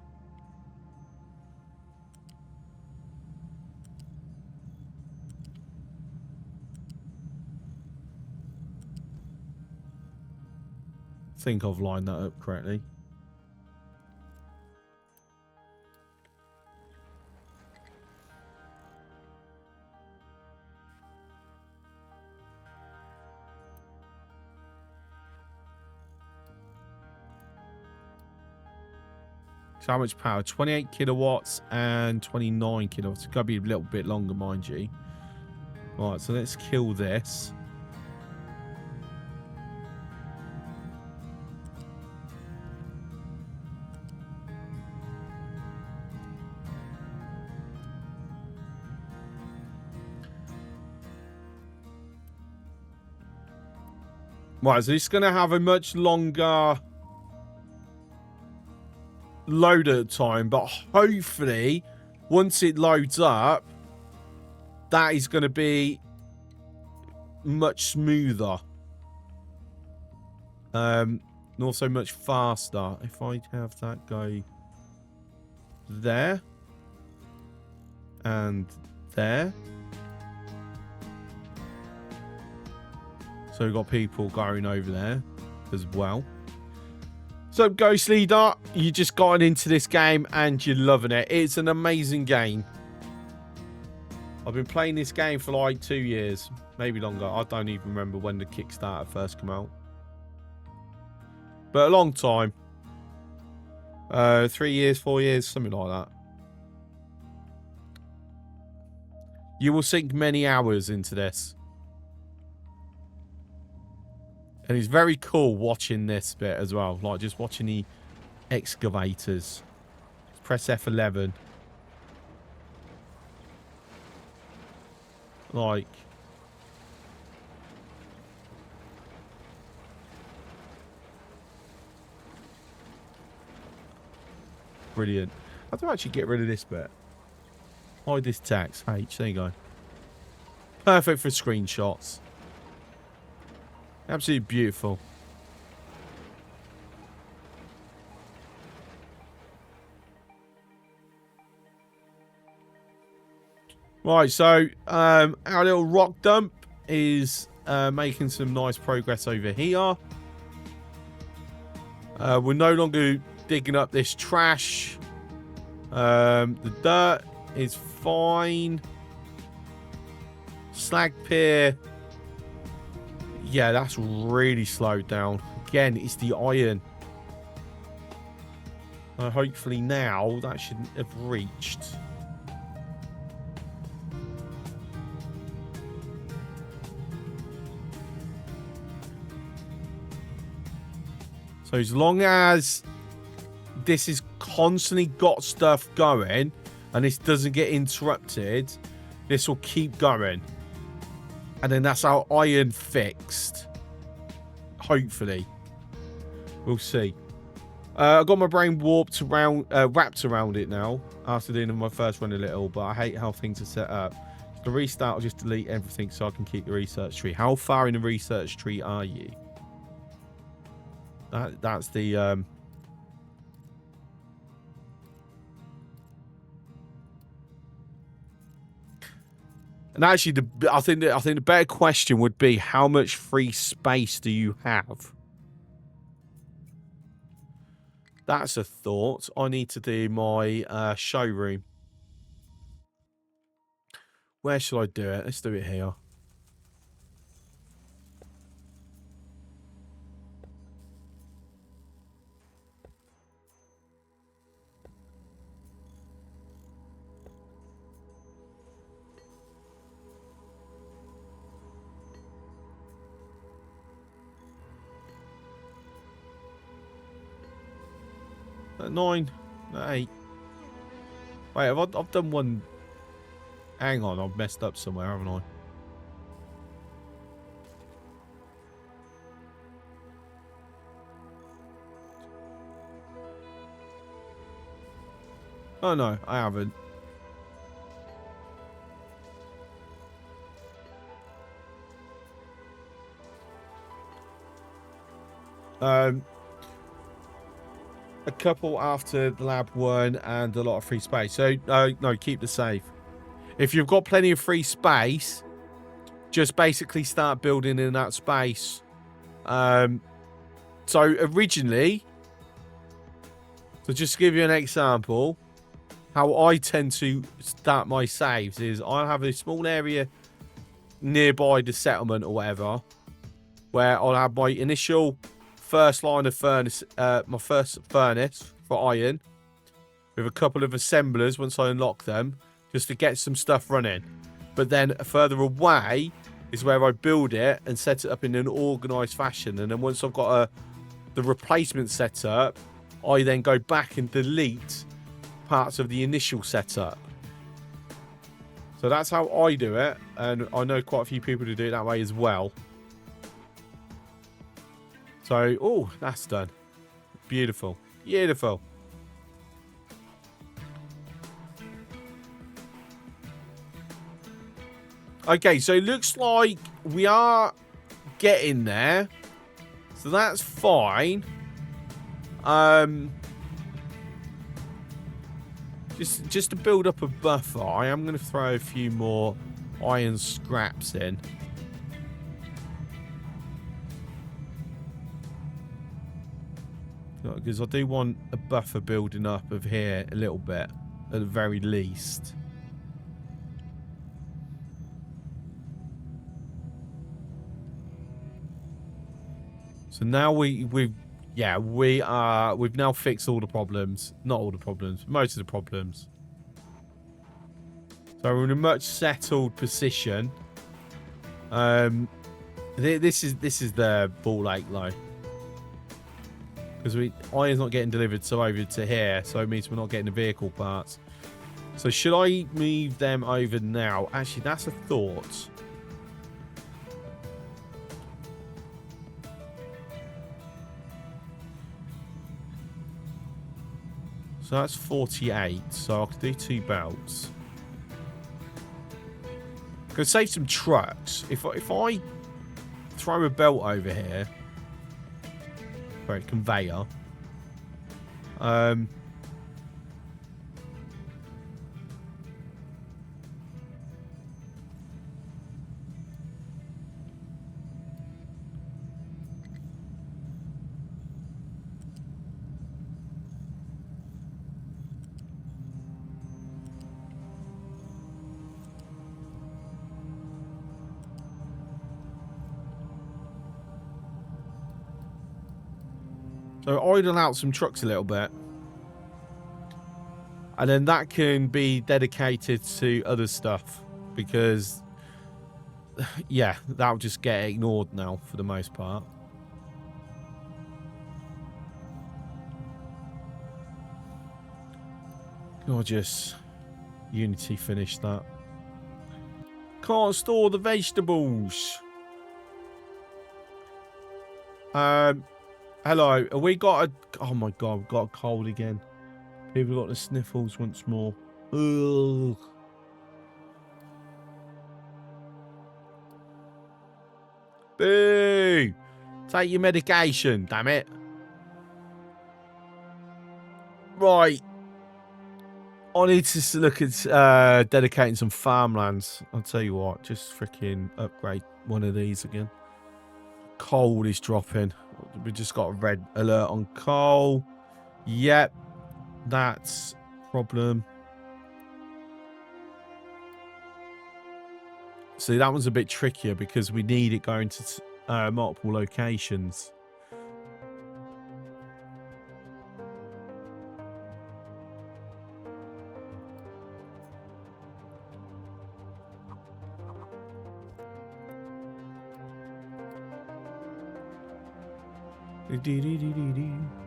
I think I've lined that up correctly. So how much power? 28 kilowatts and 29 kilowatts. It's got to be a little bit longer, mind you. Right, so let's kill this. Right, so it's going to have a much longer loader time, but hopefully once it loads up, that is going to be much smoother. And also much faster. If I have that go there and there. So we've got people going over there as well. So, Ghost Leader, you just gotten into this game and you're loving it. It's an amazing game. I've been playing this game for like 2 years, maybe longer. I don't even remember when the Kickstarter first came out. But a long time. 3 years, 4 years, something like that. You will sink many hours into this. And it's very cool watching this bit as well. Like, just watching the excavators. Just press F11. Like... Brilliant. How do I actually get rid of this bit? Hide this text. H. There you go. Perfect for screenshots. Absolutely beautiful. Right, so our little rock dump is making some nice progress over here. We're no longer digging up this trash. The dirt is fine. Slag pier. Yeah, that's really slowed down. Again, it's the iron. Hopefully now that shouldn't have reached. So as long as this has constantly got stuff going and this doesn't get interrupted, this will keep going. And then that's our iron fixed. Hopefully. We'll see. I got my brain wrapped around it now after doing my first run a little, but I hate how things are set up. To restart, I'll just delete everything so I can keep the research tree. How far in the research tree are you? That's the and actually I think the better question would be, how much free space do you have? That's a thought. I need to do my showroom. Where should I do it? Let's do it here. At 9, at 8. Wait, I've done one. Hang on, I've messed up somewhere, haven't I? Oh no, I haven't. A couple after the lab 1 and a lot of free space. So, no, keep the save. If you've got plenty of free space, just basically start building in that space. So, originally, so just to give you an example, how I tend to start my saves is I have a small area nearby the settlement or whatever, where I'll have my initial first line of furnace, my first furnace for iron, with a couple of assemblers once I unlock them, just to get some stuff running. But then further away is where I build it and set it up in an organised fashion. And then once I've got the replacement set up, I then go back and delete parts of the initial setup. So that's how I do it, and I know quite a few people who do it that way as well. So, oh, that's done. Beautiful. Beautiful. Okay, so it looks like we are getting there. So that's fine. Just to build up a buffer, I am going to throw a few more iron scraps in. Because I do want a buffer building up of here a little bit, at the very least. So now we've now fixed all the problems. Not all the problems, most of the problems. So we're in a much settled position. This is the ball ache low. Because iron's not getting delivered so over to here, so it means we're not getting the vehicle parts. So should I move them over now? Actually, that's a thought. So that's 48. So I could do 2 belts. Could save some trucks. If I throw a belt over here, right, conveyor. So idle out some trucks a little bit. And then that can be dedicated to other stuff. Because, yeah, that'll just get ignored now for the most part. Gorgeous. Unity finished that. Can't store the vegetables. Hello, have we got a... Oh my god, we've got a cold again. People got the sniffles once more. Ugh. Boo! Take your medication, damn it. Right. I need to look at dedicating some farmlands. I'll tell you what, just freaking upgrade one of these again. Coal is dropping. We just got a red alert on coal. Yep, that's a problem. See, that one's a bit trickier because we need it going to multiple locations.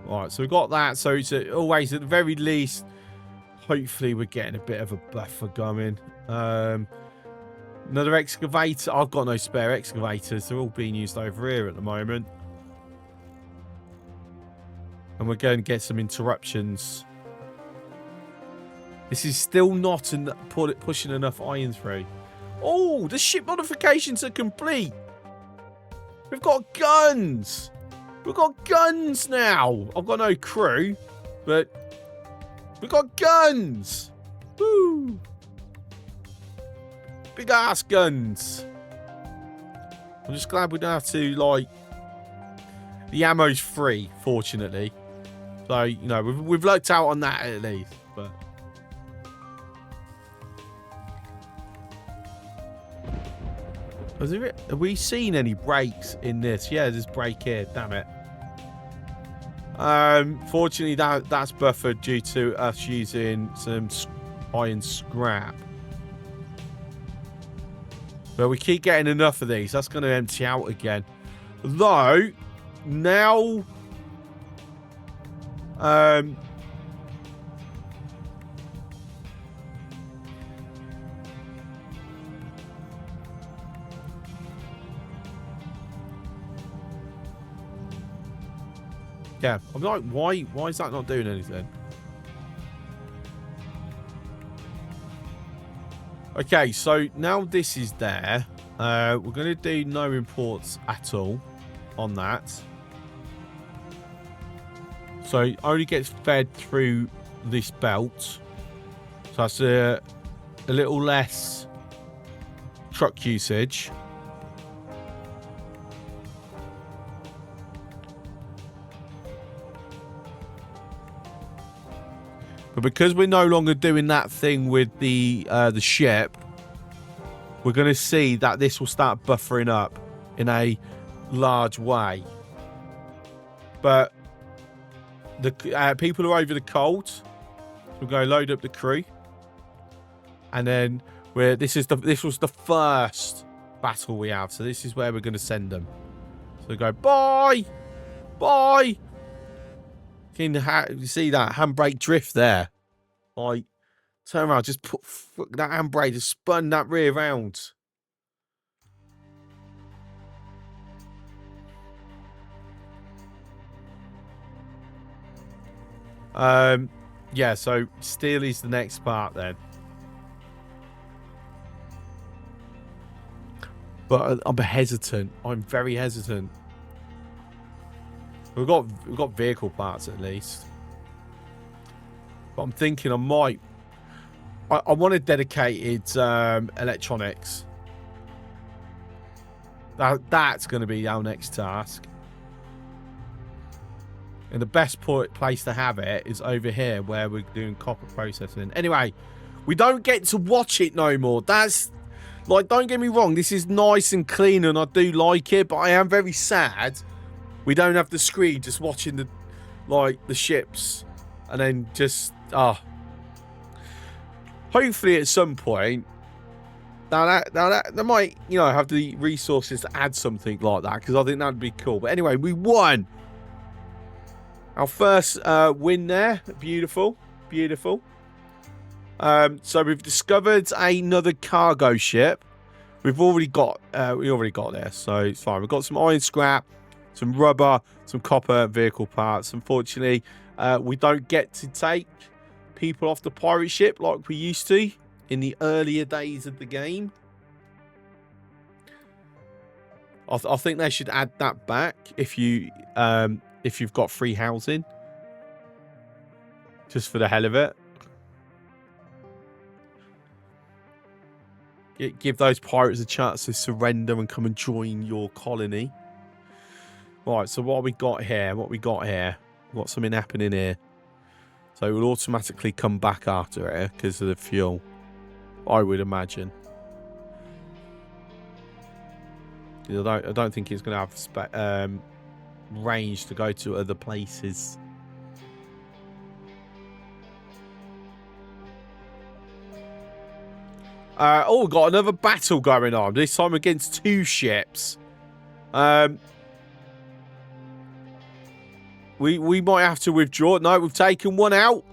Alright, so we got that. So it's always, at the very least, hopefully we're getting a bit of a buffer going. Another excavator. I've got no spare excavators. They're all being used over here at the moment. And we're going to get some interruptions. This is still not pushing enough iron through. Oh, the ship modifications are complete. We've got guns. We've got guns now. I've got no crew, but we've got guns. Woo! Big ass guns. I'm just glad we don't have to, like, the ammo's free, fortunately. So, you know, we've lucked out on that at least. But have we seen any breaks in this? Yeah, there's break here. Damn it. Fortunately, that's buffered due to us using some iron scrap. But we keep getting enough of these. That's going to empty out again. Though, now... yeah, I'm like, why is that not doing anything? Okay, so now this is there. We're going to do no imports at all on that. So it only gets fed through this belt. So that's a little less truck usage. But because we're no longer doing that thing with the ship, we're going to see that this will start buffering up in a large way. But the people are over the cold. So we'll go load up the crew, and then this was the first battle we have. So this is where we're going to send them. So go, bye! Bye! You see that handbrake drift there? Like, turn around, just put that handbrake, just spun that rear round. Yeah, so steel is the next part then. But I'm hesitant. I'm very hesitant. We've got vehicle parts at least. But I'm thinking I might. I want a dedicated electronics. That's going to be our next task. And the best place to have it is over here where we're doing copper processing. Anyway, we don't get to watch it no more. That's, like, don't get me wrong. This is nice and clean and I do like it. But I am very sad we don't have the screen just watching the, like, the ships. And then just, hopefully at some point, that might, you know, have the resources to add something like that. Because I think that would be cool. But anyway, we won. Our first win there. Beautiful. Beautiful. So we've discovered another cargo ship. We've already got there, so it's fine. We've got some iron scrap, some rubber, some copper, vehicle parts. Unfortunately, we don't get to take people off the pirate ship like we used to in the earlier days of the game. I think they should add that back if you've got free housing, just for the hell of it. Give those pirates a chance to surrender and come and join your colony. Right, so what have we got here? We've got something happening here. So it will automatically come back after it because of the fuel, I would imagine. I don't think it's going to have range to go to other places. Oh, we've got another battle going on. This time against 2 ships. We might have to withdraw. No, we've taken one out.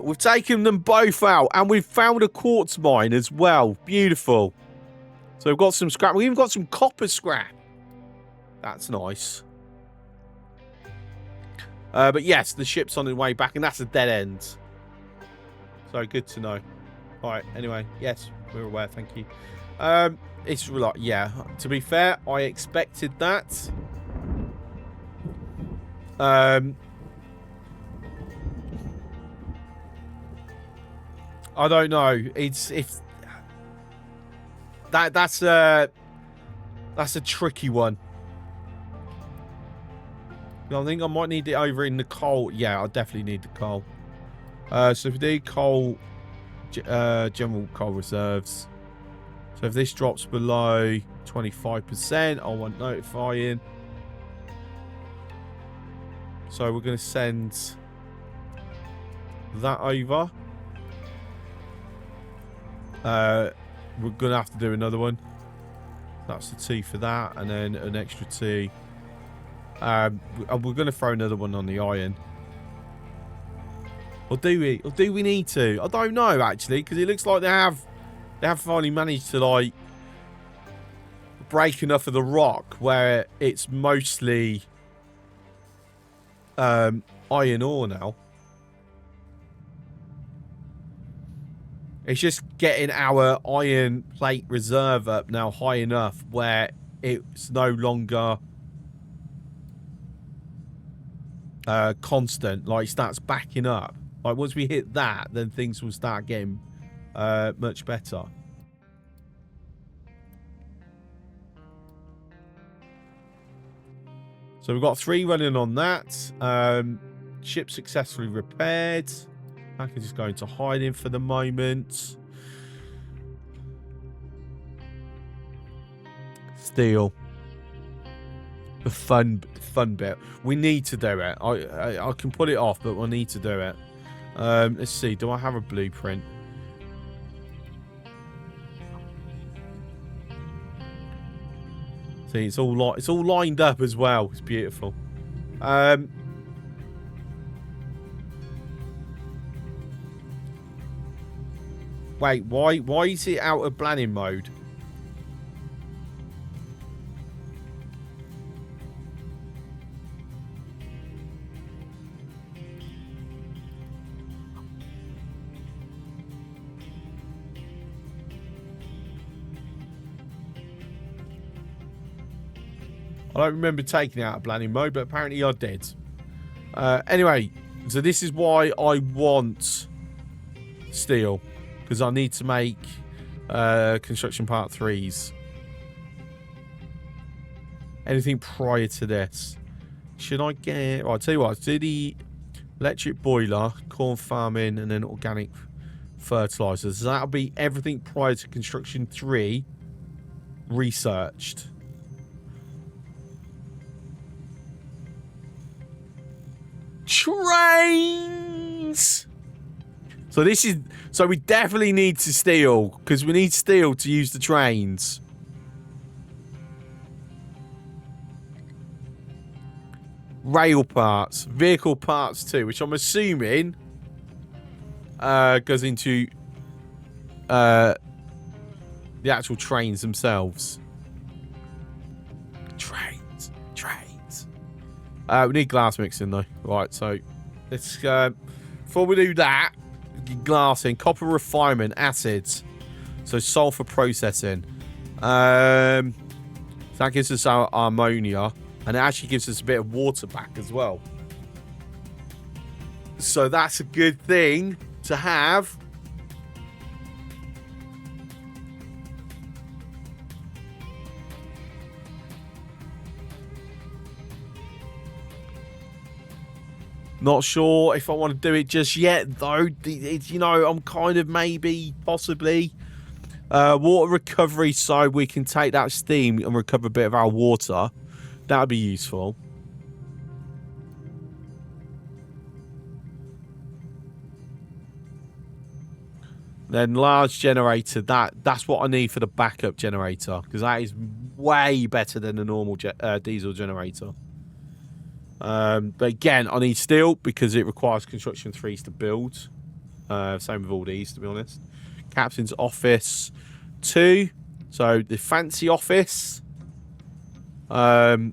We've taken them both out. And we've found a quartz mine as well. Beautiful. So we've got some scrap. We've even got some copper scrap. That's nice. But yes, the ship's on the way back. And that's a dead end. So good to know. All right. Anyway, yes, we're aware. Thank you. It's like, yeah. To be fair, I expected that. I don't know. That's a tricky one. I think I might need it over in the coal. Yeah, I definitely need the coal. So if we do coal, general coal reserves. So if this drops below 25%, I want notifying. So we're going to send that over. We're going to have to do another one. That's the 2 for that, and then an extra 2. We're going to throw another one on the iron. Or do we? Or do we need to? I don't know, actually, because it looks like they have finally managed to, like, break enough of the rock where it's mostly iron ore now. It's just getting our iron plate reserve up now high enough where it's no longer constant. Like, it starts backing up. Like, once we hit that, then things will start getting much better. So we've got 3 running on that. Ship successfully repaired. I can just go into hiding for the moment. Steel. The fun bit. We need to do it. I can put it off, but we'll need to do it. Let's see. Do I have a blueprint? See, it's all lined up as well. It's beautiful. Wait, why is it out of planning mode? I don't remember taking it out of planning mode, but apparently I did. Anyway, so this is why I want steel. Because I need to make construction part 3s. Anything prior to this. Should I get... I'll tell you what, I'll do the electric boiler, corn farming, and then organic fertilizers. So that'll be everything prior to construction 3 researched. Trains! So this is... So we definitely need to steel, because we need steel to use the trains. Rail parts. Vehicle parts too, which I'm assuming goes into the actual trains themselves. Trains. We need glass mixing though. Right, so let's... before we do that... Glass in, copper refinement, acids, so sulfur processing. So that gives us our ammonia, and it actually gives us a bit of water back as well. So that's a good thing to have. Not sure if I want to do it just yet, though. It's, you know, I'm kind of maybe, possibly. Water recovery, so we can take that steam and recover a bit of our water. That would be useful. Then large generator, that's what I need for the backup generator. Because that is way better than the normal diesel generator. But again, I need steel because it requires construction 3s to build. Same with all these, to be honest. Captain's office 2. So the fancy office. If I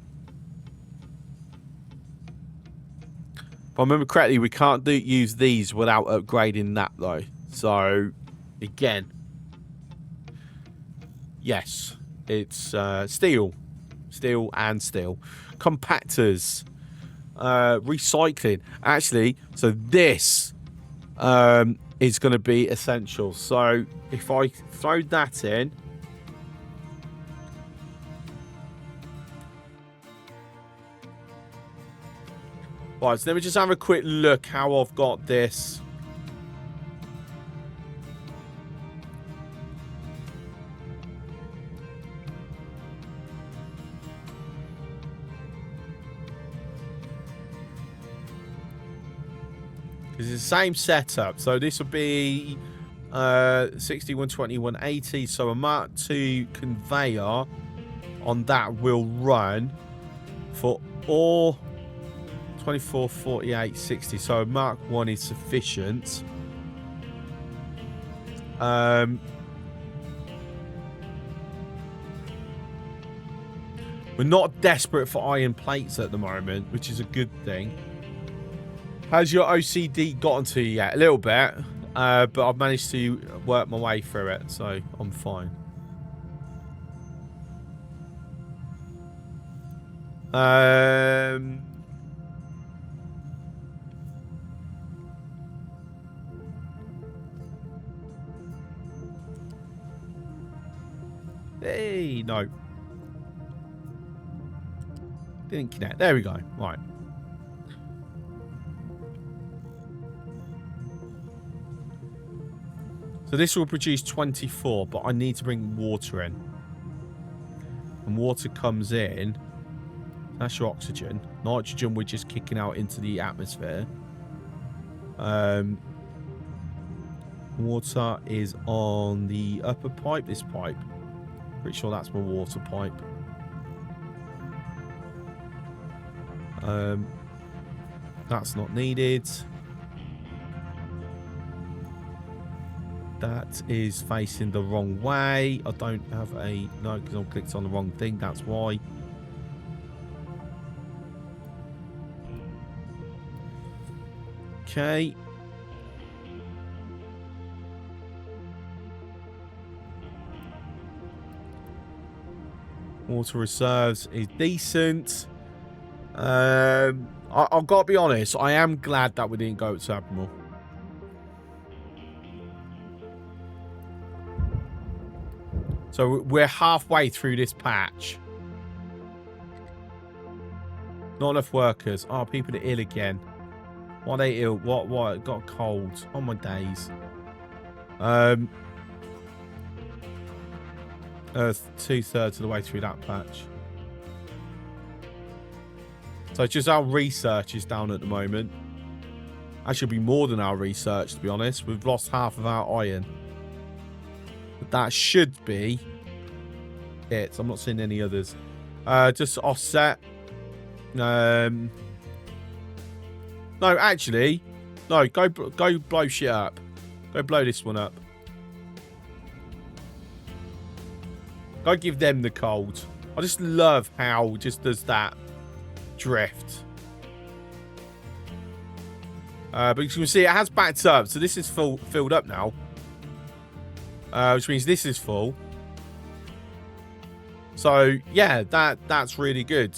remember correctly, we can't use these without upgrading that though. So again, yes, it's steel and steel. Compactors. Recycling, actually, so this is going to be essential. So if I throw that in, right, so let me just have a quick look how I've got this. It's the same setup, so this will be 60, 120, 180. So a Mark II conveyor on that will run for all 24, 48, 60. So a Mark I is sufficient. We're not desperate for iron plates at the moment, which is a good thing. Has your OCD gotten to you yet? A little bit, but I've managed to work my way through it, so I'm fine. Hey, no. Didn't connect. There we go. Right. So this will produce 24, but I need to bring water in. And water comes in. That's your oxygen. Nitrogen we're just kicking out into the atmosphere. Water is on the upper pipe, this pipe. Pretty sure that's my water pipe. That's not needed. That is facing the wrong way. I don't have a... No, because I clicked on the wrong thing. That's why. Okay. Water reserves is decent. I've got to be honest. I am glad that we didn't go to Admiral. So we're halfway through this patch. Not enough workers. Oh, people are ill again. Why are they ill? What? Got a cold. Oh my days. 2/3 of the way through that patch. So it's just our research is down at the moment. That should be more than our research, to be honest. We've lost half of our iron. But that should be it. I'm not seeing any others. Just offset. No, actually. No, go blow shit up. Go blow this one up. Go give them the cold. I just love how it just does that drift. But you can see it has backed up. So this is filled up now. Which means this is full. So, yeah, that's really good.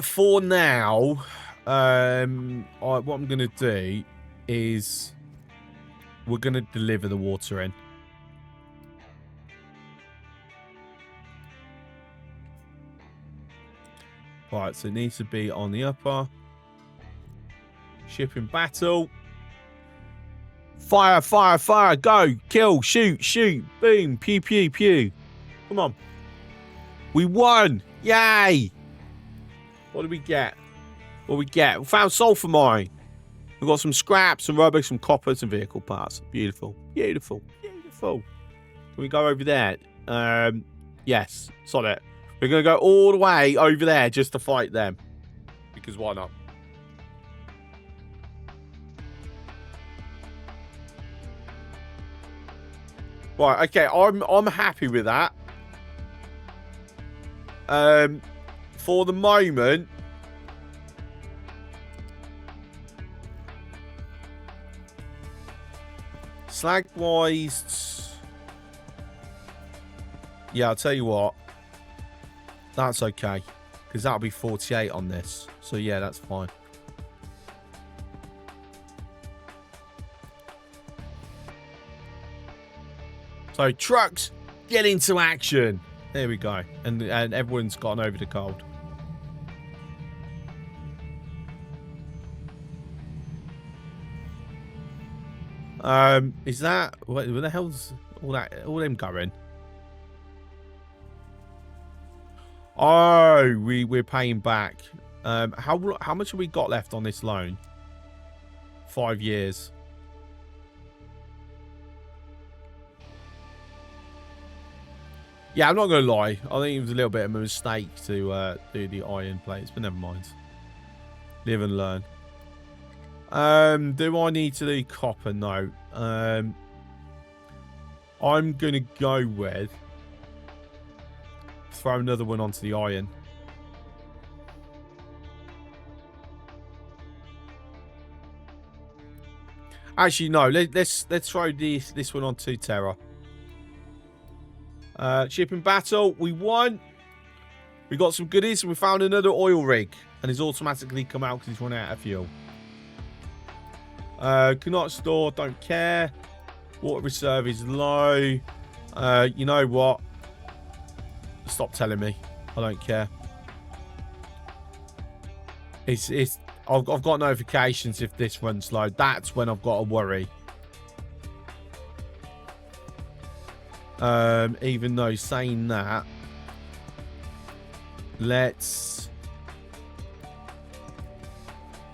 For now, what I'm going to do is we're going to deliver the water in. Right, so it needs to be on the upper. Ship in battle. Fire, fire, fire. Go. Kill. Shoot, shoot. Boom. Pew, pew, pew. Come on. We won. Yay. What did we get? What did we get? We found sulfur mine. We've got some scraps, some rubber, some copper, some vehicle parts. Beautiful. Beautiful. Beautiful. Can we go over there? Yes. Solid. We're going to go all the way over there just to fight them. Because why not? Right, okay. I'm happy with that. For the moment, slag wise, yeah, I'll tell you what, that's okay, because that'll be 48 on this, so yeah, that's fine. So trucks, get into action. There we go, and everyone's gotten over the cold. Is that where the hell's all them going? Oh, we're paying back. How much have we got left on this loan? 5 years. Yeah, I'm not gonna lie. I think it was a little bit of a mistake to do the iron plates, but never mind. Live and learn. Do I need to do copper? No. I'm gonna go with throw another one onto the iron. Actually, no. Let's throw this one onto Terra. Ship in battle. We won. We got some goodies. We found another oil rig, and it's automatically come out because it's run out of fuel. Cannot store, don't care. Water reserve is low. You know what? Stop telling me. I don't care. I've got notifications if this runs slow. That's when I've got to worry. Even though saying that,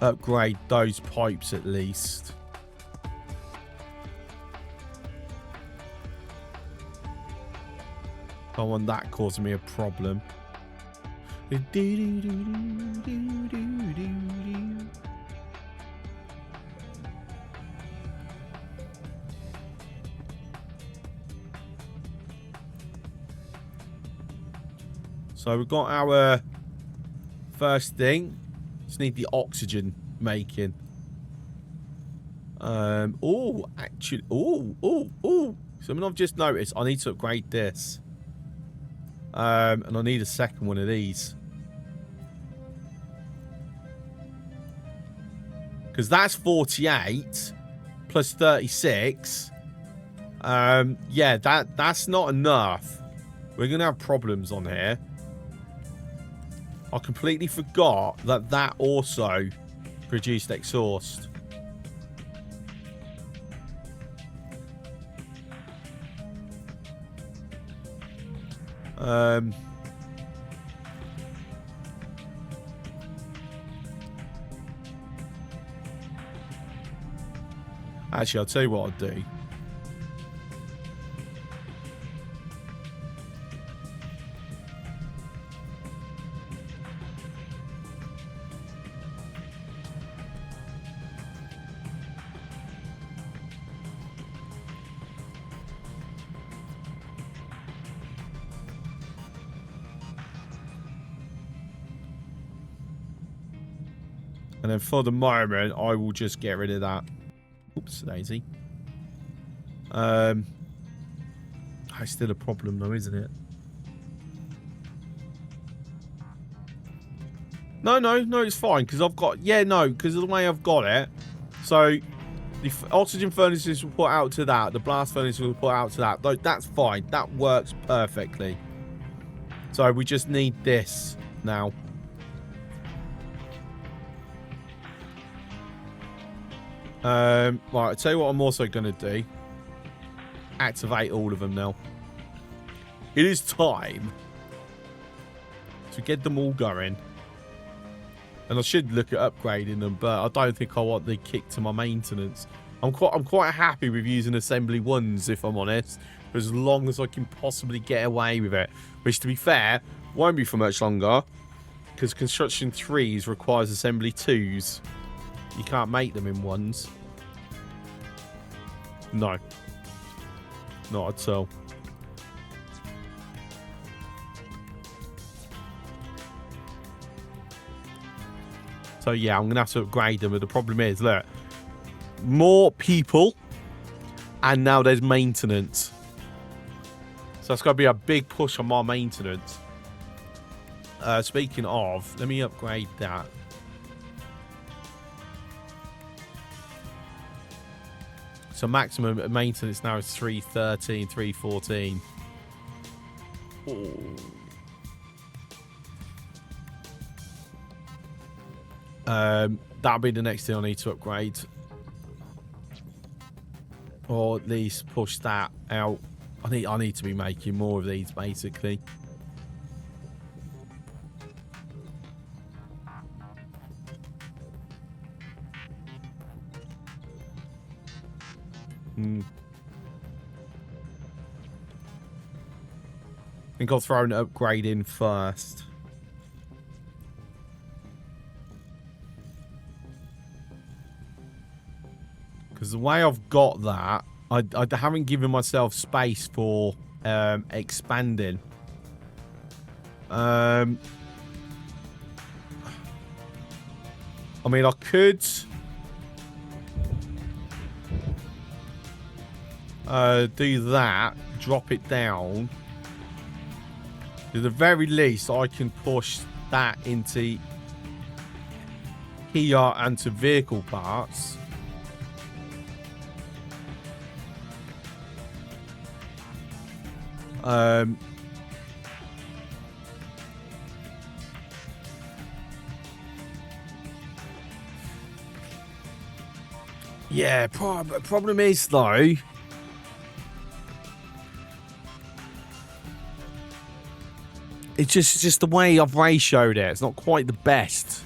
upgrade those pipes at least. Don't want that causing me a problem. So we've got our first thing. Just need the oxygen making. Oh, actually, something I've just noticed. I need to upgrade this. And I need a second one of these. Because that's 48 plus 36. Yeah, that's not enough. We're going to have problems on here. I completely forgot that that also produced exhaust. Actually, I'll tell you what I'll do. And then for the moment, I will just get rid of that. Oops, daisy. That's still a problem though, isn't it? No, it's fine, because I've got... Yeah, no, because of the way I've got it. So, the oxygen furnaces will put out to that. The blast furnaces will put out to that. That's fine. That works perfectly. So, we just need this now. Right, I'll tell you what I'm also going to do. Activate all of them now. It is time to get them all going. And I should look at upgrading them, but I don't think I want the kick to my maintenance. I'm quite happy with using assembly ones, if I'm honest, for as long as I can possibly get away with it. Which, to be fair, won't be for much longer, because construction 3s requires assembly 2s. You can't make them in ones. No. Not at all. So yeah, I'm going to have to upgrade them. But the problem is, look, more people, and now there's maintenance. So that's going to be a big push on my maintenance. Speaking of, let me upgrade that. So maximum maintenance now is 313, 314. Ooh. That'll be the next thing I need to upgrade. Or at least push that out. I need to be making more of these, basically. I think I'll throw an upgrade in first. Because the way I've got that, I haven't given myself space for expanding. I mean, I could... do that, drop it down. At the very least, I can push that into here and to vehicle parts. Yeah, problem is though, it's just the way I've ratioed it. It's not quite the best.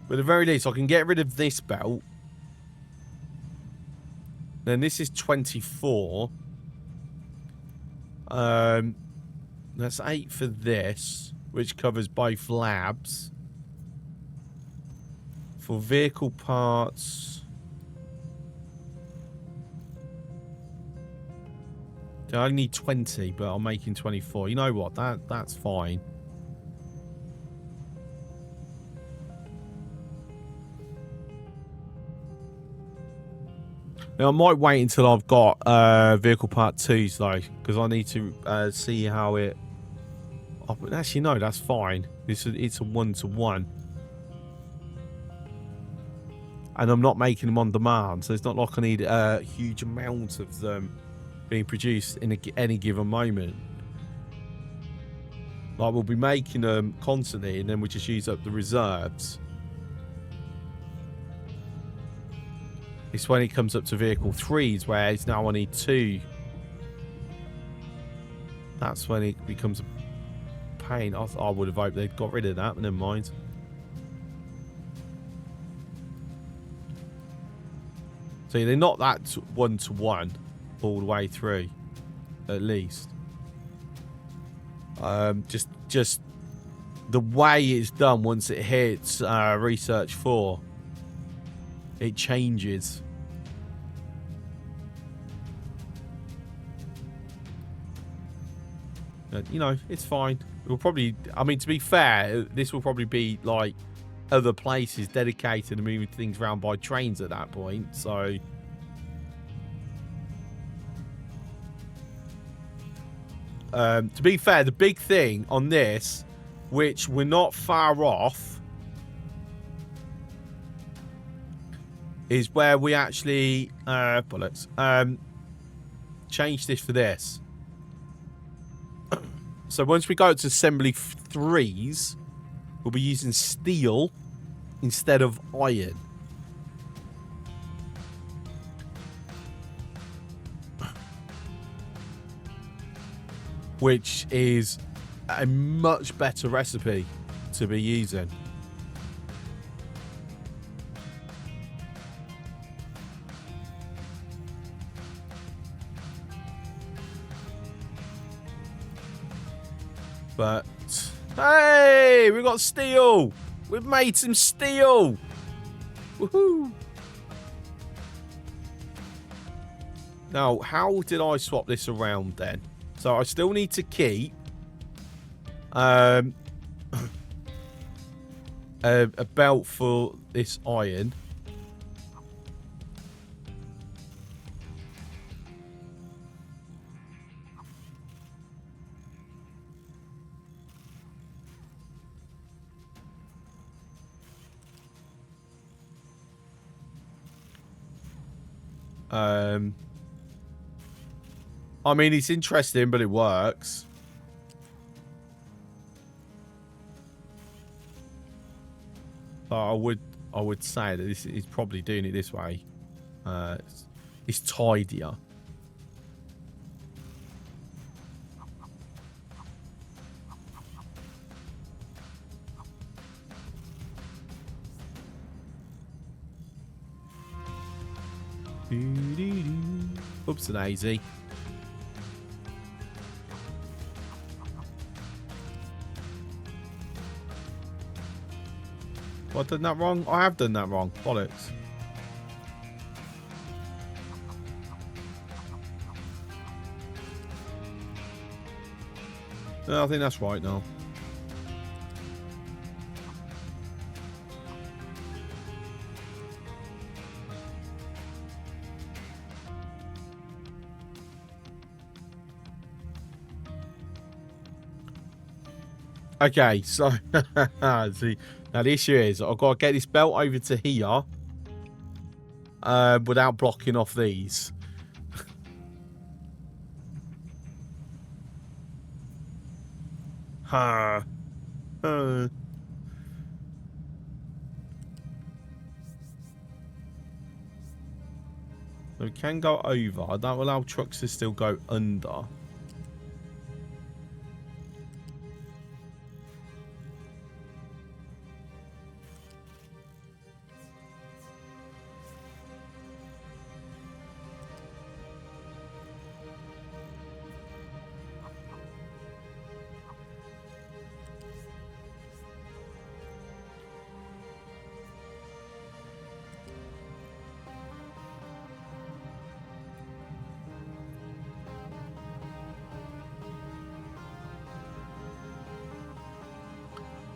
But at the very least, I can get rid of this belt. Then this is 24. That's 8 for this, which covers both labs. For vehicle parts, I only need 20, but I'm making 24. You know what? That's fine. Now, I might wait until I've got vehicle part 2s, though, because I need to see how it... Oh, but actually, no, that's fine. It's a 1-to-1. And I'm not making them on demand, so it's not like I need a huge amount of them being produced in any given moment. Like, we'll be making them constantly, and then we just use up the reserves. It's when it comes up to vehicle 3s where it's now I need 2. That's when it becomes a pain. I would have hoped they'd got rid of that, but never mind. So they're not that 1-to-1 all the way through, at least. Just the way it's done once it hits Research 4. It changes. You know, it's fine. It will probably... I mean, to be fair, this will probably be, like, other places dedicated to moving things around by trains at that point, so... to be fair, the big thing on this, which we're not far off... is where we actually change this for this. So once we go to assembly 3s, we'll be using steel instead of iron. Which is a much better recipe to be using. But, hey, we got steel. We've made some steel. Woohoo. Now, how did I swap this around then? So I still need to keep a belt for this iron. I mean, it's interesting, but it works. I would say that this is probably doing it this way. It's tidier. Oops, an daisy. I've done that wrong? I have done that wrong. Bollocks. No, I think that's right now. Okay, so see, now the issue is I've got to get this belt over to here without blocking off these. So we can go over. That will allow trucks to still go under.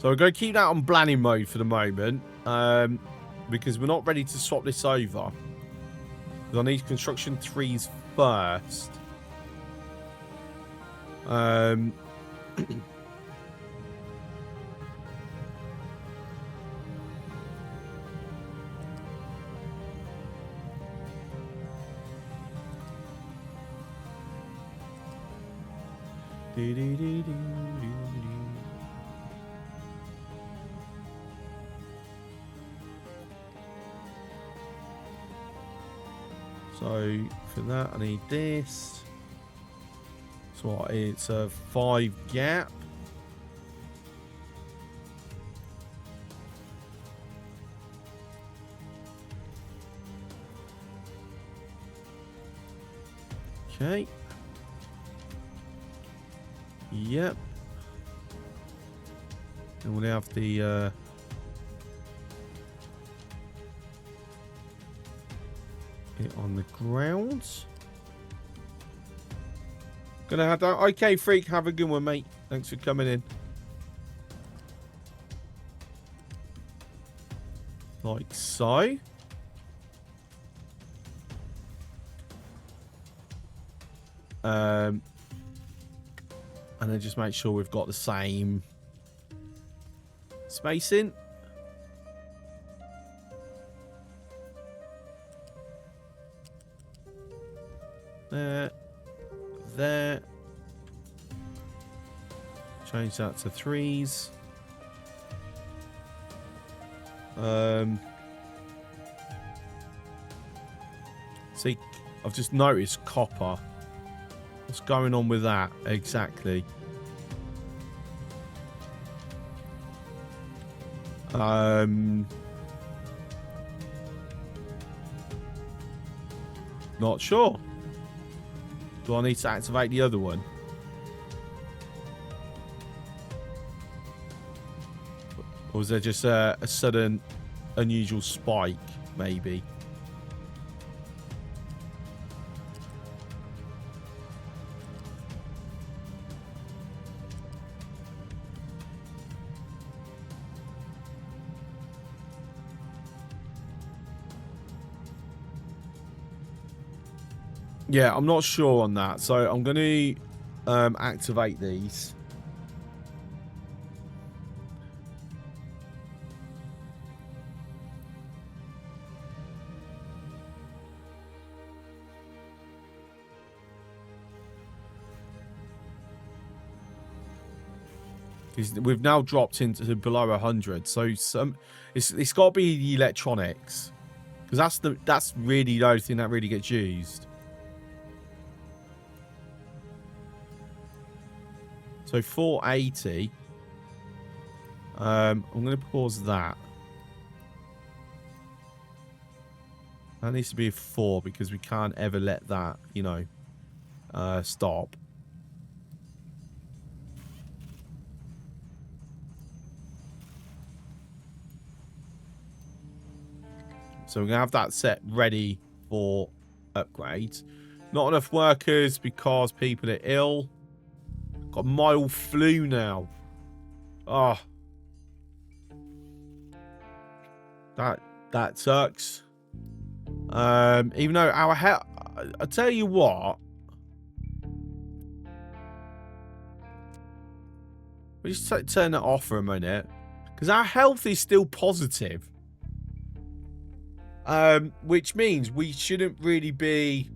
So we're going to keep that on planning mode for the moment. Because we're not ready to swap this over. Because I need construction 3s first. So for that I need this. So it's a 5 gap. Okay. Yep. And we'll have the it on the ground. Gonna have that. Okay, Freak, have a good one, mate. Thanks for coming in. Like so. And then just make sure we've got the same spacing. There. Change that to 3s. See, I've just noticed copper. What's going on with that exactly? Not sure. Do I need to activate the other one? Or was there just a sudden unusual spike, maybe? Yeah, I'm not sure on that. So I'm going to activate these. We've now dropped into below 100. So it's got to be the electronics. Because that's really the only thing that really gets used. So 480. I'm going to pause that. That needs to be a 4 because we can't ever let that, you know, stop. So we're going to have that set ready for upgrades. Not enough workers because people are ill. Got mild flu now. Oh. That sucks. Even though our health... I tell you what. We just turn that off for a minute. Because our health is still positive. Which means we shouldn't really be...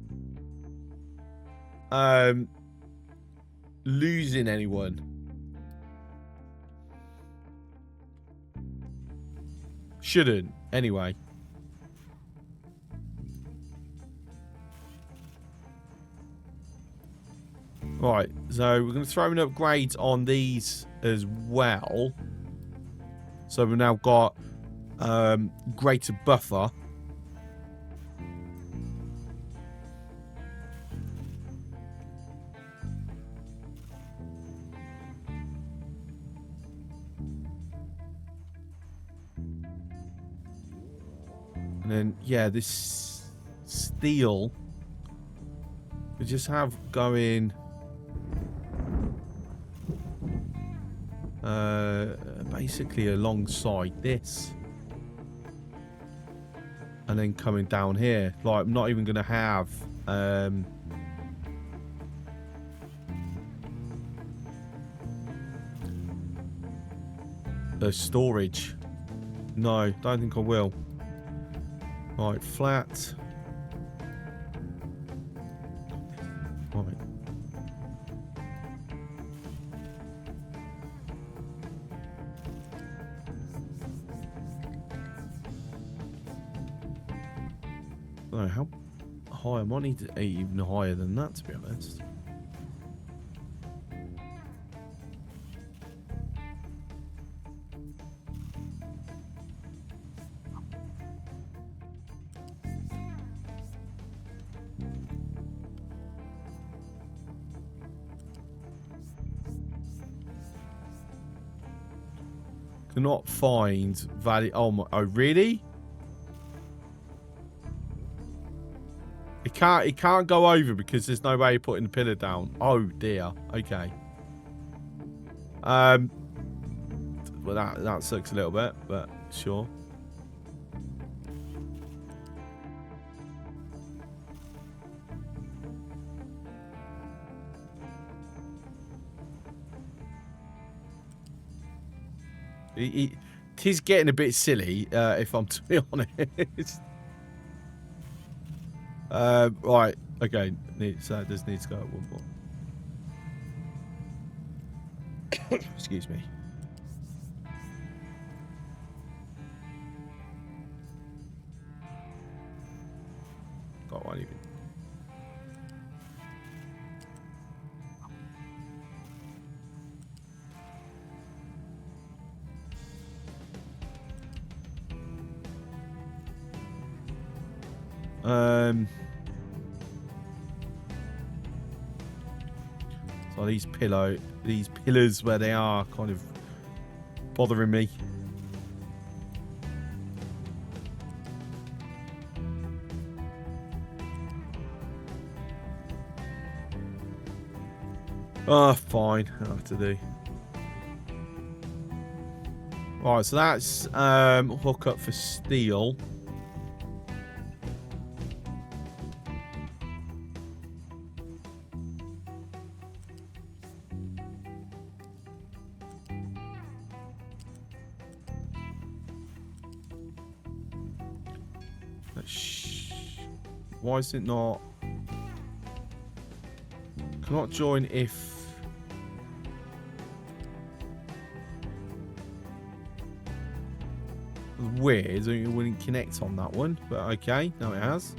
losing anyone. Shouldn't, anyway. Right, so we're going to throw in upgrades on these as well. So we've now got greater buffer. And then, yeah, this steel we just have going about basically alongside this. And then coming down here. Like, I'm not even going to have... the storage. No, don't think I will. Right, flat. Right. No, how high? I might need to even higher than that, to be honest. Cannot find value. Oh my! Oh really? It can't go over because there's no way of putting the pillar down. Oh dear. Okay. Well that sucks a little bit, but sure. It is getting a bit silly, if I'm to be honest. Right, okay. So it does need to go up one more. Excuse me. Got one even. So these pillars where they are kind of bothering me. Oh, fine. I'll have to do. Right, so that's hook up for steel. Why is it not? Cannot join if. Weird, it wouldn't connect on that one, but okay, no it has.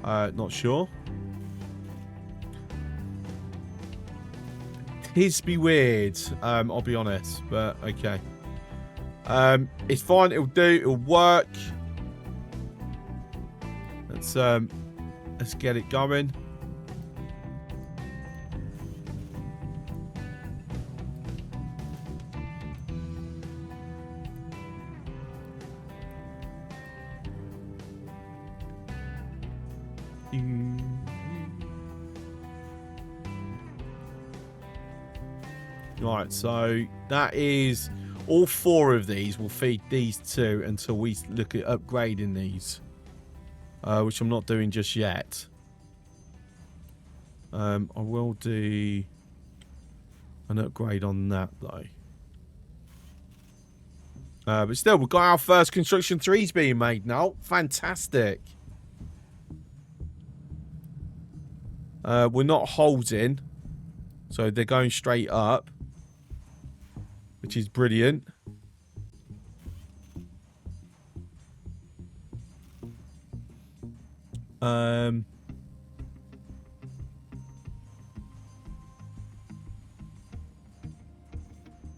Not sure. Tis be weird, I'll be honest, but okay. It's fine, it'll do, it'll work. Let's get it going. Right, so that is all 4 of these will feed these 2 until we look at upgrading these. Which I'm not doing just yet. I will do an upgrade on that though. But still, we've got our first construction 3s being made now. Fantastic. We're not holding, so they're going straight up, which is brilliant.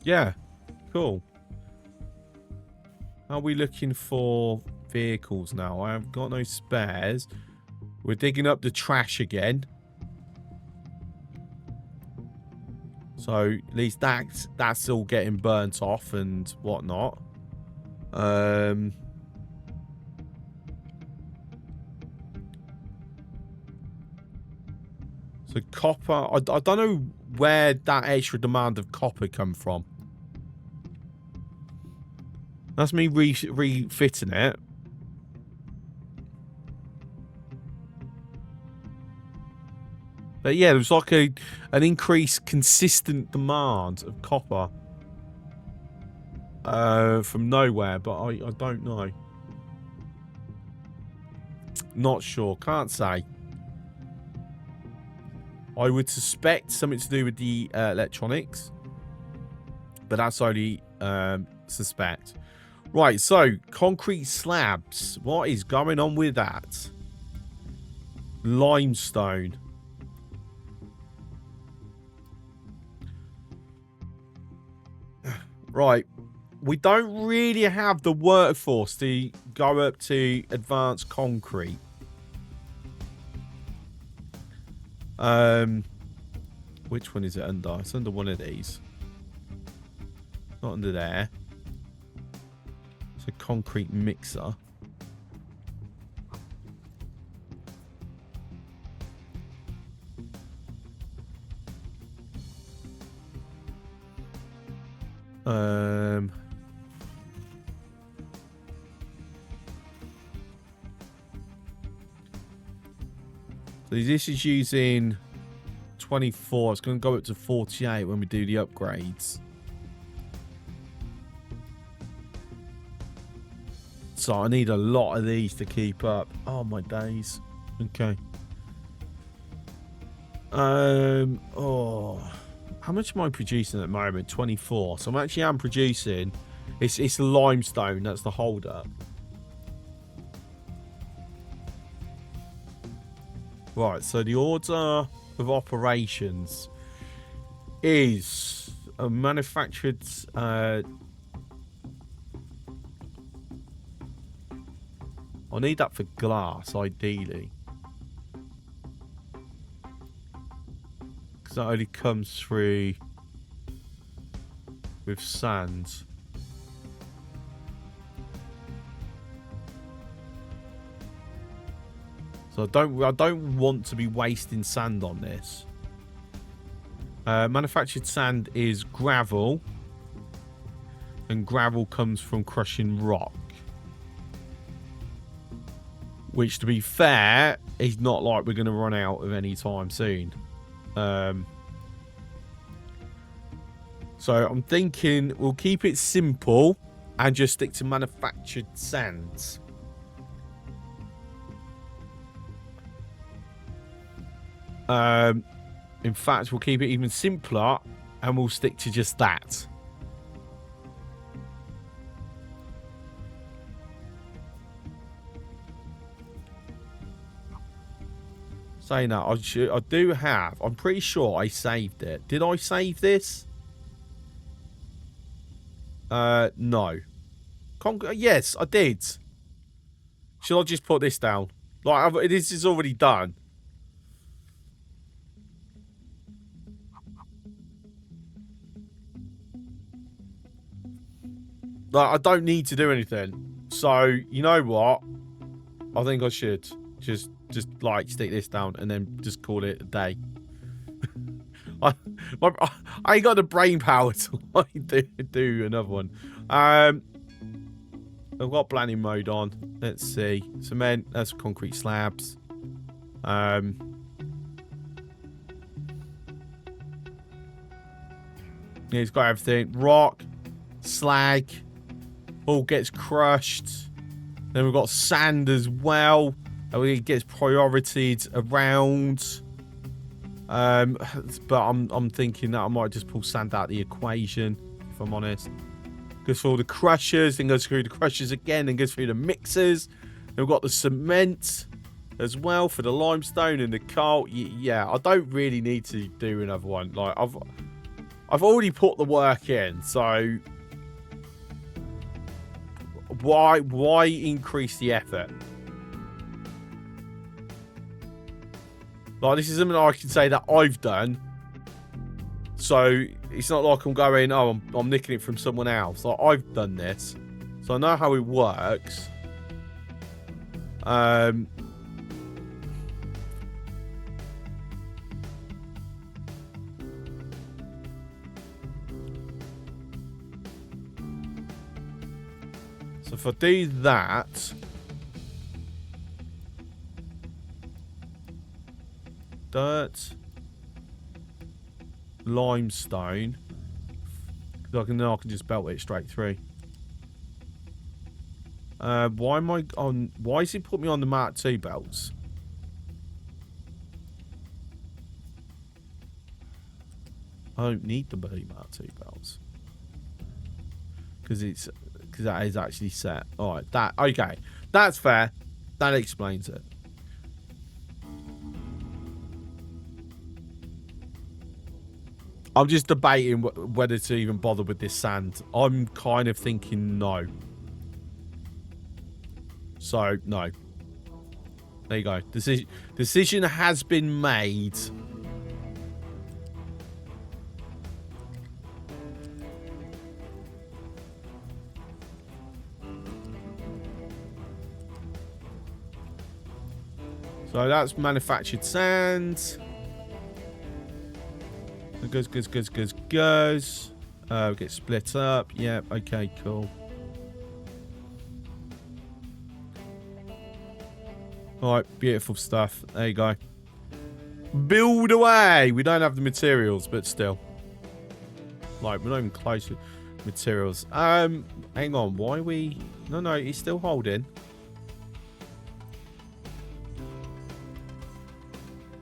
Yeah, cool. Are we looking for vehicles now? I have got no spares. We're digging up the trash again. So at least that's all getting burnt off and whatnot. So copper, I don't know where that extra demand of copper come from. That's me refitting it. But yeah, there was like an increased consistent demand of copper from nowhere, but I don't know. Not sure. Can't say. I would suspect something to do with the electronics, but that's only suspect. Right, so concrete slabs. What is going on with that? Limestone. Right, we don't really have the workforce to go up to advanced concrete. Which one is it under? It's under one of these. Not under there. It's a concrete mixer. So this is using 24. It's going to go up to 48 when we do the upgrades. So I need a lot of these to keep up. Oh my days. Okay. Oh, how much am I producing at the moment? 24. So I'm producing. It's limestone. That's the holdup. Right. So the order of operations is a manufactured. I need that for glass, ideally. Because that only comes through with sand. So I don't want to be wasting sand on this. Manufactured sand is gravel. And gravel comes from crushing rock. Which, to be fair, is not like we're going to run out of any time soon. So I'm thinking we'll keep it simple and just stick to manufactured sands. In fact, we'll keep it even simpler and we'll stick to just that. Saying that, I do have. I'm pretty sure I saved it. Did I save this? No. Yes, I did. Should I just put this down? Like, this is already done. Like, I don't need to do anything. So, you know what? I think I should just like stick this down and then just call it a day. I ain't got the brain power to like do another one. I've got planning mode on. Let's see. Cement, that's concrete slabs. Yeah, it's got everything. Rock, slag, all gets crushed. Then we've got sand as well. It gets priorities around. But I'm thinking that I might just pull sand out the equation, if I'm honest. Goes through all the crushers, then goes through the crushers again, then goes through the mixers. Then we've got the cement as well for the limestone and the coal. Yeah, I don't really need to do another one. Like I've already put the work in, so why increase the effort? Like, this is something I can say that I've done. So, it's not like I'm going, oh, I'm nicking it from someone else. Like, I've done this. So, I know how it works. if I do that... Dirt. Limestone. Then I can just belt it straight through. Why am I on... Why has he put me on the Mark II belts? I don't need the Mark II belts. Because that is actually set. Alright, that... Okay. That's fair. That explains it. I'm just debating whether to even bother with this sand. I'm kind of thinking no. So, no. There you go. Decision has been made. So that's manufactured sand. Goes. Get split up. Yep. Yeah, okay, cool. Alright, beautiful stuff. There you go. Build away! We don't have the materials, but still. Like, we're not even close to materials. Hang on, why are we... No, he's still holding.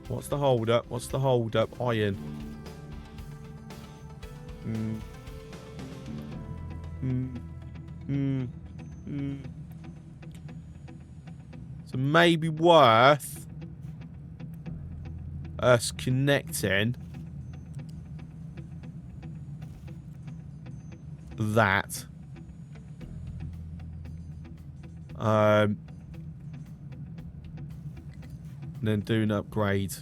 What's the hold up? What's the hold up? Iron. So maybe worth us connecting that. And then do an upgrade.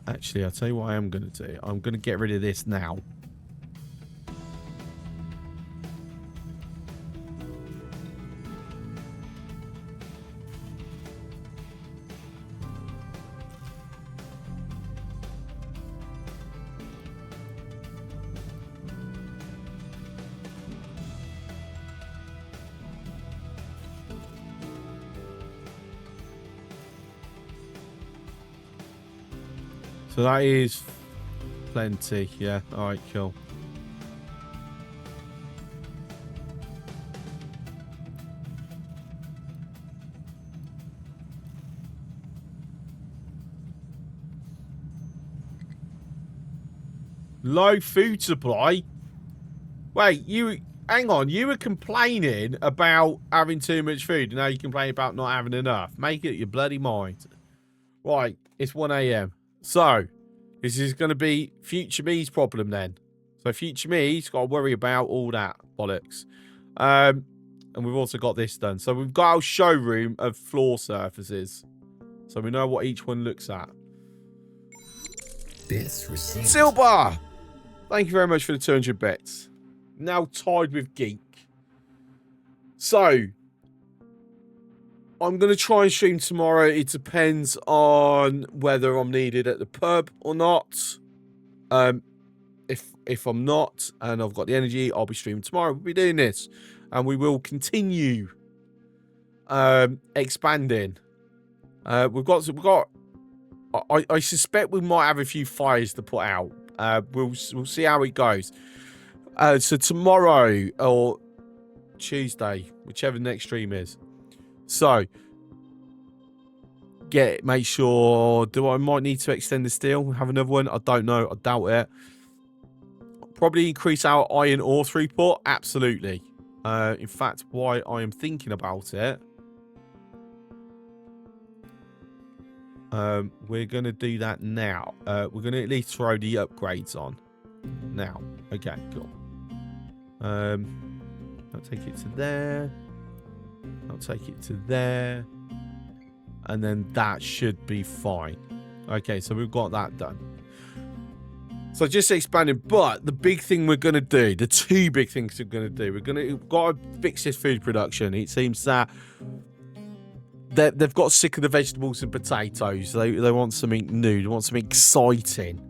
Actually, I'll tell you what I am going to do. I'm going to get rid of this now. So that is plenty, yeah. Alright, cool. Low food supply? Wait, hang on, you were complaining about having too much food, and now you complain about not having enough. Make it your bloody mind. Right, it's 1 AM. So, this is going to be future me's problem then. So, future me's got to worry about all that bollocks. And we've also got this done. So, we've got our showroom of floor surfaces. So, we know what each one looks at. Silver! Thank you very much for the 200 bits. Now tied with Geek. So, I'm going to try and stream tomorrow. It depends on whether I'm needed at the pub or not. If I'm not and I've got the energy, I'll be streaming tomorrow. We'll be doing this. And we will continue expanding. I suspect we might have a few fires to put out. We'll see how it goes. So tomorrow or Tuesday, whichever the next stream is. So, make sure, I might need to extend the steel, have another one? I don't know, I doubt it. Probably increase our iron ore throughput, absolutely. In fact, why I am thinking about it, we're going to do that now. We're going to at least throw the upgrades on now. Okay, cool. I'll take it to there. I'll take it to there. And then that should be fine. Okay, so we've got that done. So just expanding. But the big thing we're going to do, the two big things we're going to do, we've got to fix this food production. It seems that they've got sick of the vegetables and potatoes. They want something new. They want something exciting.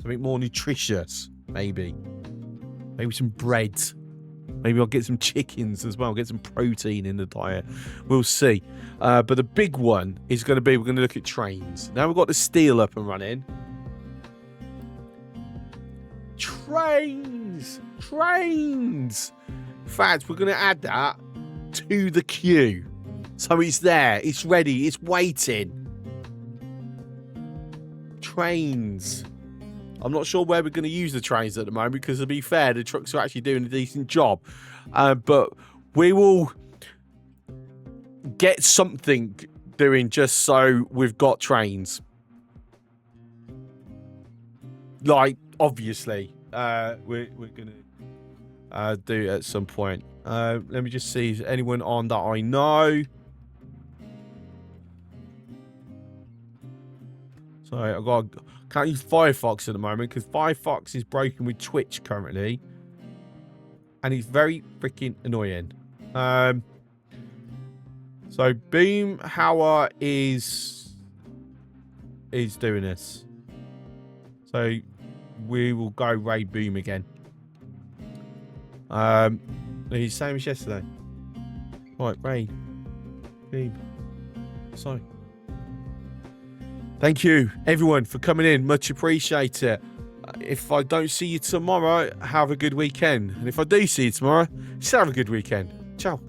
Something more nutritious, maybe. Maybe some bread. Maybe I'll get some chickens as well. Get some protein in the diet. We'll see. But the big one is going to be, we're going to look at trains. Now we've got the steel up and running. Trains. In fact, we're going to add that to the queue. So it's there. It's ready. It's waiting. Trains. I'm not sure where we're going to use the trains at the moment because, to be fair, the trucks are actually doing a decent job. But we will get something doing just so we've got trains. Like, obviously, we're going to do it at some point. Let me just see, is anyone on that I know? So can't use Firefox at the moment because Firefox is broken with Twitch currently, and it's very freaking annoying. So Boomhauer is doing this. So we will go raid Boom again. He's same as yesterday. Right, raid Boom. So. Thank you, everyone, for coming in. Much appreciate it. If I don't see you tomorrow, have a good weekend. And if I do see you tomorrow, still have a good weekend. Ciao.